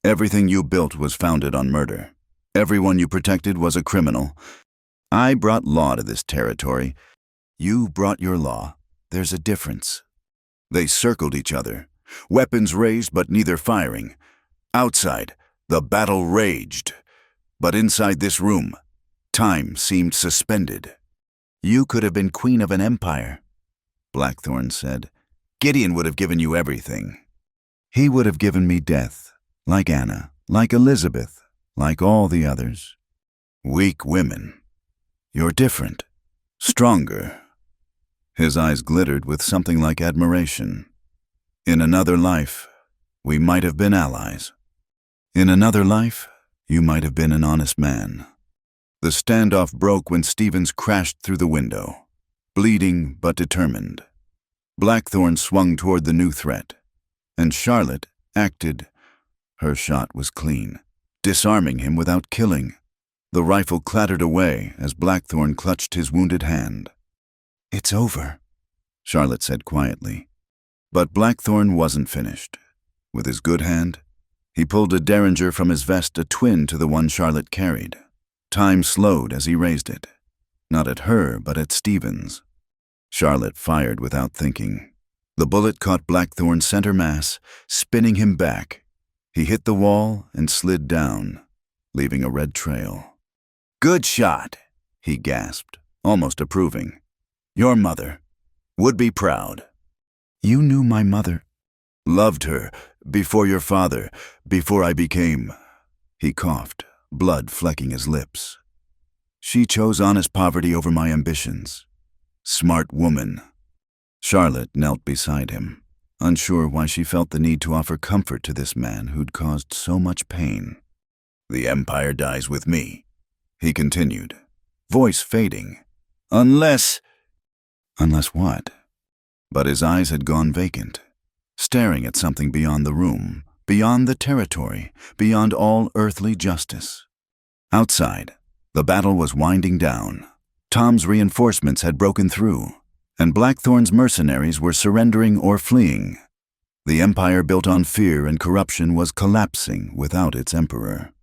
Everything you built was founded on murder. Everyone you protected was a criminal. I brought law to this territory. You brought your law. There's a difference." They circled each other, weapons raised but neither firing. Outside, the battle raged. But inside this room, time seemed suspended. You could have been queen of an empire, Blackthorn said. Gideon would have given you everything. He would have given me death, like Anna, like Elizabeth, like all the others. Weak women. You're different. Stronger. His eyes glittered with something like admiration. In another life, we might have been allies. In another life, you might have been an honest man. The standoff broke when Stevens crashed through the window, bleeding but determined. Blackthorn swung toward the new threat, and Charlotte acted. Her shot was clean, disarming him without killing. The rifle clattered away as Blackthorn clutched his wounded hand. It's over, Charlotte said quietly. But Blackthorn wasn't finished. With his good hand, he pulled a derringer from his vest, a twin to the one Charlotte carried. Time slowed as he raised it, not at her, but at Stevens. Charlotte fired without thinking. The bullet caught Blackthorn's center mass, spinning him back. He hit the wall and slid down, leaving a red trail. Good shot, he gasped, almost approving. Your mother would be proud. You knew my mother. Loved her, before your father, before I became. He coughed, blood flecking his lips. She chose honest poverty over my ambitions. Smart woman. Charlotte knelt beside him, unsure why she felt the need to offer comfort to this man who'd caused so much pain. The empire dies with me, he continued, voice fading. Unless what? But his eyes had gone vacant, staring at something beyond the room, beyond the territory, beyond all earthly justice. Outside, the battle was winding down. Tom's reinforcements had broken through, and Blackthorn's mercenaries were surrendering or fleeing. The empire built on fear and corruption was collapsing without its emperor.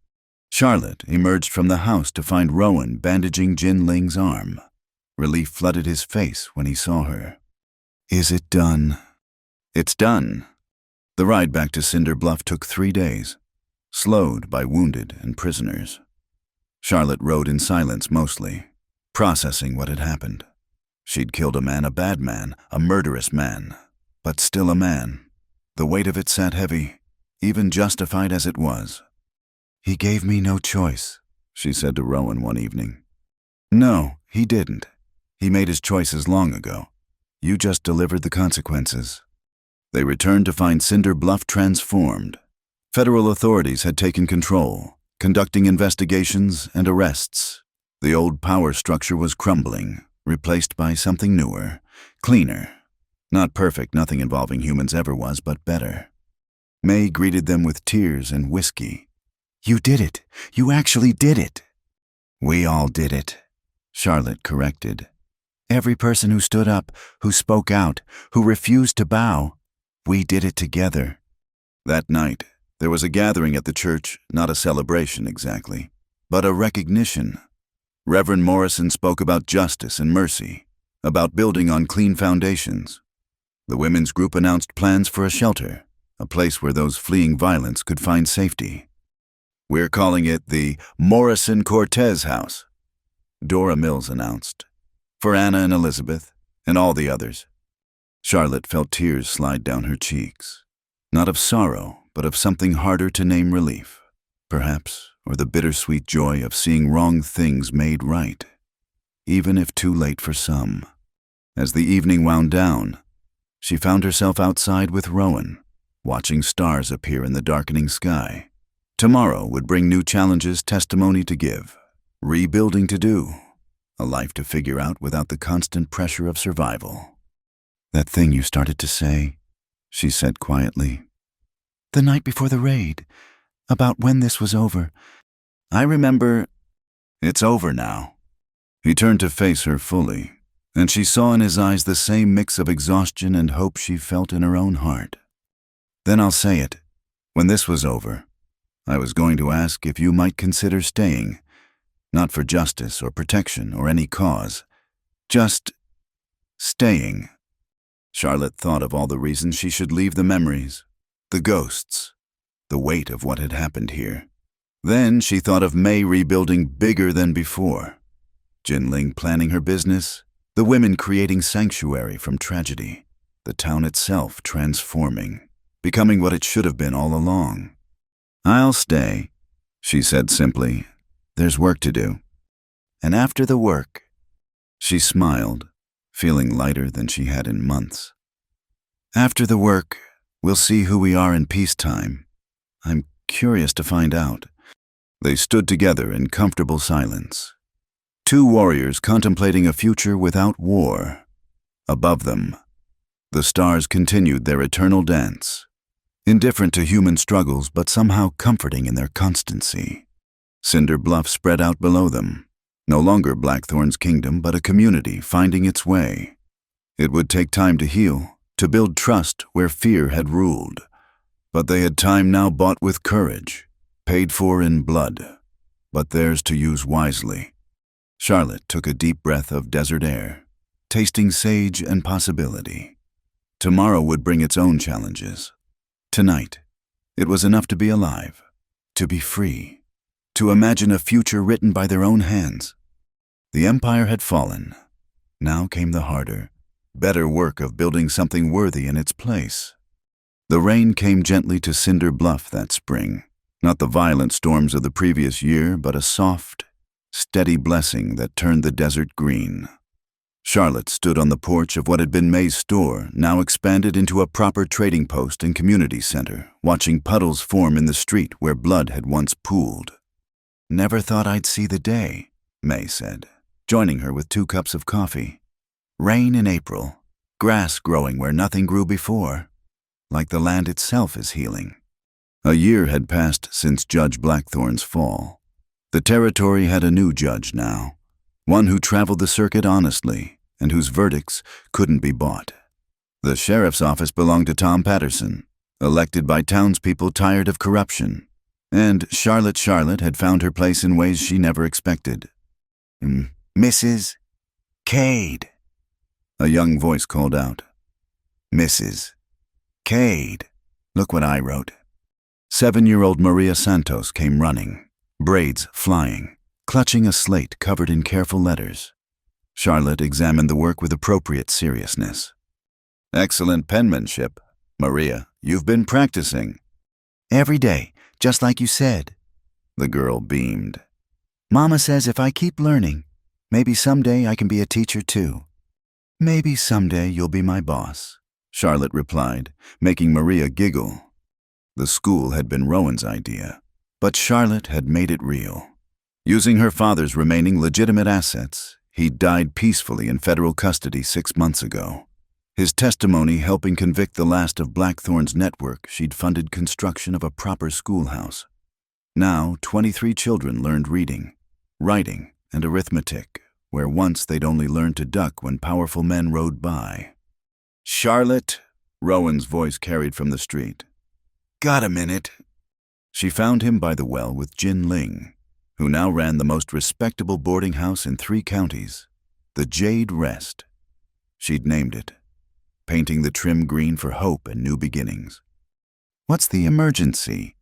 Charlotte emerged from the house to find Rowan bandaging Jin Ling's arm. Relief flooded his face when he saw her. Is it done? It's done. The ride back to Cinder Bluff took 3 days, slowed by wounded and prisoners. Charlotte rode in silence mostly, processing what had happened. She'd killed a man, a bad man, a murderous man, but still a man. The weight of it sat heavy, even justified as it was. He gave me no choice, she said to Rowan one evening. No, he didn't. He made his choices long ago. You just delivered the consequences. They returned to find Cinder Bluff transformed. Federal authorities had taken control, conducting investigations and arrests. The old power structure was crumbling, replaced by something newer, cleaner. Not perfect, nothing involving humans ever was, but better. May greeted them with tears and whiskey. You did it. You actually did it. We all did it, Charlotte corrected. Every person who stood up, who spoke out, who refused to bow, we did it together. That night, there was a gathering at the church, not a celebration exactly, but a recognition. Reverend Morrison spoke about justice and mercy, about building on clean foundations. The women's group announced plans for a shelter, a place where those fleeing violence could find safety. We're calling it the Morrison-Cortez House, Dora Mills announced, for Anna and Elizabeth and all the others. Charlotte felt tears slide down her cheeks, not of sorrow, but of something harder to name relief, perhaps, or the bittersweet joy of seeing wrong things made right, even if too late for some. As the evening wound down, she found herself outside with Rowan, watching stars appear in the darkening sky. Tomorrow would bring new challenges, testimony to give, rebuilding to do, a life to figure out without the constant pressure of survival. That thing you started to say, she said quietly. The night before the raid, about when this was over. I remember. It's over now. He turned to face her fully, and she saw in his eyes the same mix of exhaustion and hope she felt in her own heart. Then I'll say it. When this was over, I was going to ask if you might consider staying, not for justice or protection or any cause, just staying. Charlotte thought of all the reasons she should leave the memories, the ghosts, the weight of what had happened here. Then she thought of May rebuilding bigger than before, Jin Ling planning her business, The women creating sanctuary from tragedy, the town itself transforming, becoming what it should have been all along. "I'll stay," she said simply. "There's work to do. And after the work," she smiled, feeling lighter than she had in months. "After the work, we'll see who we are in peacetime. I'm curious to find out." They stood together in comfortable silence. Two warriors contemplating a future without war. Above them, the stars continued their eternal dance, indifferent to human struggles but somehow comforting in their constancy. Cinder Bluff spread out below them, no longer Blackthorn's kingdom but a community finding its way. It would take time to heal, to build trust where fear had ruled. But they had time now bought with courage, paid for in blood, but theirs to use wisely. Charlotte took a deep breath of desert air, tasting sage and possibility. Tomorrow would bring its own challenges. Tonight, it was enough to be alive, to be free, to imagine a future written by their own hands. The empire had fallen. Now came the harder, better work of building something worthy in its place. The rain came gently to Cinder Bluff that spring, not the violent storms of the previous year, but a soft, steady blessing that turned the desert green. Charlotte stood on the porch of what had been May's store, now expanded into a proper trading post and community center, watching puddles form in the street where blood had once pooled. "Never thought I'd see the day," May said, joining her with 2 cups of coffee. "Rain in April, grass growing where nothing grew before, like the land itself is healing." A year had passed since Judge Blackthorn's fall. The territory had a new judge now, one who traveled the circuit honestly and whose verdicts couldn't be bought. The sheriff's office belonged to Tom Patterson, elected by townspeople tired of corruption, and Charlotte had found her place in ways she never expected. "Mrs. Cade," a young voice called out. "Mrs. Cade, look what I wrote." 7-year-old Maria Santos came running, braids flying, clutching a slate covered in careful letters. Charlotte examined the work with appropriate seriousness. "Excellent penmanship. Maria, you've been practicing." "Every day, just like you said." The girl beamed. "Mama says if I keep learning, maybe someday I can be a teacher too." "Maybe someday you'll be my boss," Charlotte replied, making Maria giggle. The school had been Rowan's idea, but Charlotte had made it real. Using her father's remaining legitimate assets, he died peacefully in federal custody 6 months ago. His testimony helping convict the last of Blackthorn's network, she'd funded construction of a proper schoolhouse. Now, 23 children learned reading, writing, and arithmetic, where once they'd only learned to duck when powerful men rode by. "Charlotte," Rowan's voice carried from the street. "Got a minute?" She found him by the well with Jin Ling, who now ran the most respectable boarding house in 3 counties, the Jade Rest. She'd named it, painting the trim green for hope and new beginnings. "What's the emergency?"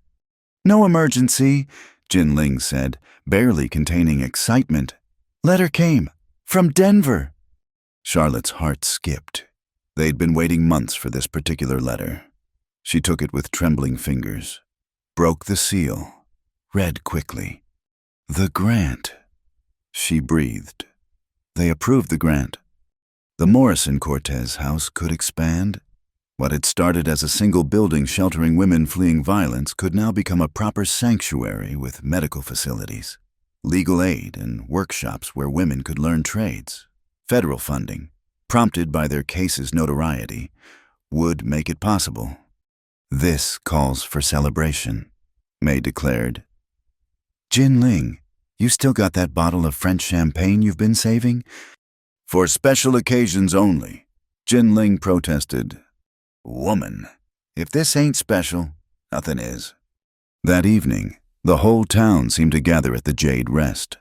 "No emergency," Jin Ling said, barely containing excitement. "Letter came. From Denver." Charlotte's heart skipped. They'd been waiting months for this particular letter. She took it with trembling fingers, broke the seal, read quickly. "The grant," she breathed. They approved the grant. The Morrison Cortez house could expand. What had started as a single building sheltering women fleeing violence could now become a proper sanctuary with medical facilities, legal aid, and workshops where women could learn trades. Federal funding, prompted by their case's notoriety, would make it possible. "This calls for celebration," May declared. "Jin Ling, you still got that bottle of French champagne you've been saving?" "For special occasions only," Jin Ling protested. "Woman, if this ain't special, nothing is." That evening, the whole town seemed to gather at the Jade Rest.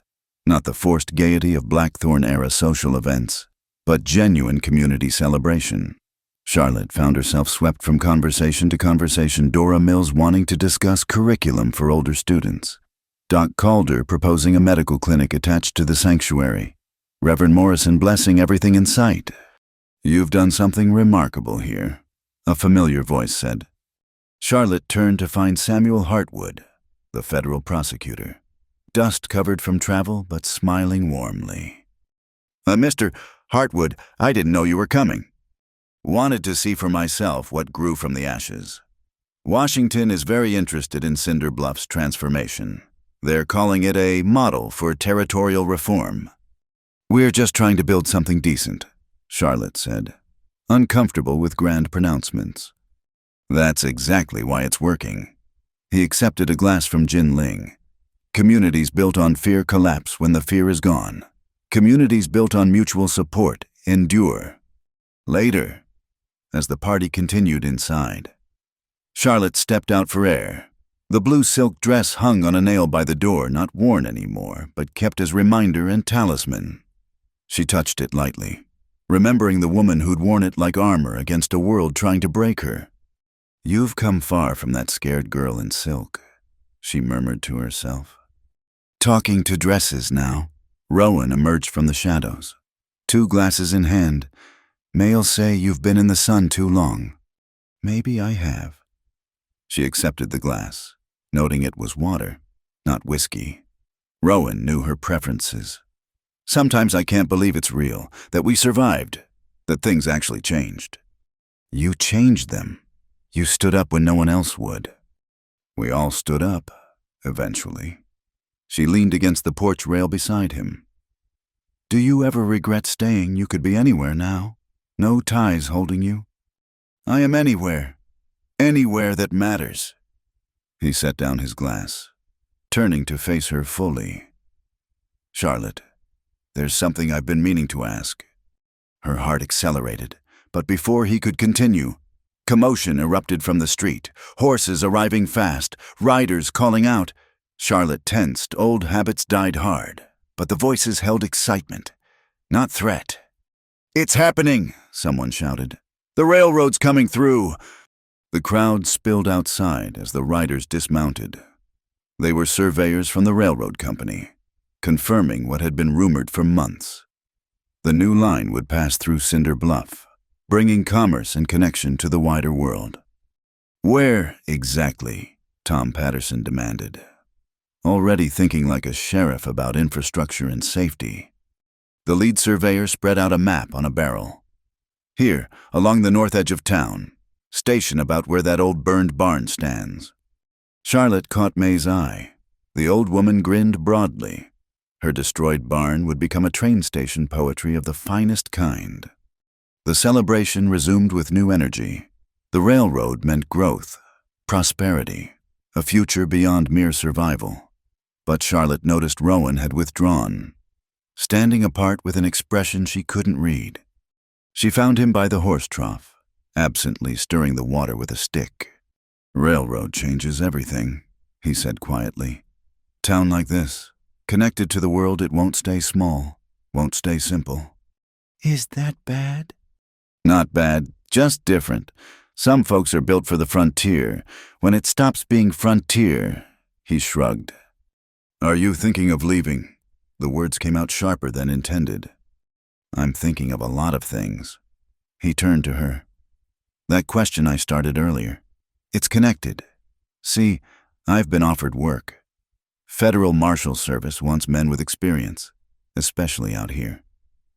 Not the forced gaiety of Blackthorn-era social events, but genuine community celebration. Charlotte found herself swept from conversation to conversation, Dora Mills wanting to discuss curriculum for older students, Doc Calder proposing a medical clinic attached to the sanctuary, Reverend Morrison blessing everything in sight. "You've done something remarkable here," a familiar voice said. Charlotte turned to find Samuel Hartwood, the federal prosecutor, dust-covered from travel but smiling warmly. "Mr. Hartwood, I didn't know you were coming. Wanted to see for myself what grew from the ashes. Washington is very interested in Cinder Bluff's transformation. They're calling it a model for territorial reform." "We're just trying to build something decent," Charlotte said, uncomfortable with grand pronouncements. "That's exactly why it's working." He accepted a glass from Jin Ling. "Communities built on fear collapse when the fear is gone. Communities built on mutual support endure." Later, as the party continued inside, Charlotte stepped out for air. The blue silk dress hung on a nail by the door, not worn anymore, but kept as reminder and talisman. She touched it lightly, remembering the woman who'd worn it like armor against a world trying to break her. "You've come far from that scared girl in silk," she murmured to herself. Talking to dresses now, Rowan emerged from the shadows, 2 glasses in hand. "May'll say you've been in the sun too long." "Maybe I have." She accepted the glass, noting it was water, not whiskey. Rowan knew her preferences. "Sometimes I can't believe it's real, that we survived, that things actually changed." "You changed them. You stood up when no one else would." "We all stood up, eventually." She leaned against the porch rail beside him. "Do you ever regret staying? You could be anywhere now. No ties holding you." "I am anywhere. Anywhere that matters." He set down his glass, turning to face her fully. "Charlotte, there's something I've been meaning to ask." Her heart accelerated, but before he could continue, commotion erupted from the street, horses arriving fast, riders calling out. Charlotte tensed, old habits died hard, but the voices held excitement, not threat. "It's happening," someone shouted. "The railroad's coming through." The crowd spilled outside as the riders dismounted. They were surveyors from the railroad company, confirming what had been rumored for months. The new line would pass through Cinder Bluff, bringing commerce and connection to the wider world. "Where exactly?" Tom Patterson demanded, already thinking like a sheriff about infrastructure and safety. The lead surveyor spread out a map on a barrel. "Here, along the north edge of town. Station about where that old burned barn stands." Charlotte caught May's eye. The old woman grinned broadly. Her destroyed barn would become a train station poetry of the finest kind. The celebration resumed with new energy. The railroad meant growth, prosperity, a future beyond mere survival. But Charlotte noticed Rowan had withdrawn, standing apart with an expression she couldn't read. She found him by the horse trough, absently stirring the water with a stick. "Railroad changes everything," he said quietly. "Town like this, connected to the world, it won't stay small, won't stay simple." "Is that bad?" "Not bad, just different. Some folks are built for the frontier. When it stops being frontier," he shrugged. "Are you thinking of leaving?" The words came out sharper than intended. "I'm thinking of a lot of things." He turned to her. "That question I started earlier. It's connected. See, I've been offered work. Federal Marshal Service wants men with experience, especially out here.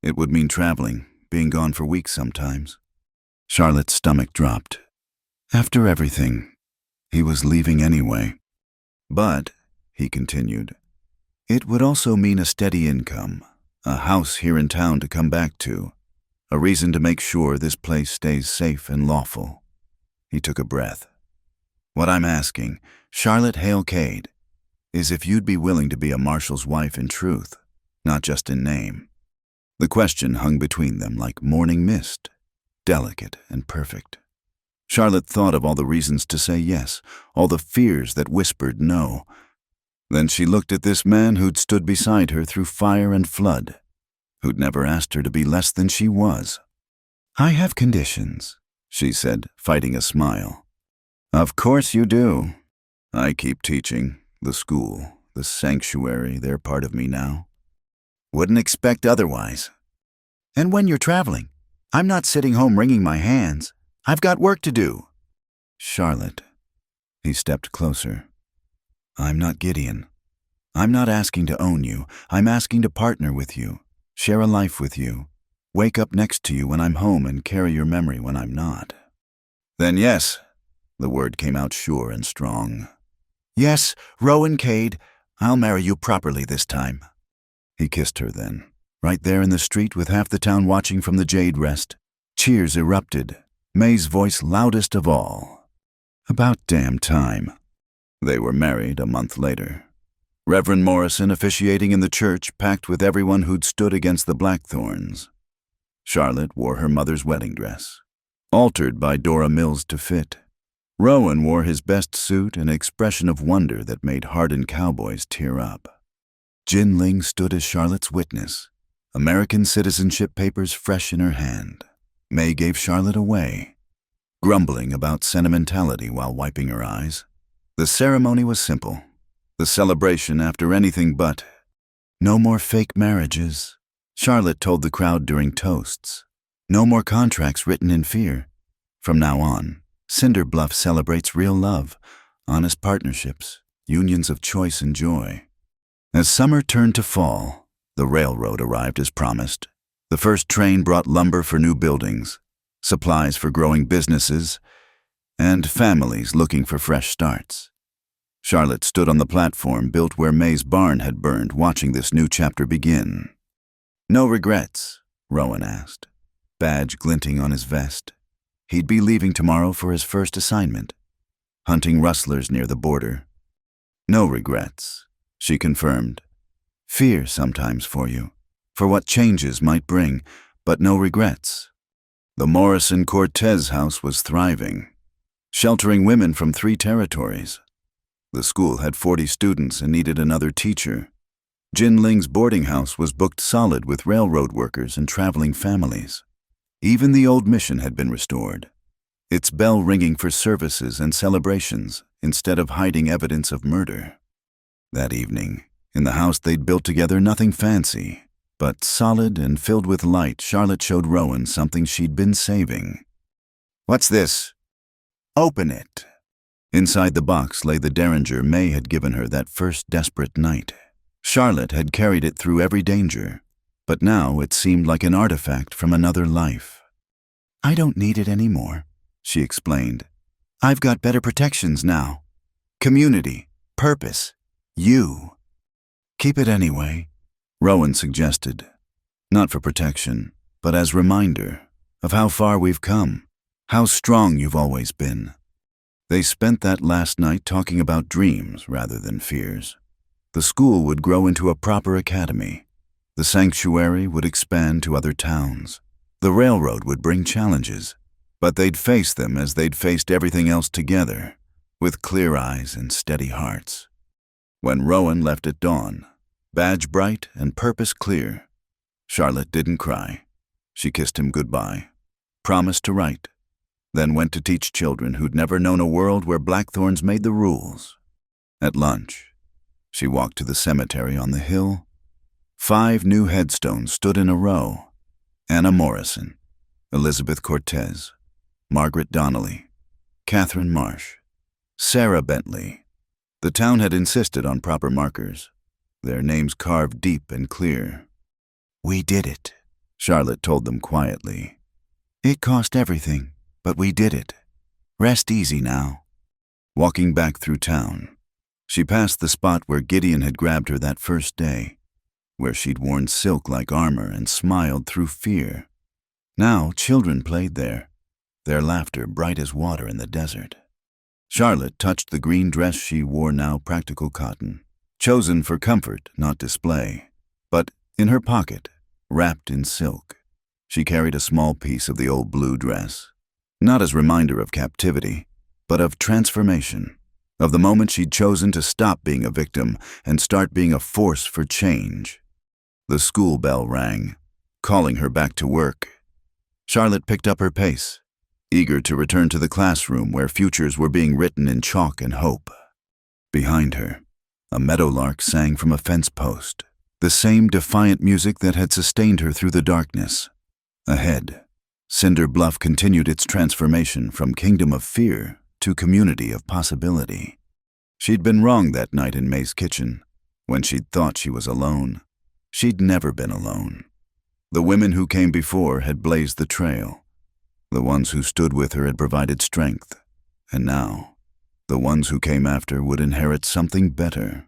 It would mean traveling, being gone for weeks sometimes." Charlotte's stomach dropped. After everything, he was leaving anyway. "But," he continued, "it would also mean a steady income, a house here in town to come back to, a reason to make sure this place stays safe and lawful." He took a breath. "What I'm asking, Charlotte Hale Cade, is if you'd be willing to be a marshal's wife in truth, not just in name." The question hung between them like morning mist, delicate and perfect. Charlotte thought of all the reasons to say yes, all the fears that whispered no. Then she looked at this man who'd stood beside her through fire and flood, who'd never asked her to be less than she was. "I have conditions," she said, fighting a smile. "Of course you do. I keep teaching. The school, the sanctuary, they're part of me now." Wouldn't expect otherwise. And when you're traveling, I'm not sitting home wringing my hands. I've got work to do. Charlotte. He stepped closer. I'm not Gideon. I'm not asking to own you. I'm asking to partner with you, share a life with you, wake up next to you when I'm home and carry your memory when I'm not. Then yes, the word came out sure and strong. Yes, Rowan Cade, I'll marry you properly this time. He kissed her then, right there in the street with half the town watching from the Jade Rest. Cheers erupted, May's voice loudest of all. About damn time. They were married a month later. Reverend Morrison officiating in the church packed with everyone who'd stood against the Blackthorns. Charlotte wore her mother's wedding dress, altered by Dora Mills to fit. Rowan wore his best suit, an expression of wonder that made hardened cowboys tear up. Jin Ling stood as Charlotte's witness, American citizenship papers fresh in her hand. May gave Charlotte away, grumbling about sentimentality while wiping her eyes. The ceremony was simple, the celebration after anything but. No more fake marriages, Charlotte told the crowd during toasts. No more contracts written in fear. From now on, Cinder Bluff celebrates real love, honest partnerships, unions of choice and joy. As summer turned to fall, the railroad arrived as promised. The first train brought lumber for new buildings, supplies for growing businesses, and families looking for fresh starts. Charlotte stood on the platform built where May's barn had burned, watching this new chapter begin. No regrets, Rowan asked, badge glinting on his vest. He'd be leaving tomorrow for his first assignment, hunting rustlers near the border. No regrets, she confirmed. Fear sometimes for you, for what changes might bring, but no regrets. The Morrison Cortez house was thriving, sheltering women from 3 territories. The school had 40 students and needed another teacher. Jin Ling's boarding house was booked solid with railroad workers and traveling families. Even the old mission had been restored, its bell ringing for services and celebrations instead of hiding evidence of murder. That evening, in the house they'd built together, nothing fancy, but solid and filled with light, Charlotte showed Rowan something she'd been saving. What's this? Open it. Inside the box lay the derringer May had given her that first desperate night. Charlotte had carried it through every danger, but now it seemed like an artifact from another life. I don't need it anymore, she explained. I've got better protections now. Community, purpose, you. Keep it anyway, Rowan suggested. Not for protection, but as reminder of how far we've come, how strong you've always been. They spent that last night talking about dreams rather than fears. The school would grow into a proper academy. The sanctuary would expand to other towns. The railroad would bring challenges, but they'd face them as they'd faced everything else together, with clear eyes and steady hearts. When Rowan left at dawn, badge bright and purpose clear, Charlotte didn't cry. She kissed him goodbye, promised to write, then went to teach children who'd never known a world where blackthorns made the rules. At lunch, she walked to the cemetery on the hill. 5 new headstones stood in a row. Anna Morrison, Elizabeth Cortez, Margaret Donnelly, Catherine Marsh, Sarah Bentley. The town had insisted on proper markers, their names carved deep and clear. We did it, Charlotte told them quietly. It cost everything, but we did it. Rest easy now. Walking back through town, she passed the spot where Gideon had grabbed her that first day, where she'd worn silk like armor and smiled through fear. Now children played there, their laughter bright as water in the desert. Charlotte touched the green dress she wore, now practical cotton, chosen for comfort, not display. But in her pocket, wrapped in silk, she carried a small piece of the old blue dress. Not as reminder of captivity, but of transformation, of the moment she'd chosen to stop being a victim and start being a force for change. The school bell rang, calling her back to work. Charlotte picked up her pace, eager to return to the classroom where futures were being written in chalk and hope. Behind her, a meadowlark sang from a fence post, the same defiant music that had sustained her through the darkness. Ahead, Cinder Bluff continued its transformation from kingdom of fear to community of possibility. She'd been wrong that night in May's kitchen, when she'd thought she was alone. She'd never been alone. The women who came before had blazed the trail. The ones who stood with her had provided strength, and now, the ones who came after would inherit something better.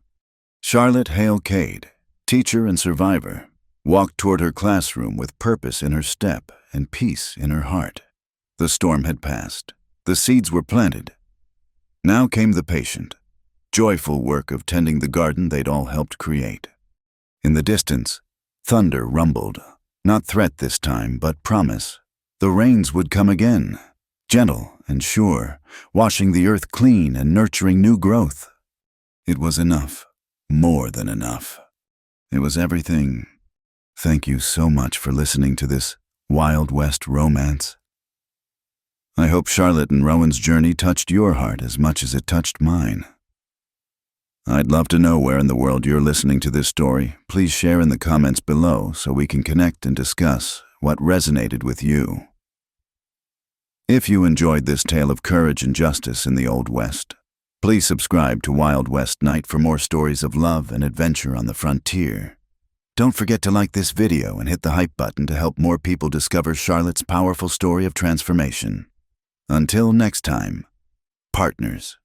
Charlotte Hale Cade, teacher and survivor, walked toward her classroom with purpose in her step and peace in her heart. The storm had passed. The seeds were planted. Now came the patient, joyful work of tending the garden they'd all helped create. In the distance, thunder rumbled, not threat this time, but promise. The rains would come again, gentle and sure, washing the earth clean and nurturing new growth. It was enough, more than enough. It was everything. Thank you so much for listening to this Wild West romance. I hope Charlotte and Rowan's journey touched your heart as much as it touched mine. I'd love to know where in the world you're listening to this story. Please share in the comments below so we can connect and discuss what resonated with you. If you enjoyed this tale of courage and justice in the Old West, please subscribe to Wild West Night for more stories of love and adventure on the frontier. Don't forget to like this video and hit the hype button to help more people discover Charlotte's powerful story of transformation. Until next time, partners.